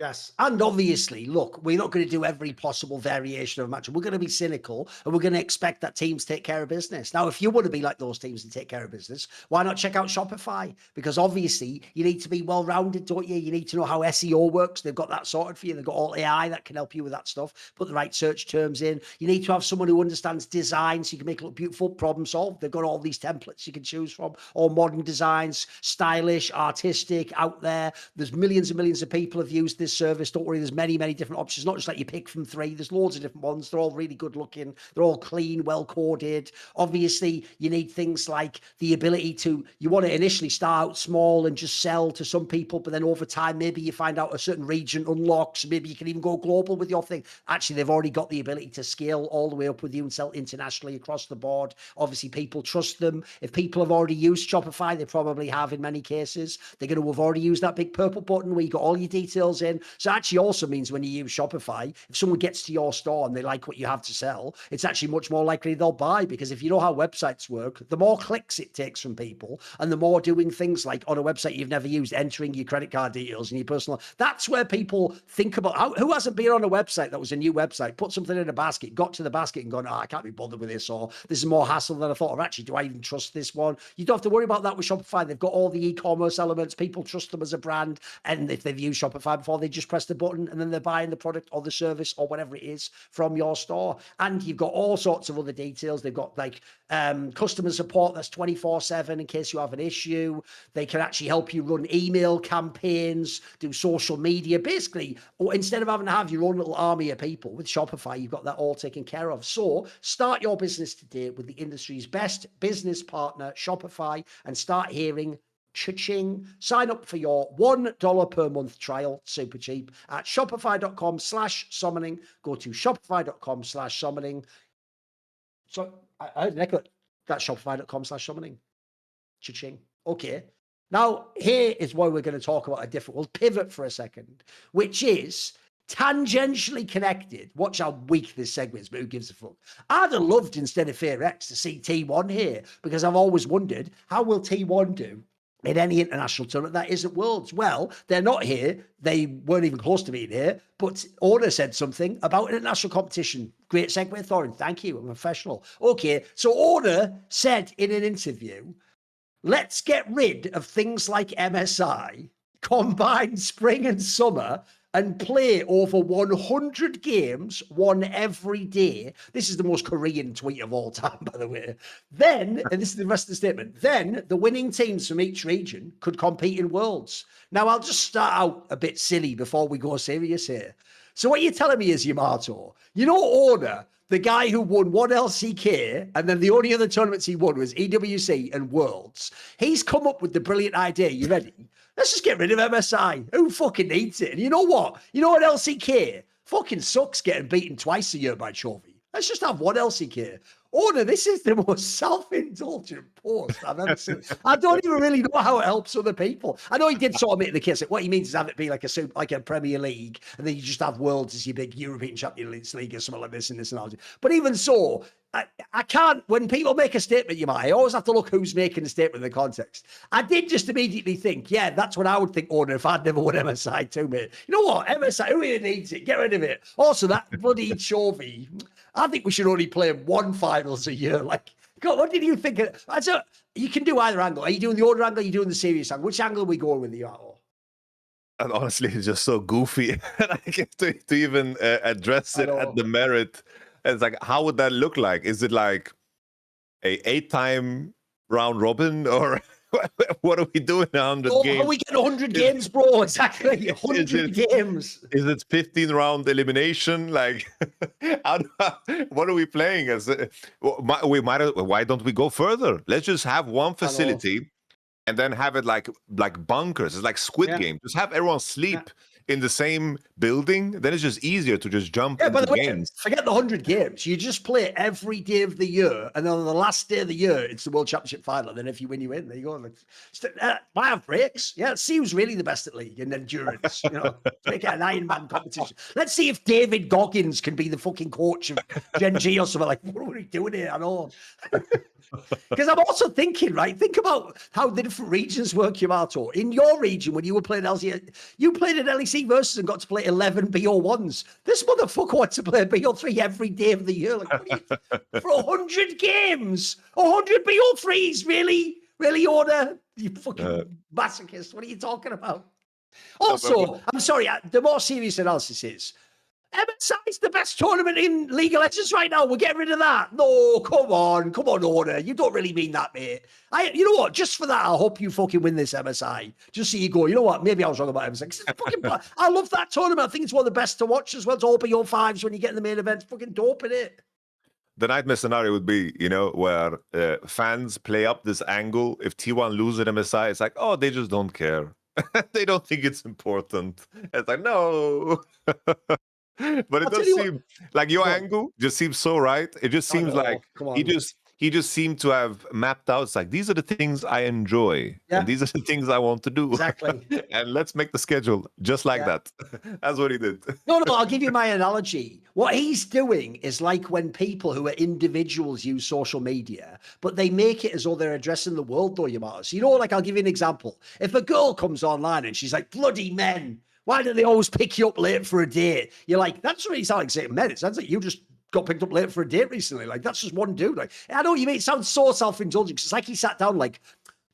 Yes. And obviously, look, we're not going to do every possible variation of a match. We're going to be cynical and we're going to expect that teams take care of business. Now, if you want to be like those teams and take care of business, why not check out Shopify? Because obviously you need to be well-rounded, don't you? You need to know how SEO works. They've got that sorted for you. They've got all AI that can help you with that stuff. Put the right search terms in. You need to have someone who understands design so you can make it look beautiful, problem solved. They've got all these templates you can choose from, all modern designs, stylish, artistic, out there. There's millions and millions of people have used this this service. Don't worry, there's many, many different options. Not just like you pick from 3. There's loads of different ones. They're all really good looking. They're all clean, well coded. Obviously, you need things like the ability to, you want to initially start out small and just sell to some people, but then over time, maybe you find out a certain region unlocks. Maybe you can even go global with your thing. Actually, they've already got the ability to scale all the way up with you and sell internationally across the board. Obviously, people trust them. If people have already used Shopify, they probably have in many cases. They're going to have already used that big purple button where you got all your details in. So actually also means when you use Shopify, if someone gets to your store and they like what you have to sell, it's actually much more likely they'll buy, because if you know how websites work, the more clicks it takes from people and the more doing things like on a website you've never used, entering your credit card details and your personal, that's where people think about who hasn't been on a website that was a new website, put something in a basket, got to the basket and gone, I can't be bothered with this, or this is more hassle than I thought, or actually, do I even trust this one? You don't have to worry about that with Shopify. They've got all the e-commerce elements. People trust them as a brand. And if they've used Shopify before, they just press the button and then they're buying the product or the service or whatever it is from your store. And you've got all sorts of other details. They've got like customer support that's 24/7 in case you have an issue. They can actually help you run email campaigns, do social media. Basically, or instead of having to have your own little army of people, with Shopify, you've got that all taken care of. So start your business today with the industry's best business partner, Shopify, and start hearing cha-ching. Sign up for your $1 per month trial, super cheap, at shopify.com/summoning. Go to shopify.com/summoning. So I heard an echo. That's shopify.com/summoning. Cha-ching. Okay. Now, here is why we're going to talk about a different, we'll pivot for a second, which is tangentially connected. Watch how weak this segment is, but who gives a fuck? I'd have loved, instead of Fear X, to see T1 here, because I've always wondered, how will T1 do in any international tournament that isn't Worlds? Well, they're not here. They weren't even close to being here. But Oner said something about international competition. Great segue, Thorin. Thank you. I'm a professional. Okay, so Oner said in an interview, let's get rid of things like MSI, combine spring and summer, and play over 100 games, one every day. This is the most Korean tweet of all time, by the way. Then, and this is the rest of the statement, then the winning teams from each region could compete in Worlds. Now, I'll just start out a bit silly before we go serious here. So what you're telling me is, Yamato, you know Oner, the guy who won one LCK, and then the only other tournaments he won was EWC and Worlds. He's come up with the brilliant idea. You ready? Let's just get rid of MSI. Who fucking needs it? And you know what? You know what, LCK fucking sucks getting beaten twice a year by Chovy. Let's just have one LCK. Oner, this is the most self-indulgent post I've ever seen. I don't even really know how it helps other people. I know he did sort of make the case. What he means is have it be like a Premier League, and then you just have Worlds as your big European Champions League or something like this in this analogy. But even so, I can't, when people make a statement, I always have to look who's making the statement in the context. I did just immediately think, yeah, that's what I would think, Oner, if I'd never won MSI too, mate. You know what? MSI, who even needs it? Get rid of it. Also, that bloody Chovy, I think we should only play one finals a year. Like, God, what did you think? You can do either angle. Are you doing the Oner angle? Are you doing the serious angle? Which angle are we going with, Yamato? And honestly, it's just so goofy. I get to even address it at the merit. It's like, how would that look like? Is it like a 8-time round robin, or what are we doing? 100 games? Are we getting 100 games, bro? Exactly, 100 games. Is it 15-round elimination? Like, what are we playing as? Why don't we go further? Let's just have one facility and then have it like bunkers. It's like Squid Game. Just have everyone sleep in the same building. Then it's just easier to just jump into games. Forget the 100 games. You just play every day of the year, and then on the last day of the year, it's the World Championship final. And then if you win, you win. There you go. Might have breaks. Yeah, it seems really the best at league in endurance. Make it an Ironman competition. Let's see if David Goggins can be the fucking coach of GenG or something. Like, what are we doing here? I know. Because I'm also thinking, right? Think about how the different regions work, Yamato. In your region, when you were playing LCK, you played an LEC versus and got to play 11 BO1s. This motherfucker wants to play BO3 every day of the year. Like, for 100 games, 100 BO3s, really? Really, Oner? You fucking masochist. What are you talking about? Also, I'm sorry, the more serious analysis is, MSI is the best tournament in League of Legends right now. We're getting rid of that. No, come on, Oner. You don't really mean that, mate. You know what? Just for that, I hope you fucking win this MSI. Just so you go, you know what? Maybe I was wrong about MSI. I love that tournament. I think it's one of the best to watch as well. To open your fives when you get in the main event. It's fucking dope, innit? The nightmare scenario would be, where fans play up this angle. If T1 lose at MSI, it's like, oh, they just don't care. They don't think it's important. It's like, no. But it does seem like your angle just seems so right. It just seems like he just seemed to have mapped out. It's like, these are the things I enjoy, and these are the things I want to do. Exactly. And let's make the schedule just like that. That's what he did. No, I'll give you my analogy. What he's doing is like when people who are individuals use social media, but they make it as though they're addressing the world, though, Yamato. So, like, I'll give you an example. If a girl comes online and she's like, bloody men, why do they always pick you up late for a date? You're like, that doesn't really sound like saying men. It sounds like you just got picked up late for a date recently. Like, that's just one dude. Like, I know you make it sound so self-indulgent, because it's like he sat down like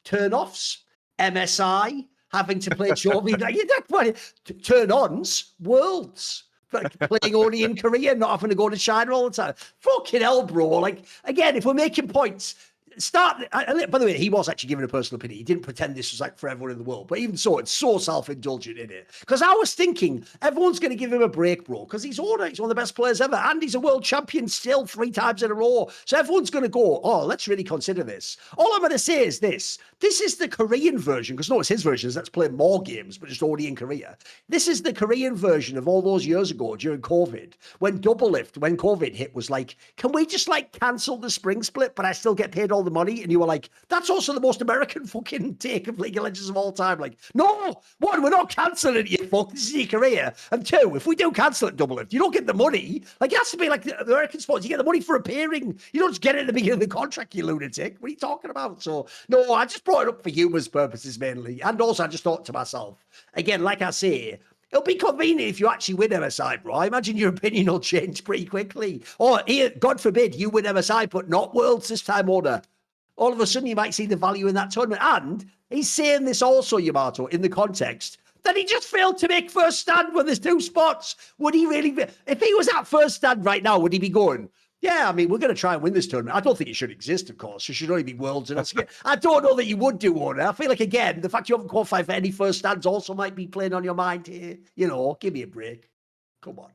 turn-offs, MSI, having to play Jovi. Like, turn-ons, worlds. Like playing only in Korea, not having to go to China all the time. Fucking hell, bro. Like, again, if we're making points, by the way, he was actually giving a personal opinion. He didn't pretend this was like for everyone in the world, but even so, it's so self-indulgent in it. Because I was thinking everyone's going to give him a break, bro, because he's Oner. He's one of the best players ever, and he's a world champion still 3 times in a row. So everyone's going to go, oh, let's really consider this. All I'm going to say is this is the Korean version, because no, it's his version, is let's play more games, but just only in Korea. This is the Korean version of all those years ago during COVID, when Doublelift, when COVID hit, was like, can we just like cancel the spring split, but I still get paid all the money? And you were like, that's also the most American fucking take of League of Legends of all time. Like, no, one, we're not cancelling it, you fuck. This is your career. And 2, if we do cancel it, Doublelift, you don't get the money. Like, it has to be like the American sports. You get the money for appearing. You don't just get it at the beginning of the contract, you lunatic. What are you talking about? So, no, I just brought it up for humor's purposes mainly. And also, I just thought to myself, again, like I say, it'll be convenient if you actually win MSI, bro. I imagine your opinion will change pretty quickly. Or, here, God forbid, you win MSI, but not Worlds this time, Oner. All of a sudden, you might see the value in that tournament. And he's saying this also, Yamato, in the context that he just failed to make first stand when there's 2 spots. Would he really be? If he was at first stand right now, would he be going, yeah, I mean, we're going to try and win this tournament. I don't think it should exist, of course. It should only be Worlds and LCK. I don't know that you would do, Oner. I feel like, again, the fact you haven't qualified for any first stands also might be playing on your mind here. Give me a break. Come on.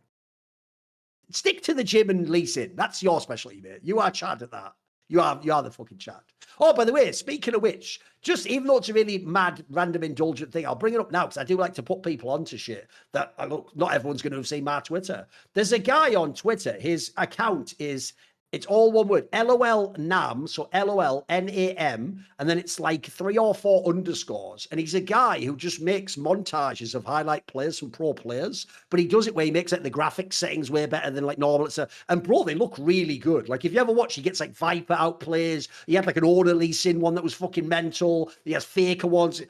Stick to the gym and lease in. That's your specialty, mate. You are Chad at that. You are the fucking Chad. Oh, by the way, speaking of which, just even though it's a really mad, random, indulgent thing, I'll bring it up now because I do like to put people onto shit that, look, not everyone's going to have seen my Twitter. There's a guy on Twitter. His account is, it's all one word, LOL NAM, so LOL NAM, and then it's like 3 or 4 underscores. And he's a guy who just makes montages of highlight players from pro players, but he does it where he makes like the graphics settings way better than like normal. And bro, they look really good. Like if you ever watch, he gets like Viper outplays. He had like an Order lease in one that was fucking mental. He has faker ones.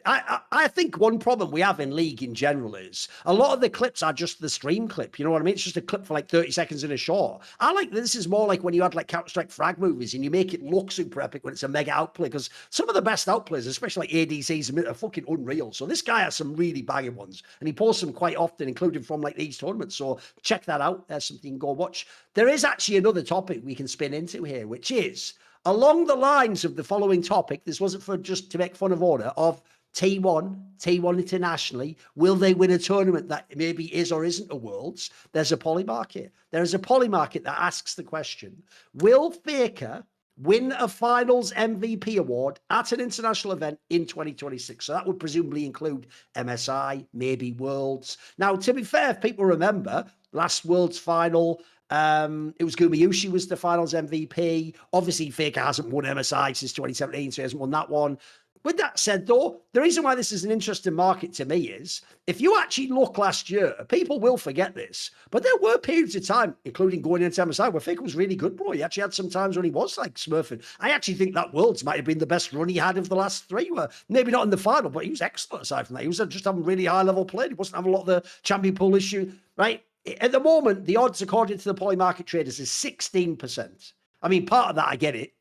I think one problem we have in League in general is a lot of the clips are just the stream clip. You know what I mean? It's just a clip for like 30 seconds in a short. I like this is more like when you had like Counter-Strike frag movies and you make it look super epic when it's a mega outplay, because some of the best outplays, especially like ADCs, are fucking unreal. So this guy has some really banging ones and he posts them quite often, including from like these tournaments. So check that out. There's something you can go watch. There is actually another topic we can spin into here, which is along the lines of the following topic. This wasn't for just to make fun of Oner, of T1 internationally. Will they win a tournament that maybe is or isn't a Worlds? There's a poly market. There is a poly market that asks the question, will Faker win a finals MVP award at an international event in 2026? So that would presumably include MSI, maybe Worlds. Now, to be fair, if people remember, last Worlds final, it was Gumayushi was the finals MVP. Obviously, Faker hasn't won MSI since 2017, so he hasn't won that one. With that said, though, the reason why this is an interesting market to me is if you actually look last year, people will forget this, but there were periods of time, including going into MSI, where Faker was really good, bro. He actually had some times when he was like smurfing. I actually think that Worlds might have been the best run he had of the last 3, where maybe not in the final, but he was excellent aside from that. He was just having really high level play. He wasn't having a lot of the champion pool issue, right? At the moment, the odds, according to the poly market traders, is 16%. I mean, part of that, I get it.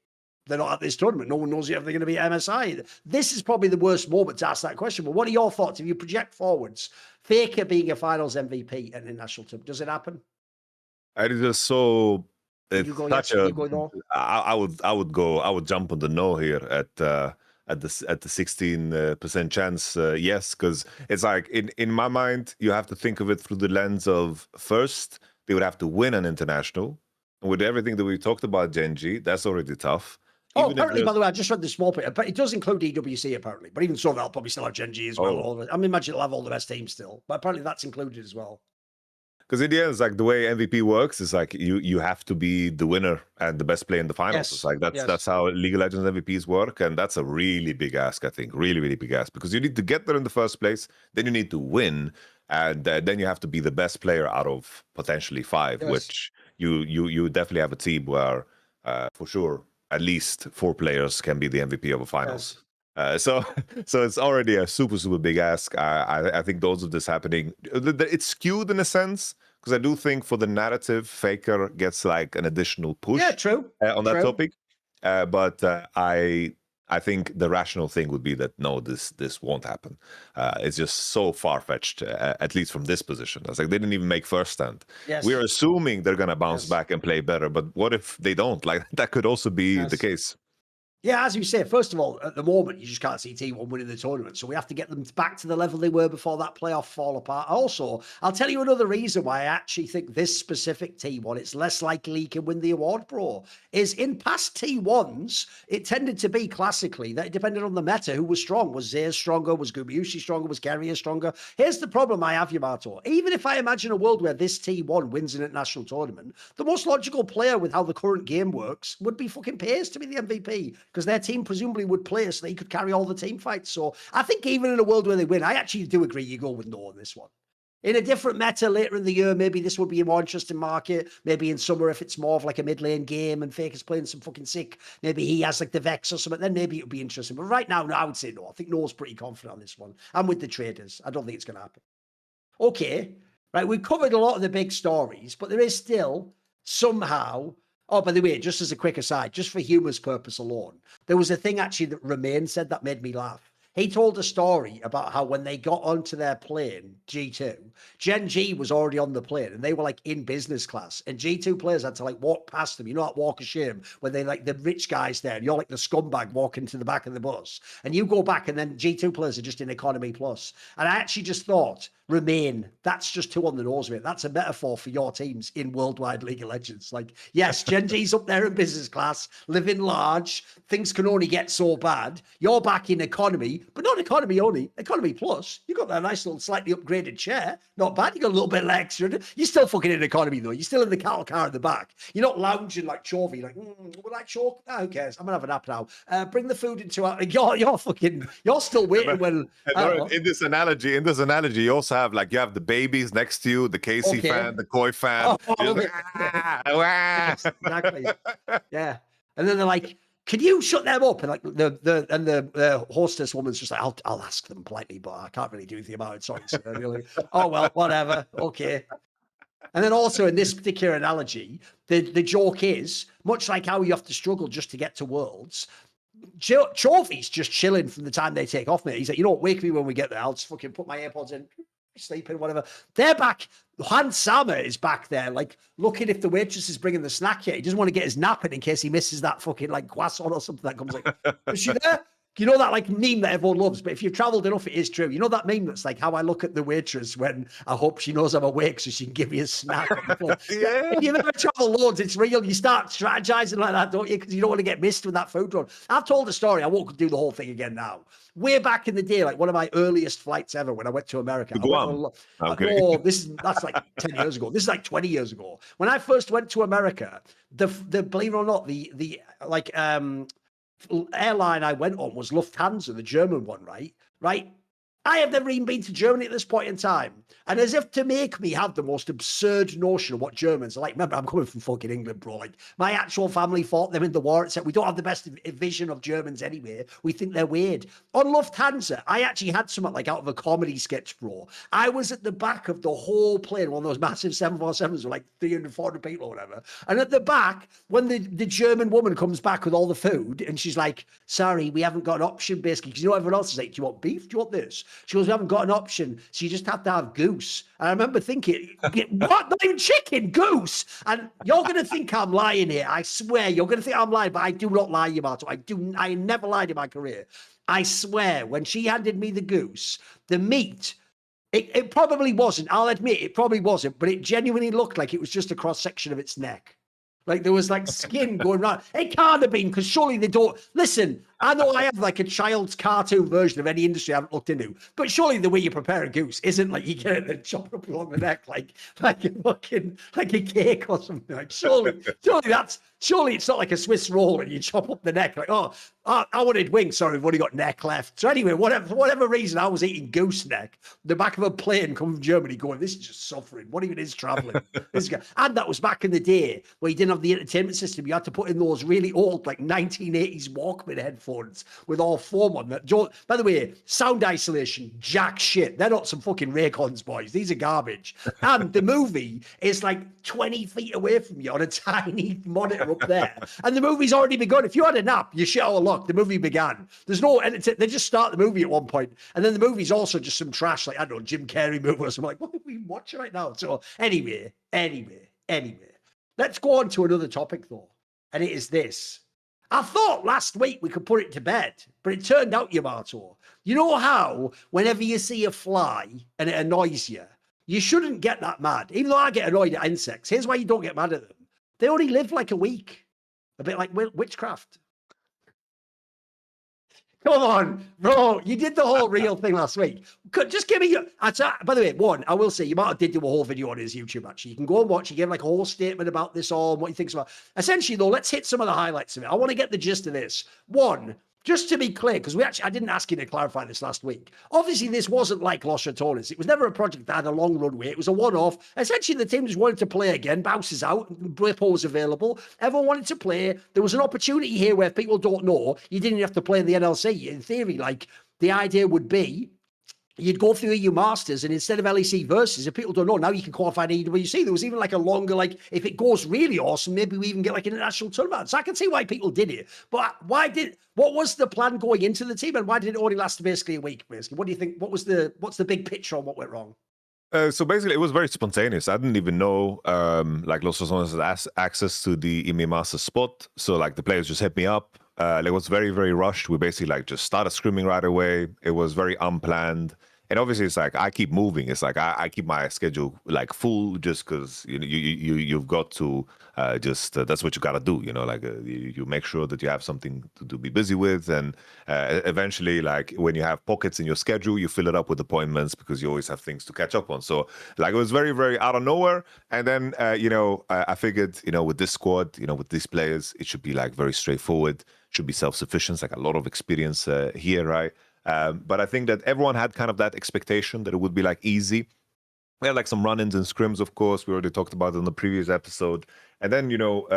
they're not at this tournament. No one knows yet if they're going to be at MSI. This is probably the worst moment to ask that question. But what are your thoughts if you project forwards? Faker being a finals MVP at the national tournament, does it happen? It is just so. It's You go such yes, a. you go no. I would go. I would jump on the no here at the 16% chance. Yes, because it's like in my mind, you have to think of it through the lens of first they would have to win an international. And with everything that we talked about, GenG, that's already tough. Oh, apparently, by the way, I just read the small print, but it does include EWC apparently. But even so, they'll probably still have GenG as well. I imagine they'll have all the best teams still, but apparently that's included as well. Because in the end, it's like the way MVP works is like you have to be the winner and the best player in the finals. Yes. It's like that's how League of Legends MVPs work, and that's a really big ask, I think, really big ask, because you need to get there in the first place, then you need to win, and then you have to be the best player out of potentially 5, which you definitely have a team where for sure at least 4 players can be the MVP of a finals. So it's already a super big ask. I think those of this happening, it's skewed in a sense, because I do think for the narrative, Faker gets like an additional push. Yeah, true. On that topic. But I think the rational thing would be that no, this won't happen. It's just so far fetched, at least from this position. It's like they didn't even make first stand. Yes. We're assuming they're gonna bounce back and play better, but what if they don't? Like that could also be the case. Yeah, as you say, first of all, at the moment, you just can't see T1 winning the tournament. So we have to get them back to the level they were before that playoff fall apart. Also, I'll tell you another reason why I actually think this specific T1, it's less likely he can win the award, bro, is in past T1s, it tended to be classically that it depended on the meta who was strong. Was Zayas stronger? Was Gumayusi stronger? Was Keria stronger? Here's the problem I have, Yamato. Even if I imagine a world where this T1 wins an international tournament, the most logical player with how the current game works would be fucking Pace to be the MVP, because their team presumably would play so they could carry all the team fights. So I think even in a world where they win, I actually do agree you go with no on this one. In a different meta later in the year, maybe this would be a more interesting market. Maybe in summer, if it's more of like a mid lane game and Faker's playing some fucking sick, maybe he has like the Vex or something, then maybe it would be interesting. But right now, no, I would say no. I think No's pretty confident on this one. I'm with the traders. I don't think it's going to happen. Okay, right, we've covered a lot of the big stories, but there is still somehow... Oh, by the way, just as a quick aside, just for humor's purpose alone, there was a thing actually that Romain said that made me laugh. He told a story about how when they got onto their plane, G2, GenG was already on the plane and they were like in business class, and G2 players had to like walk past them. You know that walk of shame when they like the rich guys there and you're like the scumbag walking to the back of the bus, and you go back and then G2 players are just in economy plus. And I actually just thought, Remain, that's just too on the nose, mate. That's a metaphor for your teams in worldwide League of Legends. Like, yes, GenG's up there in business class, living large. Things can only get so bad. You're back in economy, but not economy only, economy plus. You got that nice little slightly upgraded chair. Not bad. You got a little bit of extra. You're still fucking in economy though. You're still in the cattle car at the back. You're not lounging like Chovy, like, would I choke? Oh, who cares? I'm gonna have a nap now. Bring the food into our. You're still waiting when. In this analogy, you also have like you have the babies next to you, the KC fan, the Koi fan. Yes, exactly. Yeah, and then they're like, "Can you shut them up?" And like the hostess woman's just like, "I'll ask them politely, but I can't really do anything about it. Sorry." So they're like, "Oh well, whatever, okay." And then also in this particular analogy, the joke is much like how you have to struggle just to get to Worlds. Chovy's just chilling from the time they take off, mate. He's like, you know what, wake me when we get there. I'll just fucking put my AirPods in, sleeping, whatever. They're back. Hans Sama is back there, like looking if the waitress is bringing the snack yet. He doesn't want to get his nap in case he misses that fucking like croissant or something that comes like, is she there? You know that like meme that everyone loves, but if you've traveled enough, it is true. You know that meme that's like how I look at the waitress when I hope she knows I'm awake so she can give me a snack. Yeah. If you've ever traveled loads, it's real. You start strategizing like that, don't you? Because you don't want to get missed with that food run. I've told a story. I won't do the whole thing again now. Way back in the day, like one of my earliest flights ever when I went to America. That's like 10 years ago. This is like 20 years ago. When I first went to America, the believe it or not, the airline I went on was Lufthansa, the German one, right? I have never even been to Germany at this point in time. And as if to make me have the most absurd notion of what Germans are like. Remember, I'm coming from fucking England, bro. Like, my actual family fought them in the war. We don't have the best vision of Germans anyway. We think they're weird. On Lufthansa, I actually had something like out of a comedy sketch, bro. I was at the back of the whole plane, one of those massive 747s with like 300, 400 people or whatever. And at the back, when the German woman comes back with all the food and she's like, sorry, we haven't got an option, basically, because you know everyone else is like, do you want beef? Do you want this? She goes, we haven't got an option, so you just have to have goose. And I remember thinking, what? Not even chicken, goose. And you're going to think I'm lying here. I swear, you're going to think I'm lying, but I do not lie, Yamato. I never lied in my career. I swear, when she handed me the goose, the meat, it probably wasn't. I'll admit, it probably wasn't, but it genuinely looked like it was just a cross-section of its neck. Like there was like skin going around. It can't have been, because surely they don't. Listen, I know I have like a child's cartoon version of any industry I haven't looked into, but surely the way you prepare a goose isn't like you get it and chop it up along the neck like a fucking like a cake or something. Like surely it's not like a Swiss roll and you chop up the neck like, oh, I wanted wings. Sorry, we've only got neck left. So anyway, for whatever reason, I was eating goose neck. The back of a plane coming from Germany going, this is just suffering. What even is traveling? And that was back in the day where you didn't have the entertainment system. You had to put in those really old, like 1980s Walkman headphones with all foam on that. By the way, sound isolation, jack shit. They're not some fucking Raycons, boys. These are garbage. And the movie is like 20 feet away from you on a tiny monitor up there. And the movie's already begun. If you had a nap, you shit out of luck. The movie began. There's no edit. They just start the movie at one point, and then the movie's also just some trash, like I don't know, Jim Carrey movie or something. Like, what are we watching right now? So anyway, let's go on to another topic though, and it is this. I thought last week we could put it to bed, but it turned out, Yamato, you know how whenever you see a fly and it annoys you, you shouldn't get that mad. Even though I get annoyed at insects, here's why you don't get mad at them. They only live like a week, a bit like witchcraft. Come on, bro. You did the whole real thing last week. Just give me your... By the way, one, I will say, Yamato did do a whole video on his YouTube, actually. You can go and watch. He gave like a whole statement about this all and what he thinks about. Essentially, though, let's hit some of the highlights of it. I want to get the gist of this. One, just to be clear, because I didn't ask you to clarify this last week. Obviously, this wasn't like Los Ratones. It was never a project that had a long runway. It was a one-off. Essentially, the team just wanted to play again, bounces out, Blippo was available. Everyone wanted to play. There was an opportunity here where people don't know, you didn't have to play in the NLC. In theory, like, the idea would be, you'd go through EU Masters, and instead of LEC versus, if people don't know, now you can qualify in EWC. There was even like a longer, like, if it goes really awesome, maybe we even get like an international tournament. So I can see why people did it. But what was the plan going into the team, and why did it only last basically a week, basically? What do you think, what's the big picture on what went wrong? So basically, it was very spontaneous. I didn't even know, like, Los Ratones had access to the EMEA Master spot. So, like, the players just hit me up. It was very, very rushed. We basically, like, just started screaming right away. It was very unplanned. And obviously, it's like I keep moving. It's like I keep my schedule like full just because you've got to that's what you got to do. You know, like you make sure that you have something to be busy with, and eventually, like when you have pockets in your schedule, you fill it up with appointments because you always have things to catch up on. So like it was very, very out of nowhere. And then I figured with this squad, with these players, it should be like very straightforward. Should be self-sufficient. Like a lot of experience here, right? But I think that everyone had kind of that expectation that it would be like easy. We had like some run-ins and scrims, of course. We already talked about it in the previous episode. And then,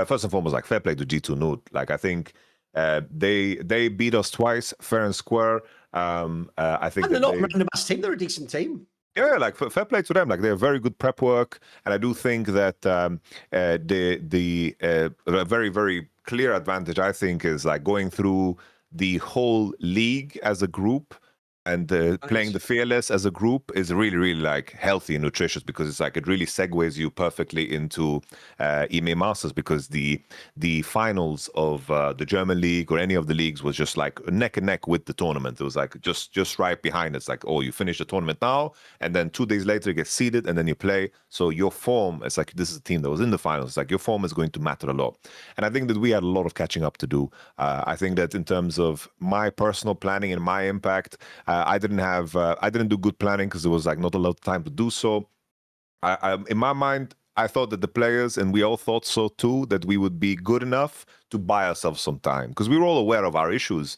first and foremost, like fair play to G2 Note. Like I think they beat us twice, fair and square. I think and they're not a random ass team. They're a decent team. Yeah, like fair play to them. Like they're very good prep work, and I do think that the very, very clear advantage I think is like going through the whole league as a group and playing the Fearless as a group is really, really like healthy and nutritious because it's like it really segues you perfectly into EMEA Masters because the finals of the German league or any of the leagues was just like neck and neck with the tournament. It was like just right behind. It's like, oh, you finish the tournament now, and then 2 days later you get seeded and then you play. So your form, it's like this is a team that was in the finals. It's like your form is going to matter a lot. And I think that we had a lot of catching up to do. I think that in terms of my personal planning and my impact, I didn't do good planning because there was like not a lot of time to do so. In my mind, I thought that the players, and we all thought so too, that we would be good enough to buy ourselves some time, because we were all aware of our issues.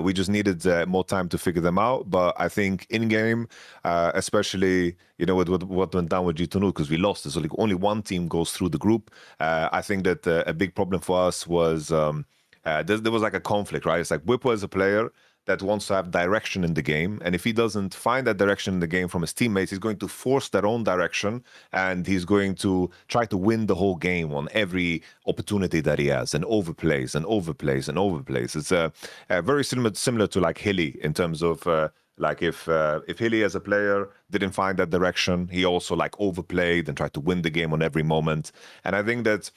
We just needed more time to figure them out. But I think in game, especially with what went down with G2, because we lost, so like only one team goes through the group. I think that a big problem for us was there was like a conflict, right? It's like Whippo as a player that wants to have direction in the game, and if he doesn't find that direction in the game from his teammates, he's going to force their own direction, and he's going to try to win the whole game on every opportunity that he has, and overplays and overplays and overplays. It's very similar to like Hilly in terms of like if Hilly as a player didn't find that direction, he also like overplayed and tried to win the game on every moment. And I think that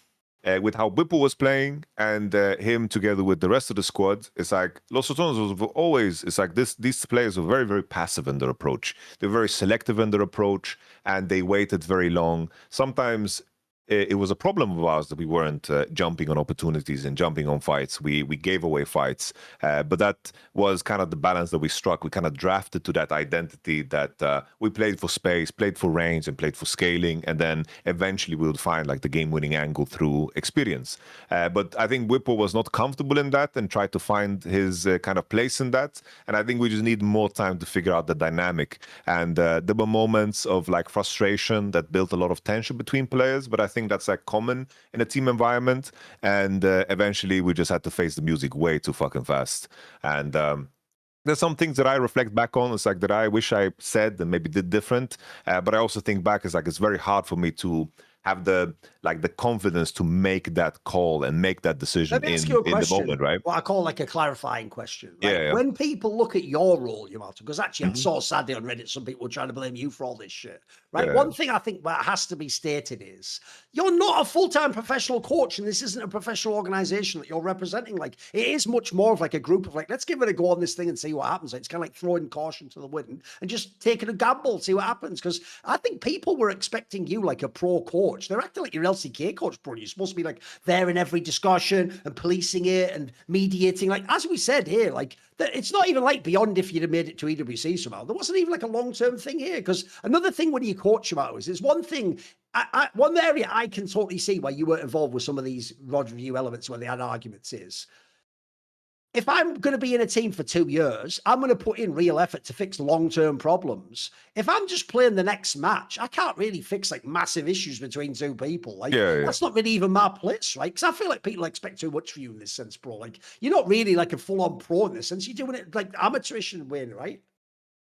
with how Whipple was playing and him together with the rest of the squad, it's like Los Sotonos was always, it's like these players were very, very passive in their approach. They're very selective in their approach, and they waited very long. Sometimes it was a problem of ours that we weren't jumping on opportunities and jumping on fights. We gave away fights, but that was kind of the balance that we struck. We kind of drafted to that identity that we played for space, played for range, and played for scaling, and then eventually we would find like the game-winning angle through experience. But I think Whippo was not comfortable in that and tried to find his kind of place in that. And I think we just need more time to figure out the dynamic. And there were moments of like frustration that built a lot of tension between players, but I think that's like common in a team environment, and eventually we just had to face the music way too fucking fast. And there's some things that I reflect back on, it's like that I wish I said and maybe did different, but I also think back, it's like it's very hard for me to have the confidence to make that call and make that decision in the moment, right? What I call like a clarifying question. Right? Yeah. When people look at your role, Yamato, because actually I saw sadly on Reddit some people were trying to blame you for all this shit. Right? One thing I think that has to be stated is you're not a full-time professional coach, and this isn't a professional organization that you're representing. Like, it is much more of like a group of like, let's give it a go on this thing and see what happens. It's kind of like throwing caution to the wind and just taking a gamble, see what happens. Because I think people were expecting you like a pro coach. They're acting like your LCK coach, bro. You're supposed to be like there in every discussion and policing it and mediating. Like, as we said here, like, it's not even like beyond if you'd have made it to EWC somehow. There wasn't even like a long-term thing here. Because another thing when you coach about is one thing, one area I can totally see why you weren't involved with some of these rod review elements where they had arguments is, if I'm going to be in a team for 2 years, I'm going to put in real effort to fix long-term problems. If I'm just playing the next match, I can't really fix like massive issues between two people. Like, that's not really even my place, right? Because I feel like people expect too much from you in this sense, bro. Like, you're not really like a full-on pro in this sense. You're doing it like amateurish and win, right?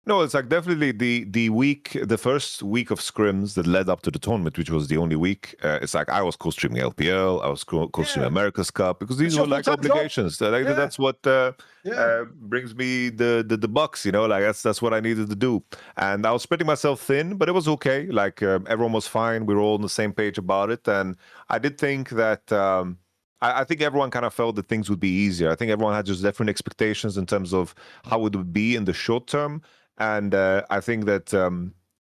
No, it's like definitely the first week of scrims that led up to the tournament, which was the only week. It's like I was co-streaming LPL, I was co-streaming America's Cup, because these were like obligations. That's what brings me the bucks, like that's what I needed to do. And I was spreading myself thin, but it was okay. Like everyone was fine. We were all on the same page about it. And I did think that I think everyone kind of felt that things would be easier. I think everyone had just different expectations in terms of how it would be in the short term. And I think that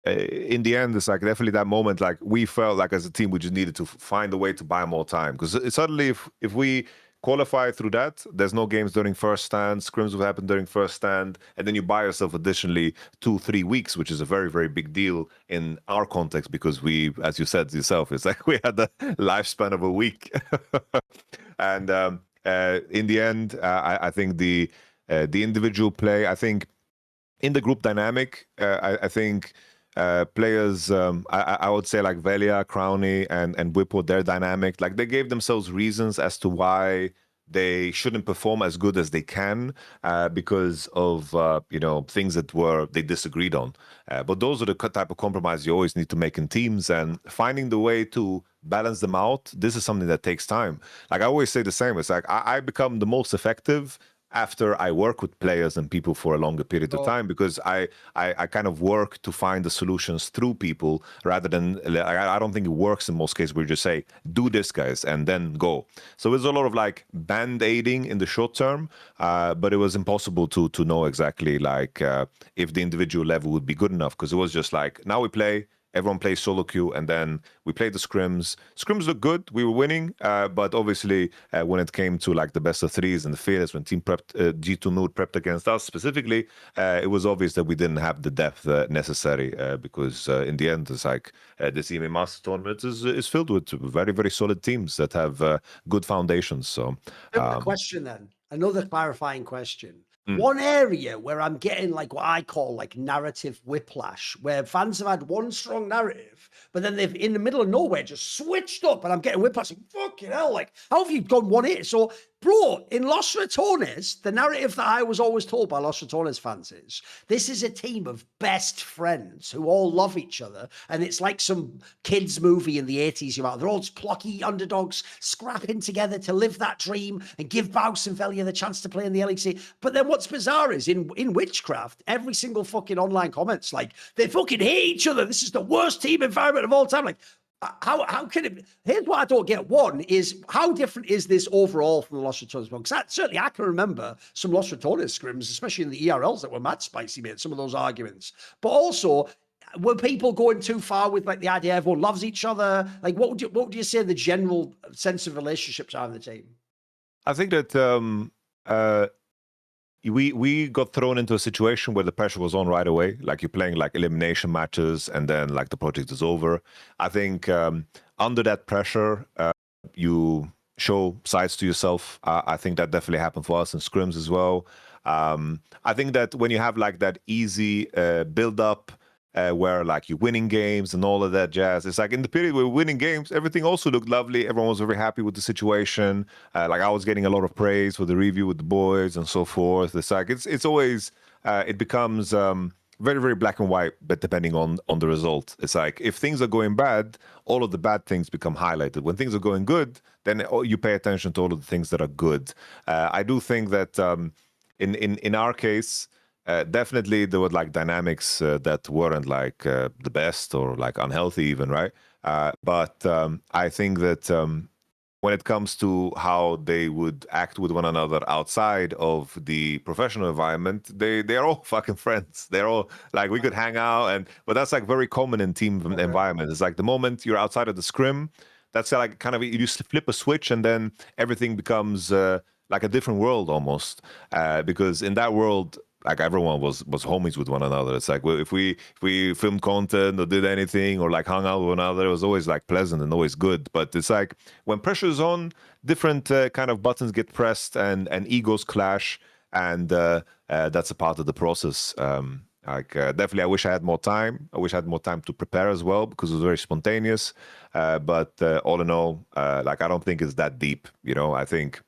in the end, it's like definitely that moment, like we felt like as a team, we just needed to find a way to buy more time. Because suddenly if we qualify through that, there's no games during first stand, scrims will happen during first stand, and then you buy yourself additionally 2-3 weeks, which is a very, very big deal in our context, because we, as you said yourself, it's like we had the lifespan of a week. And in the end, I think the individual play, I think in the group dynamic, I think players, I would say like Velia, Crowny, and Whippo, their dynamic, like they gave themselves reasons as to why they shouldn't perform as good as they can because of things that they disagreed on. But those are the type of compromise you always need to make in teams, and finding the way to balance them out. This is something that takes time. Like I always say the same. It's like I become the most effective after I work with players and people for a longer period of time, because I kind of work to find the solutions through people rather than, I don't think it works in most cases where you just say, do this guys, and then go. So there's a lot of like band-aiding in the short term, but it was impossible to know exactly like if the individual level would be good enough, because it was just like, now we play, everyone plays solo queue, and then we played the scrims. Scrims look good. We were winning, but obviously when it came to like the best of threes and the fairness, when Team prepped, G2 Nude prepped against us specifically, it was obvious that we didn't have the depth necessary because in the end, it's like this EMA Master Tournament is filled with very, very solid teams that have good foundations. So, question then, another clarifying question. One area where I'm getting like what I call like narrative whiplash, where fans have had one strong narrative, but then they've in the middle of nowhere just switched up, and I'm getting whiplash. Like, fucking hell, like how have you gone 1-8? So, bro, in Los Ratones, the narrative that I was always told by Los Ratones fans is this is a team of best friends who all love each other, and it's like some kids movie in the 80s. They're all just plucky underdogs scrapping together to live that dream and give Baus and Velia the chance to play in the LEC. But then what's bizarre is in Witchcraft, every single fucking online comments like they fucking hate each other. This is the worst team environment of all time. Like, how can it? Here's what I don't get. One is how different is this overall from the Los Ratones one? Because certainly I can remember some Los Ratones scrims, especially in the ERLs, that were mad spicy, mate. Some of those arguments, but also were people going too far with like the idea everyone loves each other? Like, what would you say the general sense of relationships are in the team? I think that we got thrown into a situation where the pressure was on right away. Like you're playing like elimination matches, and then like the project is over. I think under that pressure, you show sides to yourself. I think that definitely happened for us in scrims as well. I think that when you have like that easy build up, where like you're winning games and all of that jazz. It's like in the period where we're winning games, everything also looked lovely. Everyone was very happy with the situation. Like I was getting a lot of praise for the review with the boys and so forth. It's like it's always it becomes very, very black and white, but depending on the result. It's like if things are going bad, all of the bad things become highlighted. When things are going good, then you pay attention to all of the things that are good. I do think that in our case, definitely there were like dynamics that weren't like the best or like unhealthy even, right? But I think that when it comes to how they would act with one another outside of the professional environment, they're all fucking friends. They're all like, we could hang out, but that's like very common in team environment. It's like the moment you're outside of the scrim, that's like kind of, you just flip a switch and then everything becomes like a different world almost, because in that world, like everyone was homies with one another. It's like, well, if we filmed content or did anything or like hung out with one another, it was always like pleasant and always good. But it's like when pressure's on, different kind of buttons get pressed and egos clash, and that's a part of the process. Definitely, I wish I had more time. I wish I had more time to prepare as well because it was very spontaneous. But all in all, like I don't think it's that deep. I think.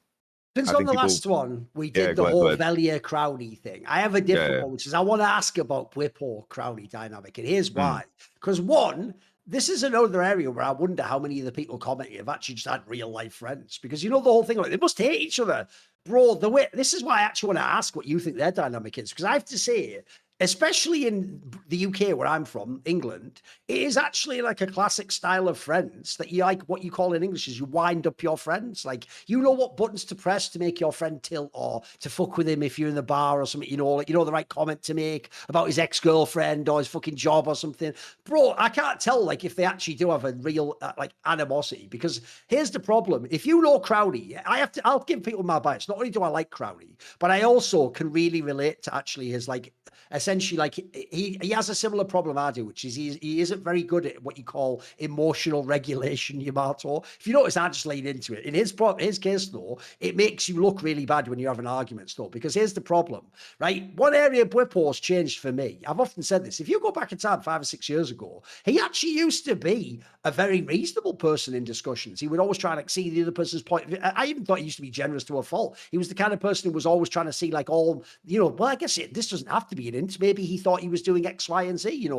Since on the last one, we did the whole Velia Crowley thing. I have a different one, which is I want to ask about Whippo Crowley dynamic. And here's why. Because one, this is another area where I wonder how many of the people commenting have actually just had real life friends. Because the whole thing, like they must hate each other. Bro, this is why I actually want to ask what you think their dynamic is. Because I have to say, especially in the UK where I'm from, England, it is actually like a classic style of friends that you like, what you call in English is you wind up your friends. Like, you know what buttons to press to make your friend tilt or to fuck with him if you're in the bar or something, like, the right comment to make about his ex-girlfriend or his fucking job or something. Bro, I can't tell like if they actually do have a real like animosity, because here's the problem. If you know Crowley, I'll give people my bias. Not only do I like Crowley, but I also can really relate to actually his like, essentially, like he has a similar problem I do, which is he isn't very good at what you call emotional regulation, Yamato. If you notice, I just lean into it. In his case, though, it makes you look really bad when you have an argument, though, because here's the problem, right? One area Whippo's changed for me. I've often said this. If you go back in time 5 or 6 years ago, he actually used to be a very reasonable person in discussions. He would always try to like, see the other person's point of view. I even thought he used to be generous to a fault. He was the kind of person who was always trying to see like all, well, I guess this doesn't have to be an int. Maybe he thought he was doing X, Y, and Z,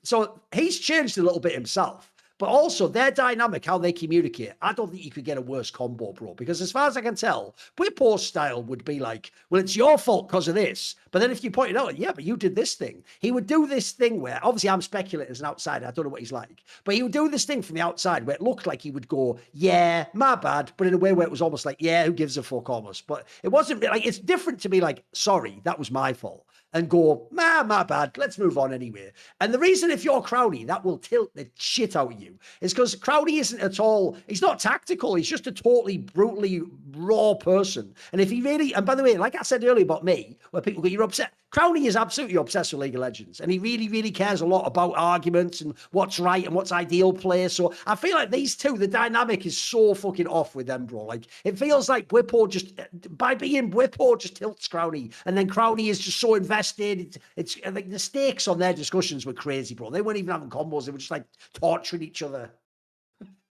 So he's changed a little bit himself. But also their dynamic, how they communicate, I don't think you could get a worse combo, bro. Because as far as I can tell, Whippo's style would be like, well, it's your fault because of this. But then if you point it out, yeah, but you did this thing. He would do this thing where, obviously I'm speculating as an outsider, I don't know what he's like, but he would do this thing from the outside where it looked like he would go, yeah, my bad, but in a way where it was almost like, yeah, who gives a fuck almost. But it wasn't like, it's different to be like, sorry, that was my fault. And go, my bad, let's move on anyway. And the reason if you're Crowley, that will tilt the shit out of you is because Crowley isn't at all, he's not tactical, he's just a totally brutally raw person. And if he really, and by the way, like I said earlier about me, where people go, you're upset. Crowley is absolutely obsessed with League of Legends. And he really, really cares a lot about arguments and what's right and what's ideal play. So I feel like these two, the dynamic is so fucking off with them, bro. Like it feels like Whippo just, by being Whippo, just tilts Crowley. And then Crowley is just so invested. It's like the stakes on their discussions were crazy, bro. They weren't even having combos. They were just like torturing each other.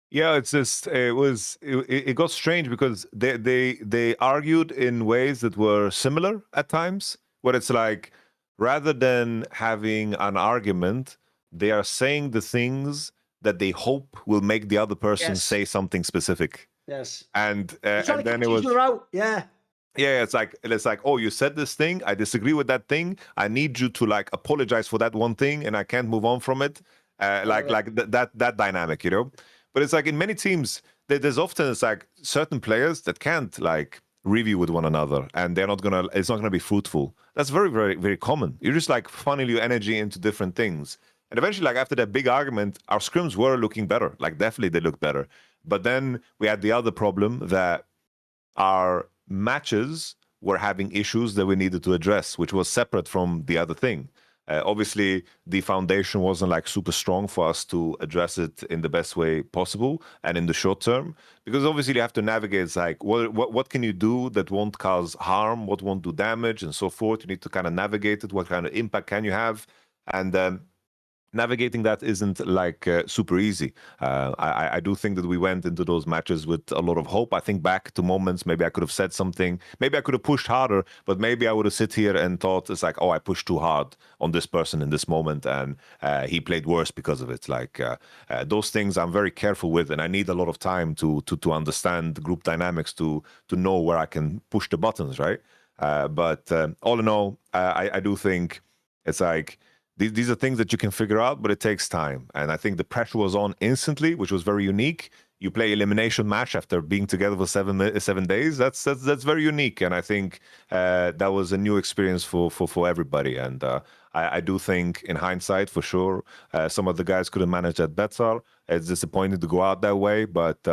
Yeah, it's just it got strange because they argued in ways that were similar at times, where it's like rather than having an argument, they are saying the things that they hope will make the other person say something specific. Yes. And then it was yeah. Yeah, it's like, oh, you said this thing, I disagree with that thing, I need you to like apologize for that one thing, and I can't move on from it. That dynamic, you know. But it's like in many teams, there's often it's like certain players that can't like review with one another, and it's not gonna be fruitful. That's very, very, very common. You just like funnel your energy into different things, and eventually, like after that big argument, our scrims were looking better. Like definitely they looked better. But then we had the other problem that our matches were having issues that we needed to address, which was separate from the other thing. Obviously, the foundation wasn't like super strong for us to address it in the best way possible and in the short term, because obviously you have to navigate. It's like, what can you do that won't cause harm, what won't do damage, and so forth. You need to kind of navigate it. What kind of impact can you have? And navigating that isn't like super easy. I do think that we went into those matches with a lot of hope. I think back to moments, maybe I could have said something, maybe I could have pushed harder, but maybe I would have sit here and thought it's like, oh, I pushed too hard on this person in this moment, and he played worse because of it. Like those things I'm very careful with, and I need a lot of time to understand group dynamics to know where I can push the buttons, right? But all in all, I do think it's like, these are things that you can figure out, but it takes time. And I think the pressure was on instantly, which was very unique. You play elimination match after being together for 7 days. That's very unique. And I think that was a new experience for everybody. And I do think in hindsight, for sure, some of the guys could have managed that better. It's disappointing to go out that way, but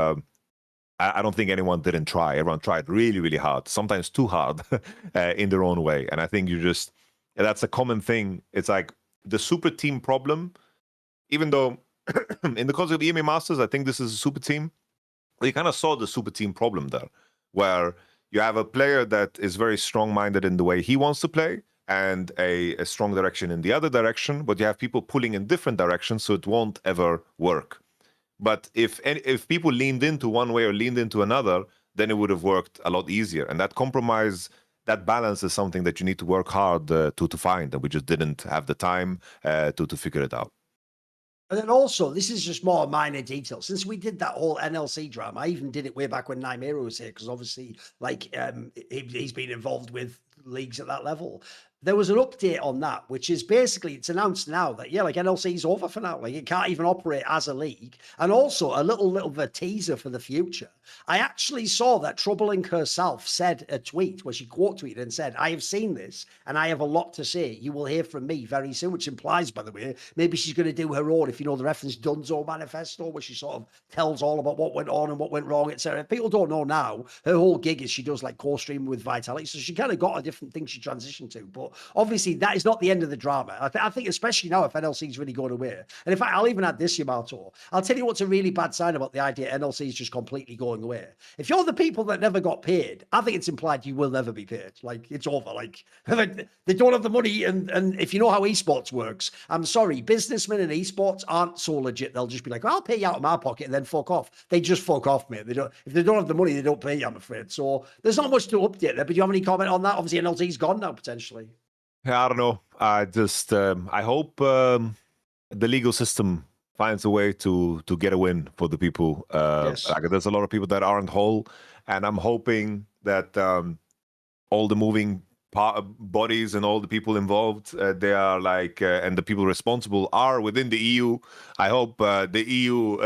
I don't think anyone didn't try. Everyone tried really, really hard, sometimes too hard in their own way. And I think that's a common thing. It's like, the super team problem, even though in the case of EMA Masters, I think this is a super team. You kind of saw the super team problem there, where you have a player that is very strong-minded in the way he wants to play and a strong direction in the other direction, but you have people pulling in different directions, so it won't ever work. But if people leaned into one way or leaned into another, then it would have worked a lot easier. And that compromise, that balance is something that you need to work hard to find, and we just didn't have the time to figure it out. And then also, this is just more minor detail. Since we did that whole NLC drama, I even did it way back when Nymero was here, because obviously, like, he's been involved with leagues at that level. There was an update on that, which is basically, it's announced now that, yeah, like NLC is over for now. Like it can't even operate as a league. And also a little bit of a teaser for the future. I actually saw that Troubling herself said a tweet where she quote tweeted and said, I have seen this and I have a lot to say. You will hear from me very soon, which implies, by the way, maybe she's going to do her own, if you know the reference, Dunzo Manifesto, where she sort of tells all about what went on and what went wrong, etc. If people don't know now, her whole gig is she does like co-stream with Vitality. So she kind of got a different thing she transitioned to. But obviously, that is not the end of the drama. I think, especially now, if NLC is really going away. And in fact, I'll even add this, Yamato. I'll tell you what's a really bad sign about the idea NLC is just completely going away. If you're the people that never got paid, I think it's implied you will never be paid. Like, it's over. Like, they don't have the money. And if you know how esports works, I'm sorry, businessmen in esports aren't so legit. They'll just be like, I'll pay you out of my pocket and then fuck off. They just fuck off, mate. If they don't have the money, they don't pay you, I'm afraid. So there's not much to update there. But do you have any comment on that? Obviously, NLC's gone now, potentially. I don't know. I just I hope the legal system finds a way to get a win for the people. Yes. Like there's a lot of people that aren't whole, and I'm hoping that all the moving bodies and all the people involved, they are like, and the people responsible are within the EU. I hope the EU,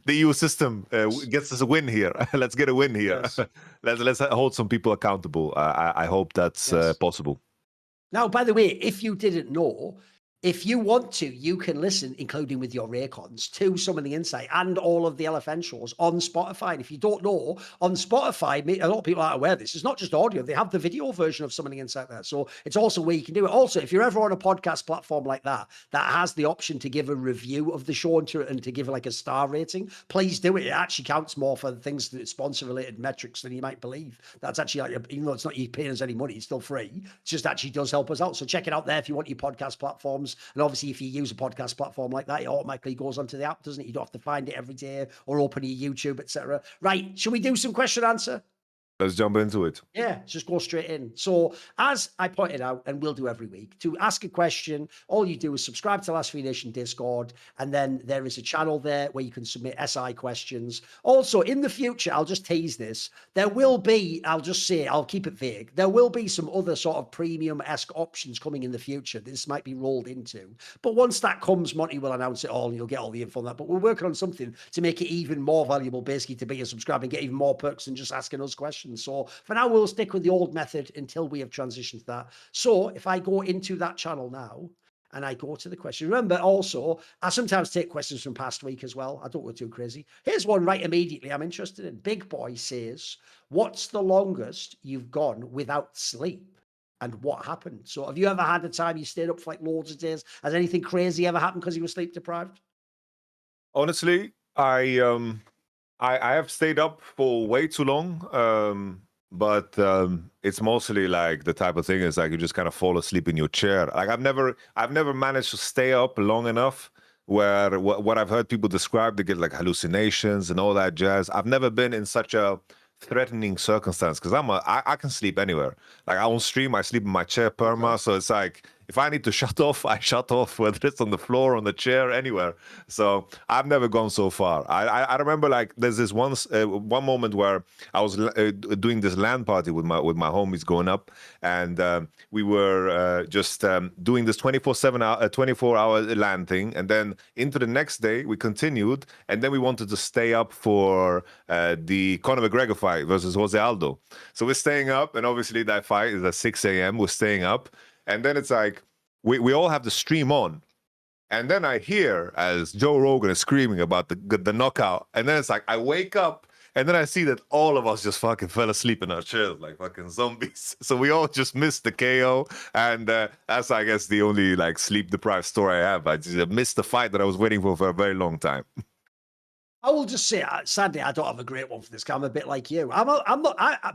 the EU system gets us a win here. Let's get a win here. Yes. Let's hold some people accountable. I hope that's possible. Now, by the way, if you didn't know, if you want to, you can listen, including with your Raycons, to some of the Insight and all of the LFN shows on Spotify. And if you don't know, on Spotify, a lot of people aren't aware of this. It's not just audio. They have the video version of some of the Insight there. So it's also where you can do it. Also, if you're ever on a podcast platform like that, that has the option to give a review of the show and to give like a star rating, please do it. It actually counts more for the things that sponsor-related metrics than you might believe. That's actually, like, even though it's not you paying us any money, it's still free. It just actually does help us out. So check it out there if you want your podcast platforms. And obviously, if you use a podcast platform like that, it automatically goes onto the app, doesn't it? You don't have to find it every day or open your YouTube, etc. Right. Should we do some question answer? Let's jump into it. Yeah, just go straight in. So as I pointed out, and we'll do every week, to ask a question, all you do is subscribe to Last Free Nation Discord, and then there is a channel there where you can submit SI questions. Also, in the future, I'll just tease this, there will be, I'll just say, I'll keep it vague, there will be some other sort of premium-esque options coming in the future. This might be rolled into. But once that comes, Monty will announce it all, and you'll get all the info on that. But we're working on something to make it even more valuable, basically, to be a subscriber and get even more perks than just asking us questions. So for now, we'll stick with the old method until we have transitioned to that. So if I go into that channel now and I go to the question, remember also, I sometimes take questions from past week as well. I don't go too crazy. Here's one right immediately I'm interested in. Big Boy says, what's the longest you've gone without sleep? And what happened? So have you ever had a time you stayed up for like loads of days? Has anything crazy ever happened because you were sleep deprived? Honestly, I have stayed up for way too long, but it's mostly like the type of thing is like you just kind of fall asleep in your chair. Like I've never managed to stay up long enough where what I've heard people describe, they get like hallucinations and all that jazz. I've never been in such a threatening circumstance because I can sleep anywhere. Like on stream, I sleep in my chair perma, so it's like if I need to shut off, I shut off, whether it's on the floor, on the chair, anywhere. So I've never gone so far. I remember like there's this one moment where I was doing this LAN party with my homies going up, and we were just doing this 24-hour LAN thing, and then into the next day we continued, and then we wanted to stay up for the Conor McGregor fight versus Jose Aldo. So we're staying up, and obviously that fight is at 6 a.m. We're staying up. And then it's like, we all have the stream on. And then I hear as Joe Rogan is screaming about the knockout. And then it's like, I wake up and then I see that all of us just fucking fell asleep in our chairs like fucking zombies. So we all just missed the KO. And that's, I guess, the only like sleep deprived story I have. I just missed the fight that I was waiting for a very long time. I will just say, sadly, I don't have a great one for this. I'm a bit like you. I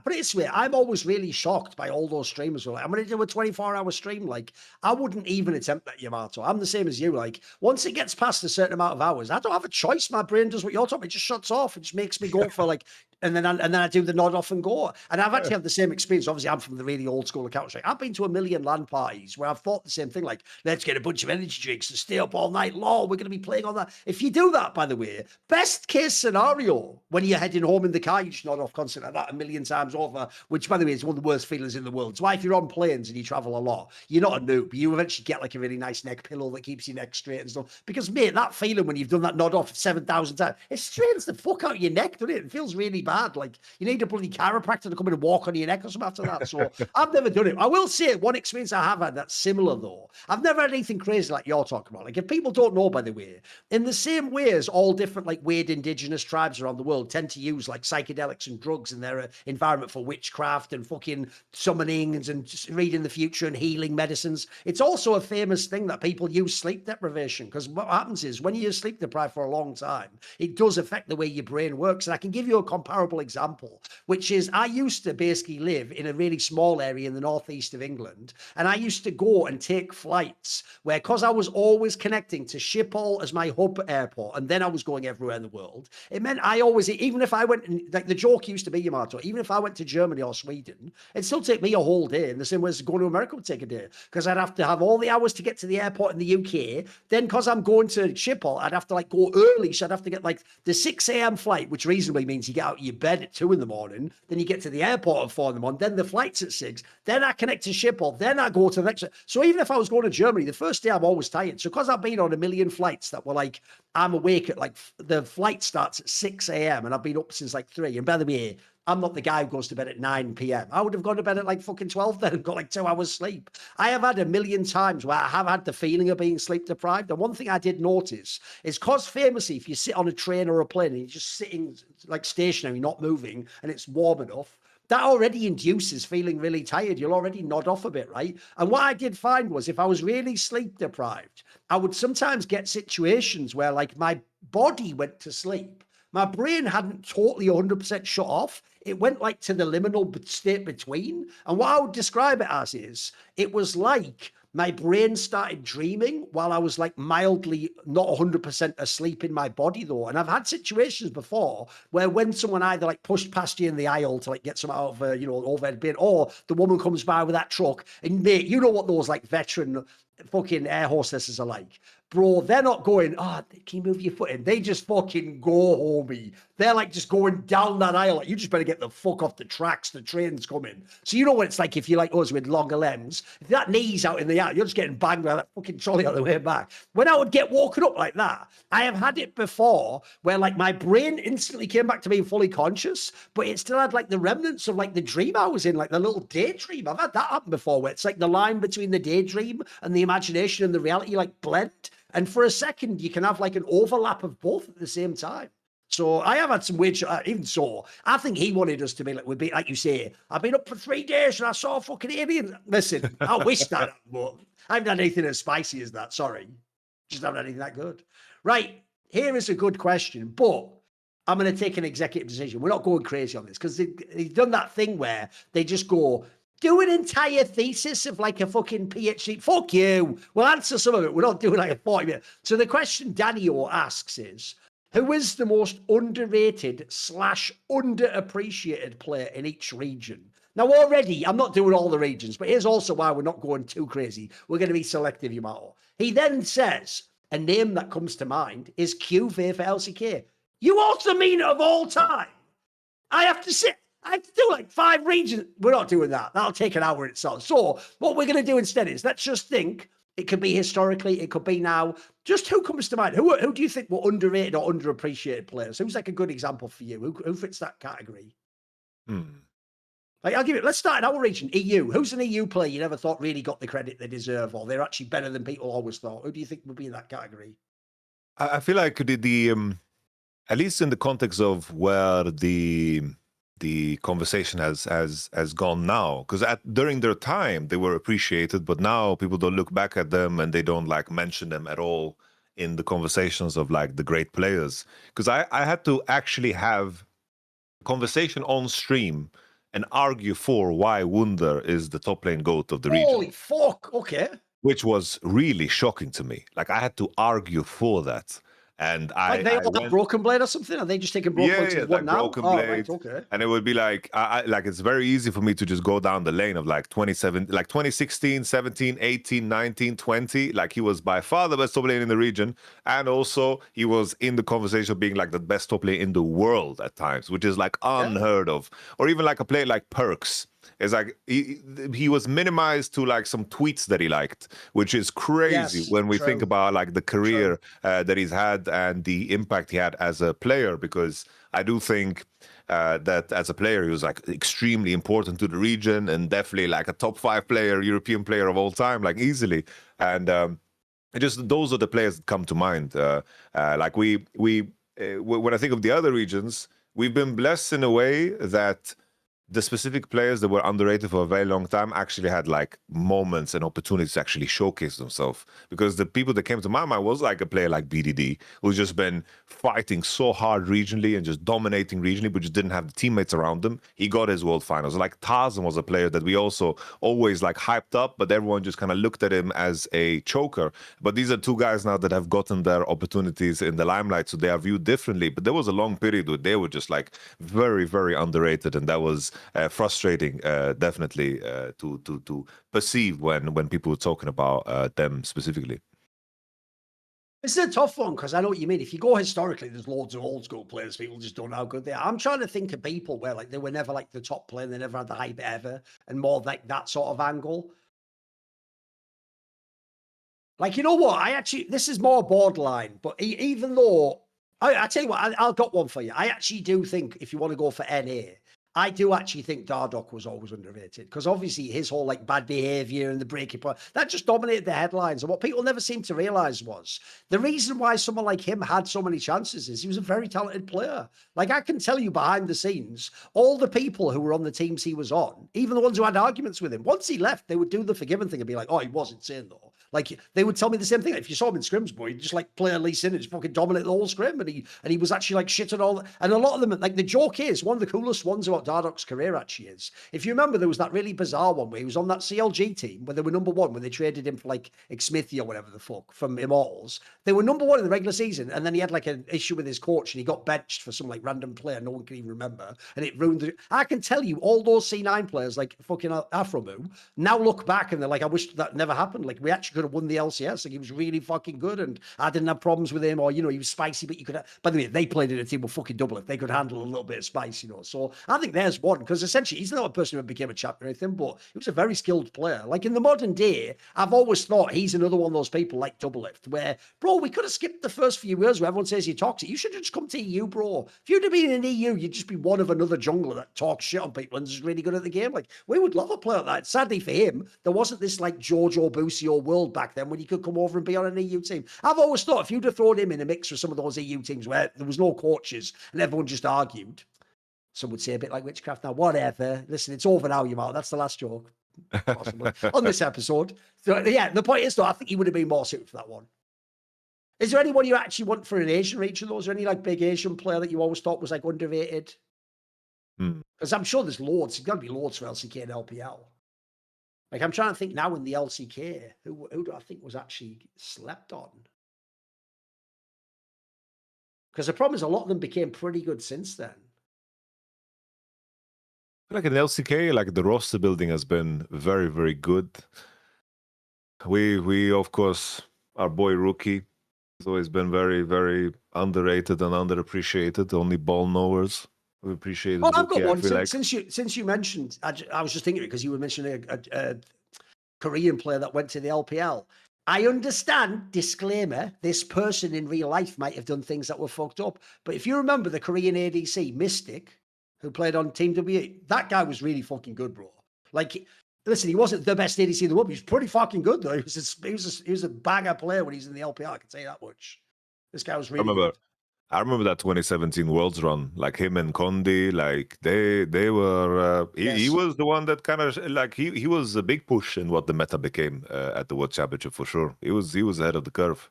put it this way, I'm always really shocked by all those streamers who are like, I'm going to do a 24-hour stream. Like, I wouldn't even attempt that, Yamato. I'm the same as you. Like, once it gets past a certain amount of hours, I don't have a choice. My brain does what you're talking. It just shuts off. It just makes me go for like, and then I do the nod off and go. And I've actually had the same experience. Obviously, I'm from the really old school of Counter-Strike. I've been to a million LAN parties where I've thought the same thing. Like, let's get a bunch of energy drinks and stay up all night. Lol, we're going to be playing on that. If you do that, by the way, best case scenario, when you're heading home in the car, you just nod off constantly like that a million times over, which, by the way, is one of the worst feelings in the world. It's why if you're on planes and you travel a lot, you're not a noob. You eventually get like a really nice neck pillow that keeps your neck straight and stuff. Because, mate, that feeling when you've done that nod off 7,000 times, it strains the fuck out of your neck, doesn't it? It feels really bad. Like, you need a bloody chiropractor to come in and walk on your neck or something after that. So I've never done it. I will say one experience I have had that's similar, though. I've never had anything crazy like you're talking about. Like, if people don't know, by the way, in the same way as all different, like, weird indigenous tribes around the world tend to use, like, psychedelics and drugs in their environment for witchcraft and fucking summonings and just reading the future and healing medicines, it's also a famous thing that people use sleep deprivation. Because what happens is when you're sleep deprived for a long time, it does affect the way your brain works. And I can give you a comparable horrible example, which is I used to basically live in a really small area in the northeast of England, and I used to go and take flights where, because I was always connecting to Schiphol as my hub airport, and then I was going everywhere in the world, it meant I always, even if I went, like the joke used to be, Yamato, even if I went to Germany or Sweden, it'd still take me a whole day, in the same way as going to America would take a day, because I'd have to have all the hours to get to the airport in the UK. Then, because I'm going to Schiphol, I'd have to like go early, so I'd have to get like the 6 a.m. flight, which reasonably means you get out of your bed at 2 in the morning, then you get to the airport at 4 in the morning, then the flight's at 6, then I connect to Schiphol, then I go to the next. So even if I was going to Germany, the first day I'm always tired. So because I've been on a million flights that were like, I'm awake at like, the flight starts at 6 a.m. and I've been up since like 3. And by the way, I'm not the guy who goes to bed at 9 p.m. I would have gone to bed at like fucking 12 then and got like 2 hours sleep. I have had a million times where I have had the feeling of being sleep deprived. And one thing I did notice is, because famously, if you sit on a train or a plane and you're just sitting like stationary, not moving, and it's warm enough, that already induces feeling really tired. You'll already nod off a bit, right? And what I did find was, if I was really sleep deprived, I would sometimes get situations where like my body went to sleep. My brain hadn't totally 100% shut off. It went like to the liminal state between. And what I would describe it as is, it was like my brain started dreaming while I was like mildly not 100% asleep in my body though. And I've had situations before where when someone either like pushed past you in the aisle to like get some out of an overhead bin, or the woman comes by with that truck, and mate, you know what those like veteran fucking air hostesses are like. Bro, they're not going, can you move your foot in? They just fucking go, homie. They're like just going down that aisle. Like, you just better get the fuck off the tracks. The train's coming. So you know what it's like if you're like us with longer limbs. If that knee's out in the air, you're just getting banged by that fucking trolley on the way back. When I would get woken up like that, I have had it before where like my brain instantly came back to being fully conscious, but it still had like the remnants of like the dream I was in, like the little daydream. I've had that happen before where it's like the line between the daydream and the imagination and the reality like blend. And for a second, you can have like an overlap of both at the same time. So I have had some weird, even so, I think he wanted us to be like, we'd be like you say, I've been up for 3 days and I saw a fucking alien. Listen, I wish that, but I haven't had anything as spicy as that. Sorry. Just haven't had anything that good. Right. Here is a good question, but I'm going to take an executive decision. We're not going crazy on this, because they've done that thing where they just go, do an entire thesis of like a fucking PhD. Fuck you. We'll answer some of it. We're not doing like a 40-minute. So the question Daniel asks is, who is the most underrated / underappreciated player in each region? Now, already, I'm not doing all the regions, but here's also why we're not going too crazy. We're going to be selective, Yamato. He then says, a name that comes to mind is QV for LCK. You also mean of all time? I have to do like 5 regions. We're not doing that. That'll take an hour in itself. So what we're going to do instead is, let's just think. It could be historically, it could be now. Just who comes to mind? Who do you think were underrated or underappreciated players? Who's like a good example for you? Who fits that category? Like, I'll give it. Let's start in our region, EU. Who's an EU player you never thought really got the credit they deserve, or they're actually better than people always thought? Who do you think would be in that category? I feel like the at least in the context of where the conversation has gone now, because during their time they were appreciated, but now people don't look back at them and they don't like mention them at all in the conversations of like the great players. Because I had to actually have a conversation on stream and argue for why Wunder is the top lane GOAT of the region. Holy fuck! Okay. Which was really shocking to me. Like, I had to argue for that. And like they all have Broken Blade or something? Are they just taking Broken Blade to one now? Broken Blade. Right, okay. And it would be like, like it's very easy for me to just go down the lane of like 2016, 17, 18, 19, 20. Like, he was by far the best top lane in the region. And also he was in the conversation of being like the best top lane in the world at times, which is like unheard of. Or even like a player like Perks. It's like he was minimized to like some tweets that he liked, which is crazy when we think about like the career that he's had and the impact he had as a player. Because I do think that as a player, he was like extremely important to the region and definitely like a top 5 player, European player of all time, like easily. And just those are the players that come to mind. Like when I think of the other regions, we've been blessed in a way that the specific players that were underrated for a very long time actually had like moments and opportunities to actually showcase themselves. Because the people that came to my mind was like a player like BDD, who's just been fighting so hard regionally and just dominating regionally, but just didn't have the teammates around him. He got his world finals. Like Tarzan was a player that we also always like hyped up, but everyone just kind of looked at him as a choker. But these are two guys now that have gotten their opportunities in the limelight, so they are viewed differently. But there was a long period where they were just like very, very underrated, and that was frustrating, definitely, to perceive when people were talking about them specifically. This is a tough one because I know what you mean. If you go historically, there's loads of old school players. People just don't know how good they are. I'm trying to think of people where like they were never like the top player, they never had the hype ever, and more like that sort of angle. Like, you know what? This is more borderline, but even though, I tell you what, I've got one for you. I actually do think if you want to go for NA, I do actually think Dardoch was always underrated because obviously his whole like bad behavior and the breaking point, that just dominated the headlines. And what people never seem to realize was the reason why someone like him had so many chances is he was a very talented player. Like I can tell you behind the scenes, all the people who were on the teams he was on, even the ones who had arguments with him, once he left, they would do the forgiven thing and be like, oh, he was insane though. Like they would tell me the same thing. If you saw him in scrims, boy, he'd just like play a Lee Sin and just fucking dominate the whole scrim. And he was actually like shit and all. And a lot of them, like the joke is, one of the coolest ones about Dardoch's career actually is, if you remember, there was that really bizarre one where he was on that CLG team where they were number one when they traded him for like Xmithia or whatever the fuck from Immortals. They were number one in the regular season, and then he had like an issue with his coach and he got benched for some like random player no one can even remember, and it ruined the. I can tell you, all those C9 players like fucking Afromu now look back and they're like, I wish that never happened. Like we actually could have won the LCS. Like he was really fucking good, and I didn't have problems with him, or you know, he was spicy, but you could. By the way, they played in a team with fucking double it. They could handle a little bit of spice, you know. So I think there's one because essentially he's not a person who became a champion or anything, but he was a very skilled player. Like in the modern day, I've always thought he's another one of those people like Double Lift, where bro, we could have skipped the first few years where everyone says you're toxic. You should have just come to EU, bro. If you'd have been in EU, you'd just be one of another jungler that talks shit on people and is really good at the game. Like we would love a player like that. Sadly for him, there wasn't this like Giorgio Busio world back then when he could come over and be on an EU team. I've always thought if you'd have thrown him in a mix with some of those EU teams where there was no coaches and everyone just argued, some would say a bit like Witchcraft now, whatever. Listen, it's over now, Yamato. That's the last joke, possibly, on this episode. So, yeah, the point is, though, I think he would have been more suited for that one. Is there anyone you actually want for an Asian region, though? Is there any, like, big Asian player that you always thought was, like, underrated? Because I'm sure there's loads. There's got to be loads for LCK and LPL. Like, I'm trying to think now in the LCK, who do I think was actually slept on? Because the problem is a lot of them became pretty good since then. Like in LCK, like the roster building has been very, very good. We of course, our boy Rookie has always been very, very underrated and underappreciated. Only ball knowers who appreciated. Oh, I've Rookie, got one. like. Since you mentioned, I was just thinking because you were mentioning a Korean player that went to the LPL. I understand, disclaimer, this person in real life might have done things that were fucked up. But if you remember the Korean ADC, Mystic, who played on Team W, that guy was really fucking good, bro. Like, listen, he wasn't the best ADC in the world, but he was pretty fucking good, though. He was a banger player when he was in the LPL, I can say that much. This guy was really good. I remember that 2017 Worlds run, like him and Condi, like they were. He was the one that kind of like he was a big push in what the meta became at the World Championship for sure. He was ahead of the curve.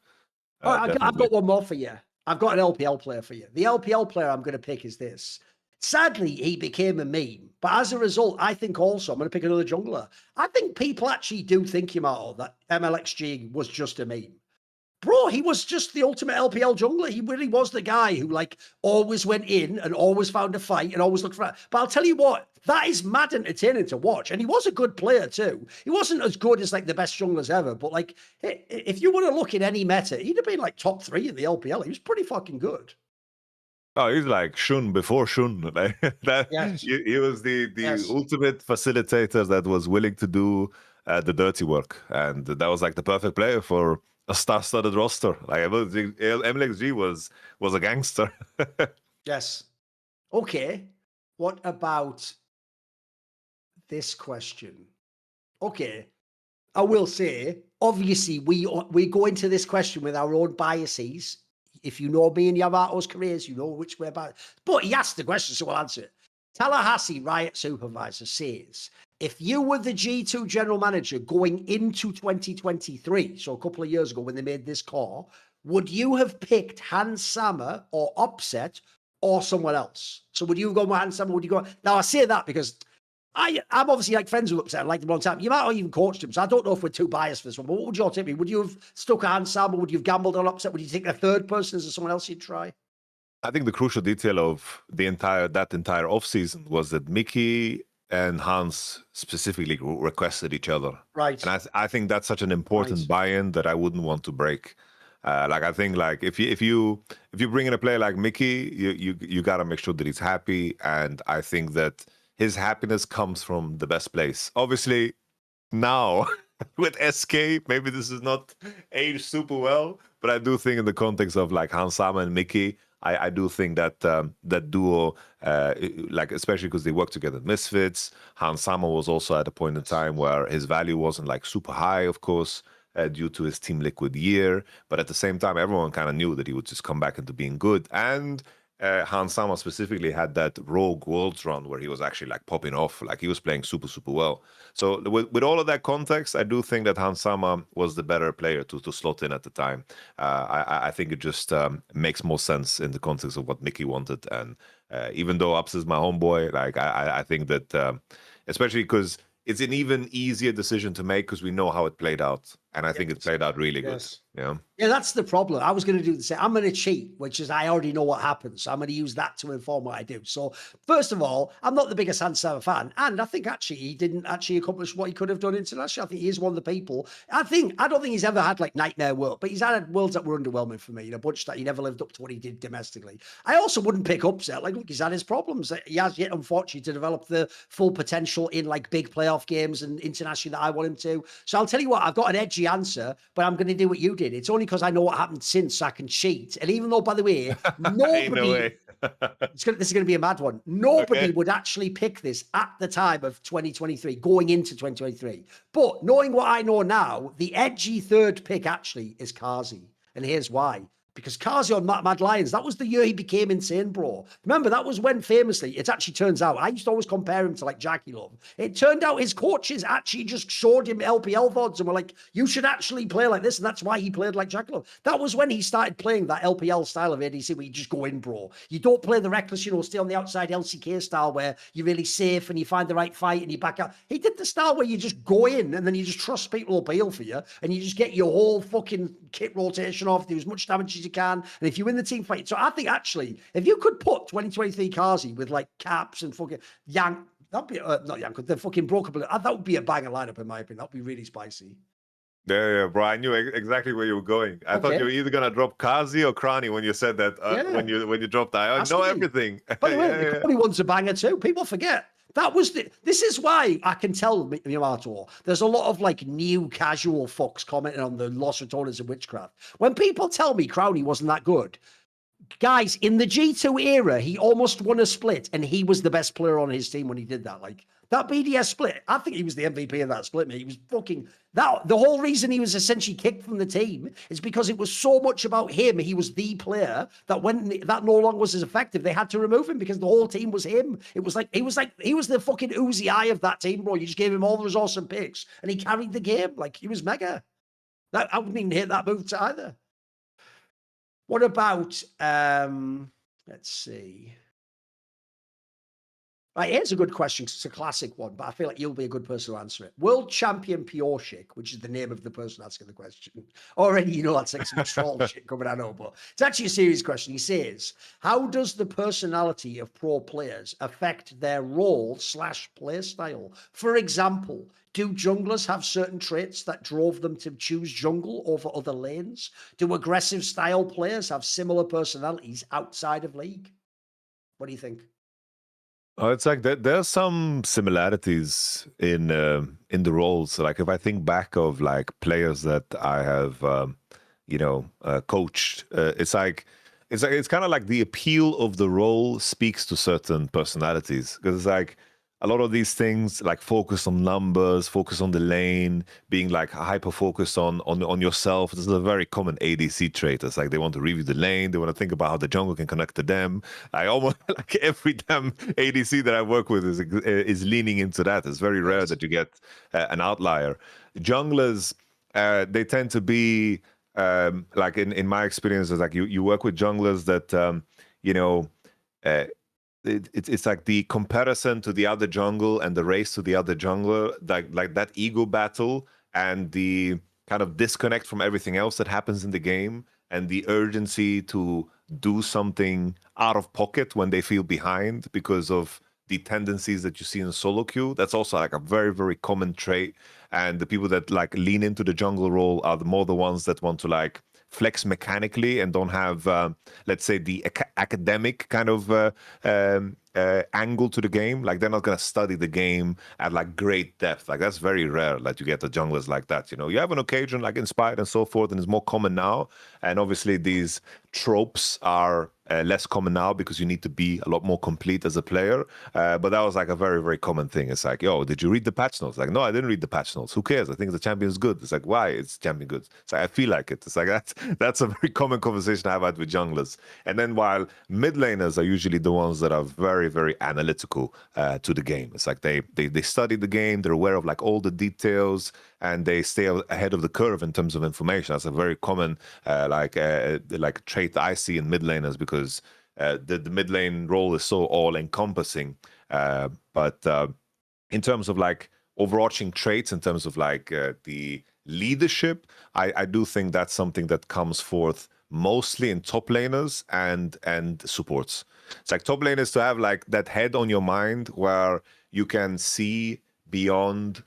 All right, I've got one more for you. I've got an LPL player for you. The LPL player I'm going to pick is this. Sadly, he became a meme, but as a result, I think also I'm going to pick another jungler. I think people actually do think, Yamato, that MLXG was just a meme. Bro, he was just the ultimate LPL jungler. He really was the guy who like always went in and always found a fight and always looked for it. But I'll tell you what, that is mad entertaining to watch. And he was a good player too. He wasn't as good as like the best junglers ever, but like if you want to look at any meta, he'd have been like top 3 in the LPL. He was pretty fucking good. Oh, he's like Shun before Shun. Yes. He was the ultimate facilitator that was willing to do the dirty work. And that was like the perfect player for a star-studded roster. Like MLXG was a gangster. Yes. Okay. What about this question? Okay. I will say, obviously, we go into this question with our own biases. If you know me and Yamato's careers, you know which way about. But he asked the question, so we'll answer it. Tallahassee Riot Supervisor says, if you were the G2 general manager going into 2023, so a couple of years ago when they made this call, would you have picked Hans Sammer or Upset or someone else? So would you go with Hans Sammer? Would you go? Now I say that because I'm obviously like friends with Upset. I like them a long time. You might have even coached him, so I don't know if we're too biased for this one. But what would your tip be? Would you have stuck at Hans Sammer? Would you have gambled on Upset? Would you take a third person as someone else you'd try? I think the crucial detail of that entire offseason was that Mickey and Hans specifically requested each other. Right. And I think that's such an important buy-in that I wouldn't want to break. I think if you bring in a player like Mickey, you got to make sure that he's happy, and I think that his happiness comes from the best place. Obviously, now with SK, maybe this is not aged super well, but I do think in the context of like Hans Sammer and Mickey, I do think that that duo, especially because they work together at Misfits. Hans Sammer was also at a point in time where his value wasn't like super high, of course, due to his Team Liquid year. But at the same time, everyone kind of knew that he would just come back into being good. And Hans Sammer specifically had that Rogue Worlds run where he was actually like popping off, like he was playing super, super well. So with all of that context, I do think that Hans Sammer was the better player to slot in at the time. I think it just makes more sense in the context of what Mickey wanted. And even though Ups is my homeboy, like I think that especially because it's an even easier decision to make because we know how it played out. And I think it played out really good. Yeah. Yeah, that's the problem. I was going to do the same. I'm going to cheat, which is I already know what happens. So I'm going to use that to inform what I do. So first of all, I'm not the biggest Hans Sammer fan. And I think actually he didn't actually accomplish what he could have done internationally. I think he is one of the people. I don't think he's ever had like nightmare world, but he's had worlds that were underwhelming for me. You know, a bunch that he never lived up to what he did domestically. I also wouldn't pick Upset. Like, look, he's had his problems. He has yet, unfortunately, to develop the full potential in like big playoff games and internationally that I want him to. So I'll tell you what, I've got an edgy answer, but I'm going to do what you did. It's only because I know what happened since, so I can cheat. And even though, by the way, nobody, this is going to be a mad one. Nobody would actually pick this at the time of 2023, going into 2023. But knowing what I know now, the edgy third pick actually is Kazi. And here's why. Because Kazi on Mad Lions, that was the year he became insane, bro. Remember, that was when famously, it actually turns out, I used to always compare him to like Jackie Love. It turned out his coaches actually just showed him LPL VODs and were like, you should actually play like this. And that's why he played like Jackie Love. That was when he started playing that LPL style of ADC where you just go in, bro. You don't play the reckless, stay on the outside LCK style where you're really safe and you find the right fight and you back out. He did the style where you just go in and then you just trust people will bail for you and you just get your whole fucking kit rotation off, do as much damage as you can. And if you win the team fight, so I think actually, if you could put 2023 Kazi with like Caps and fucking Yank, that'd be not Yank, the fucking broken, that would be a banger lineup in my opinion. That'd be really spicy. Yeah, bro. I knew exactly where you were going. I thought you were either gonna drop Kazi or Krani when you said that. When you dropped that, I know everything. By the way, the Krani one's a banger too. People forget. This is why I can tell Yamato, there's a lot of like new casual fucks commenting on the Lost Retorners and Witchcraft. When people tell me Crowley wasn't that good, guys, in the G2 era, he almost won a split and he was the best player on his team when he did that. Like that BDS split, I think he was the MVP of that split, mate. He was fucking that. The whole reason he was essentially kicked from the team is because it was so much about him. He was the player that when that no longer was as effective, they had to remove him because the whole team was him. It was like he was the fucking Uzi eye of that team, bro. You just gave him all the resource and picks, and he carried the game. Like he was mega. I wouldn't even hit that move either. What about let's see. Right, here's a good question. It's a classic one, but I feel like you'll be a good person to answer it. World Champion Pioshik, which is the name of the person asking the question. Already, that's like some troll shit coming, I know, but it's actually a serious question. He says, how does the personality of pro players affect their role/play style? For example, do junglers have certain traits that drove them to choose jungle over other lanes? Do aggressive style players have similar personalities outside of League? What do you think? Oh, it's like there's some similarities in the roles. Like if I think back of like players that I have, coached, it's kind of like the appeal of the role speaks to certain personalities. Because it's like a lot of these things, like focus on numbers, focus on the lane, being like hyper focused on yourself. This is a very common ADC trait. It's like they want to review the lane, they want to think about how the jungle can connect to them. I almost like every damn ADC that I work with is leaning into that. It's very rare that you get an outlier. Junglers, they tend to be like in my experience, is like you work with junglers that you know. It's like the comparison to the other jungle and the race to the other jungler, like that ego battle and the kind of disconnect from everything else that happens in the game and the urgency to do something out of pocket when they feel behind because of the tendencies that you see in solo queue. That's also like a very, very common trait. And the people that like lean into the jungle role are more the ones that want to like flex mechanically and don't have, let's say, the academic kind of angle to the game. Like they're not going to study the game at like great depth. Like that's very rare that you get the junglers like that. You know, you have an occasion like Inspired and so forth, and it's more common now. And obviously these tropes are less common now because you need to be a lot more complete as a player. But that was like a very, very common thing. It's like, yo, did you read the patch notes? Like, no, I didn't read the patch notes. Who cares? I think the champion is good. It's like, why? It's champion good. It's like, I feel like it. It's like, that's a very common conversation I've had with junglers. And then while mid laners are usually the ones that are very, very analytical to the game. It's like they study the game. They're aware of like all the details and they stay ahead of the curve in terms of information. That's a very common like trait I see in mid laners because the mid lane role is so all encompassing. But in terms of like overarching traits, in terms of like the leadership, I do think that's something that comes forth mostly in top laners and supports. It's like top laners to have like that head on your mind where you can see beyond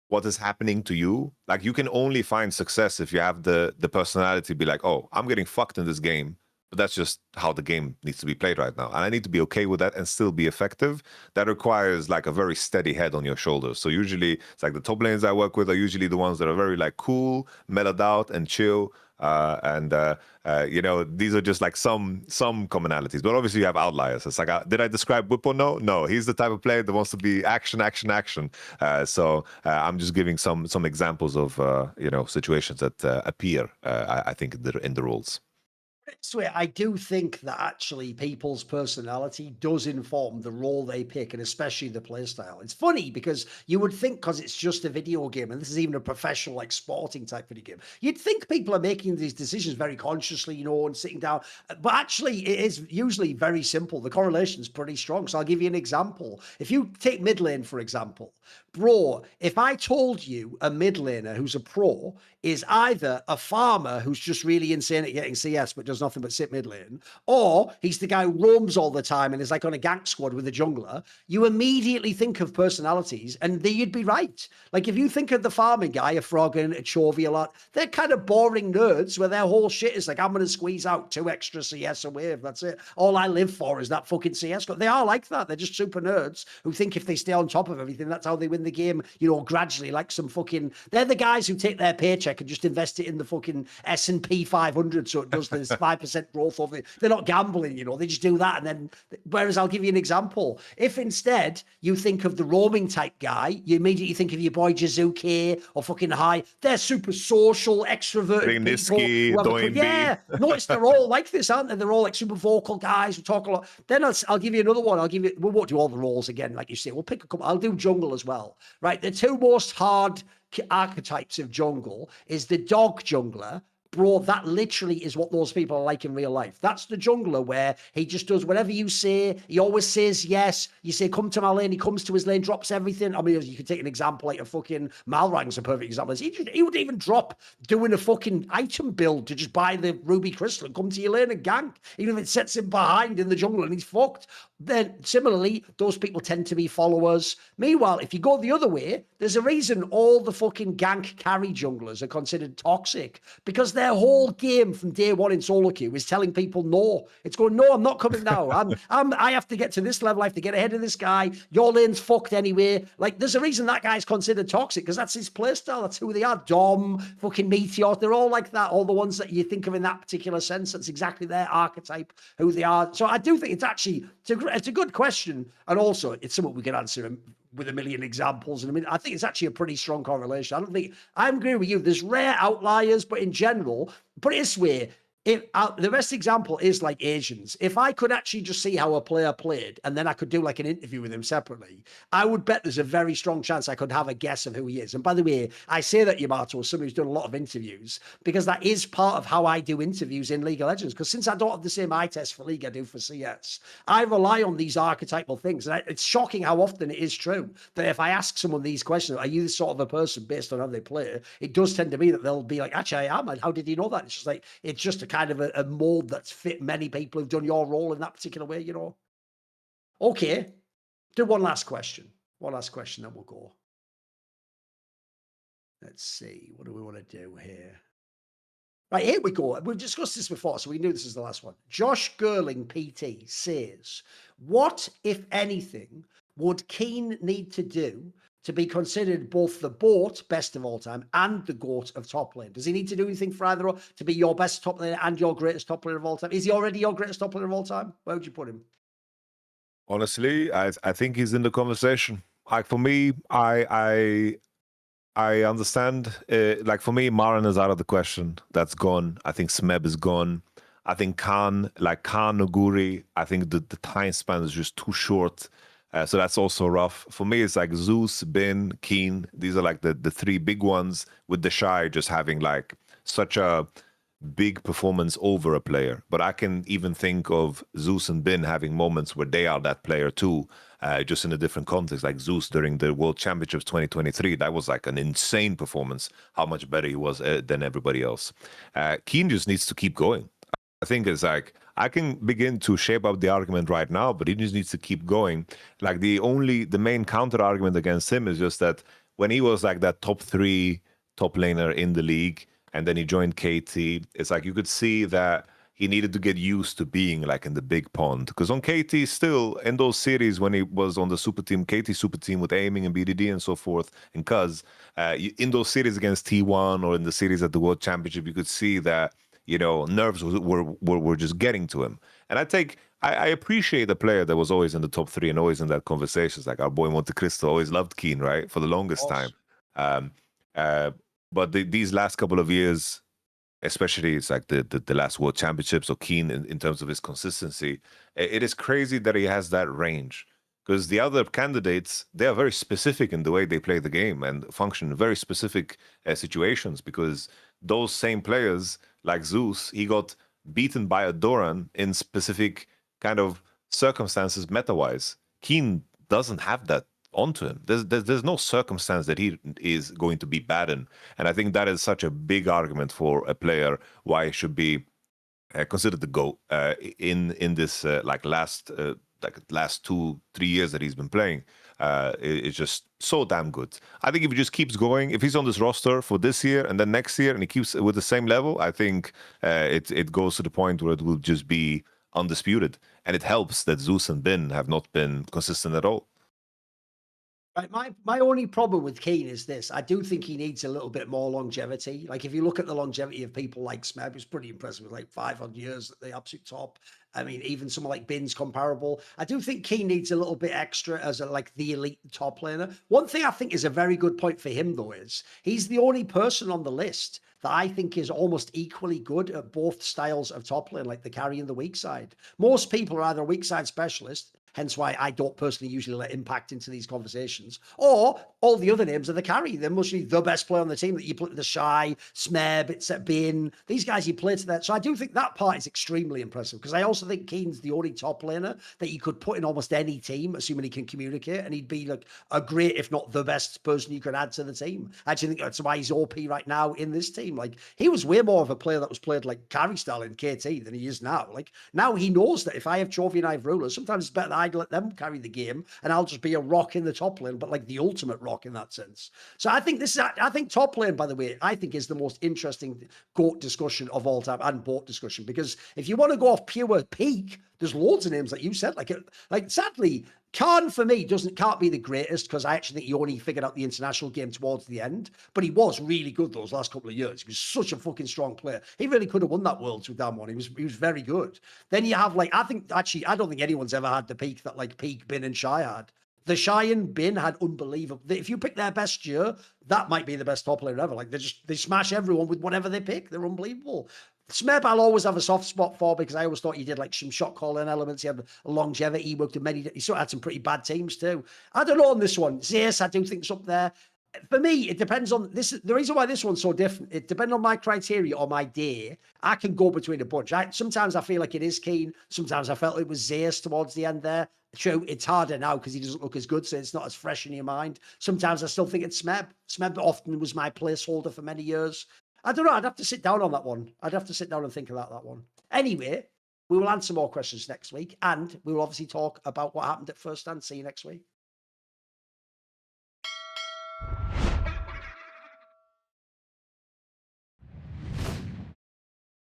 what is happening to you. Like you can only find success if you have the personality to be like, oh, I'm getting fucked in this game, but that's just how the game needs to be played right now. And I need to be okay with that and still be effective. That requires like a very steady head on your shoulders. So usually it's like the top lanes I work with are usually the ones that are very like cool, mellowed out and chill. You know, these are just like some commonalities, but obviously you have outliers. It's like, did I describe Whippo? No, he's the type of player that wants to be action. So I'm just giving some examples of you know, situations that appear, I think, in the rules. So I do think that actually people's personality does inform the role they pick, and especially the playstyle. It's funny because you would think, because it's just a video game, and this is even a professional, like sporting type video game, you'd think people are making these decisions very consciously, you know, and sitting down. But actually, it is usually very simple. The correlation is pretty strong. So I'll give you an example. If you take mid lane, for example, bro, if I told you a mid laner who's a pro is either a farmer who's just really insane at getting CS but does nothing but sit mid lane, or he's the guy who roams all the time and is like on a gank squad with a jungler, you immediately think of personalities and you'd be right. Like if you think of the farming guy, a Froggen, a Chovy a lot, they're kind of boring nerds where their whole shit is like, I'm going to squeeze out 2 extra CS a wave. That's it. All I live for is that fucking CS. They are like that. They're just super nerds who think if they stay on top of everything, that's how they win the game, you know, gradually, like some fucking, they're the guys who take their paycheck and just invest it in the fucking S&P 500 so it does this 5% growth over it. They're not gambling, you know, they just do that. And then, whereas I'll give you an example. If instead you think of the roaming type guy, you immediately think of your boy Jizuke or fucking High. They're super social, extroverted people. Yeah, notice they're all like this, aren't they? They're all like super vocal guys who talk a lot. Then I'll give you another one. We won't do all the roles again, like you say. We'll pick a couple. I'll do jungle as well, right? The 2 most hard archetypes of jungle is the dog jungler. Bro, that literally is what those people are like in real life. That's the jungler where he just does whatever you say. He always says yes. You say, come to my lane. He comes to his lane, drops everything. I mean, you could take an example like a fucking Malrang's a perfect example. He would even drop doing a fucking item build to just buy the ruby crystal and come to your lane and gank, even if it sets him behind in the jungle and he's fucked. Then similarly, those people tend to be followers. Meanwhile, if you go the other way, there's a reason all the fucking gank carry junglers are considered toxic because their whole game from day one in solo queue is telling people no. It's going, no, I'm not coming now. I have to get to this level. I have to get ahead of this guy. Your lane's fucked anyway. Like, there's a reason that guy's considered toxic, because that's his playstyle. That's who they are. Dom, fucking Meteor. They're all like that. All the ones that you think of in that particular sense. That's exactly their archetype, who they are. So I do think it's actually, it's a good question. And also, it's something we can answer with a million examples. And I mean, I think it's actually a pretty strong correlation. I agree with you. There's rare outliers, but in general, put it this way, the best example is like Asians. If I could actually just see how a player played and then I could do like an interview with him separately, I would bet there's a very strong chance I could have a guess of who he is. And by the way, I say that Yamato is somebody who's done a lot of interviews, because that is part of how I do interviews in League of Legends. Because since I don't have the same eye test for League I do for CS, I rely on these archetypal things. And it's shocking how often it is true that if I ask someone these questions, are you this sort of a person based on how they play? It does tend to be that they'll be like, actually, I am. And how did you know that? It's just like, it's just a kind of a mold that's fit many people who've done your role in that particular way, you know. Okay, do one last question. One last question, then we'll go. Let's see, what do we want to do here? Right, here we go. We've discussed this before, so we knew this is the last one. Josh Gerling PT says, what, if anything, would Keen need to do to be considered both the BOAT, best of all time, and the GOAT of top lane? Does he need to do anything for either to be your best top laner and your greatest top laner of all time? Is he already your greatest top laner of all time? Where would you put him? Honestly, I think he's in the conversation. Like, for me, I understand. Like, for me, Marin is out of the question. That's gone. I think Smeb is gone. I think Khan, Noguri, I think the time span is just too short. So that's also rough. For me, it's like Zeus, Bin, Keen. These are like the three big ones, with the Shy just having like such a big performance over a player. But I can even think of Zeus and Bin having moments where they are that player too, just in a different context. Like Zeus during the World Championships 2023, that was like an insane performance, how much better he was than everybody else. Keen just needs to keep going. I think it's like, I can begin to shape up the argument right now, but he just needs to keep going. Like, the main counter argument against him is just that when he was like that top 3 top laner in the league, and then he joined KT, it's like you could see that he needed to get used to being like in the big pond. Because on KT, still in those series when he was on the super team, KT super team with aiming and BDD and so forth, and Cuz, in those series against T1 or in the series at the World Championship, you could see that, you know, nerves were just getting to him. And I appreciate a player that was always in the top 3 and always in that conversation. It's like our boy Monte Cristo always loved Keen, right? For the longest time. But these last couple of years, especially it's like the last World Championships, or Keen in terms of his consistency, it is crazy that he has that range. Because the other candidates, they are very specific in the way they play the game and function in very specific situations, because those same players, like Zeus, he got beaten by a Doran in specific kind of circumstances meta-wise. Keen doesn't have that onto him. There's no circumstance that he is going to be bad in. And I think that is such a big argument for a player why he should be considered the GOAT in this last 2-3 years that he's been playing. It's just so damn good. I think if he just keeps going, if he's on this roster for this year and then next year, and he keeps with the same level, I think it goes to the point where it will just be undisputed. And it helps that Zeus and Bin have not been consistent at all. Right, my only problem with Keen is this. I do think he needs a little bit more longevity. Like, if you look at the longevity of people like Smeb, it's pretty impressive with like 500 years at the absolute top. I mean, even someone like Bin's comparable. I do think Keen needs a little bit extra as the elite top laner. One thing I think is a very good point for him, though, is he's the only person on the list that I think is almost equally good at both styles of top lane, like the carry and the weak side. Most people are either a weak side specialist, hence why I don't personally usually let Impact into these conversations, or all the other names are the carry. They're mostly the best player on the team that you play, the Shy, Smeb, it's Bin, these guys you play to that. So I do think that part is extremely impressive, because I also think Keen's the only top laner that you could put in almost any team, assuming he can communicate, and he'd be like a great, if not the best person you could add to the team. I actually think that's why he's OP right now in this team. Like, he was way more of a player that was played like carry style in KT than he is now. Like, now he knows that if I have Chovy and I have rulers, sometimes it's better that I let them carry the game and I'll just be a rock in the top lane, but like the ultimate rock rock in that sense. So I think I think top lane, by the way, I think is the most interesting GOAT discussion of all time and BOAT discussion, because if you want to go off pure peak, there's loads of names like you said. Like sadly, Khan for me can't be the greatest, because I actually think he only figured out the international game towards the end. But he was really good those last couple of years. He was such a fucking strong player. He really could have won that Worlds with Damwon. He was very good. Then you have I don't think anyone's ever had the peak that like peak Bin and Shy had. The Shy and Bin had unbelievable. If you pick their best year, that might be the best top player ever. Like they smash everyone with whatever they pick. They're unbelievable. Smeb, I'll always have a soft spot for, because I always thought he did like some shot calling elements. He had a longevity. He worked in he sort of had some pretty bad teams too. I don't know on this one. Zeus, I do think it's up there. For me, it depends on this. The reason why this one's so different, it depends on my criteria or my day. I can go between a bunch. Sometimes I feel like it is Keen. Sometimes I felt it was Zeus towards the end there. True, it's harder now because he doesn't look as good, so it's not as fresh in your mind. Sometimes I still think it's Smeb. Smeb often was my placeholder for many years. I don't know. I'd have to sit down on that one. I'd have to sit down and think about that one. Anyway, we will answer more questions next week, and we will obviously talk about what happened at First Stand. See you next week.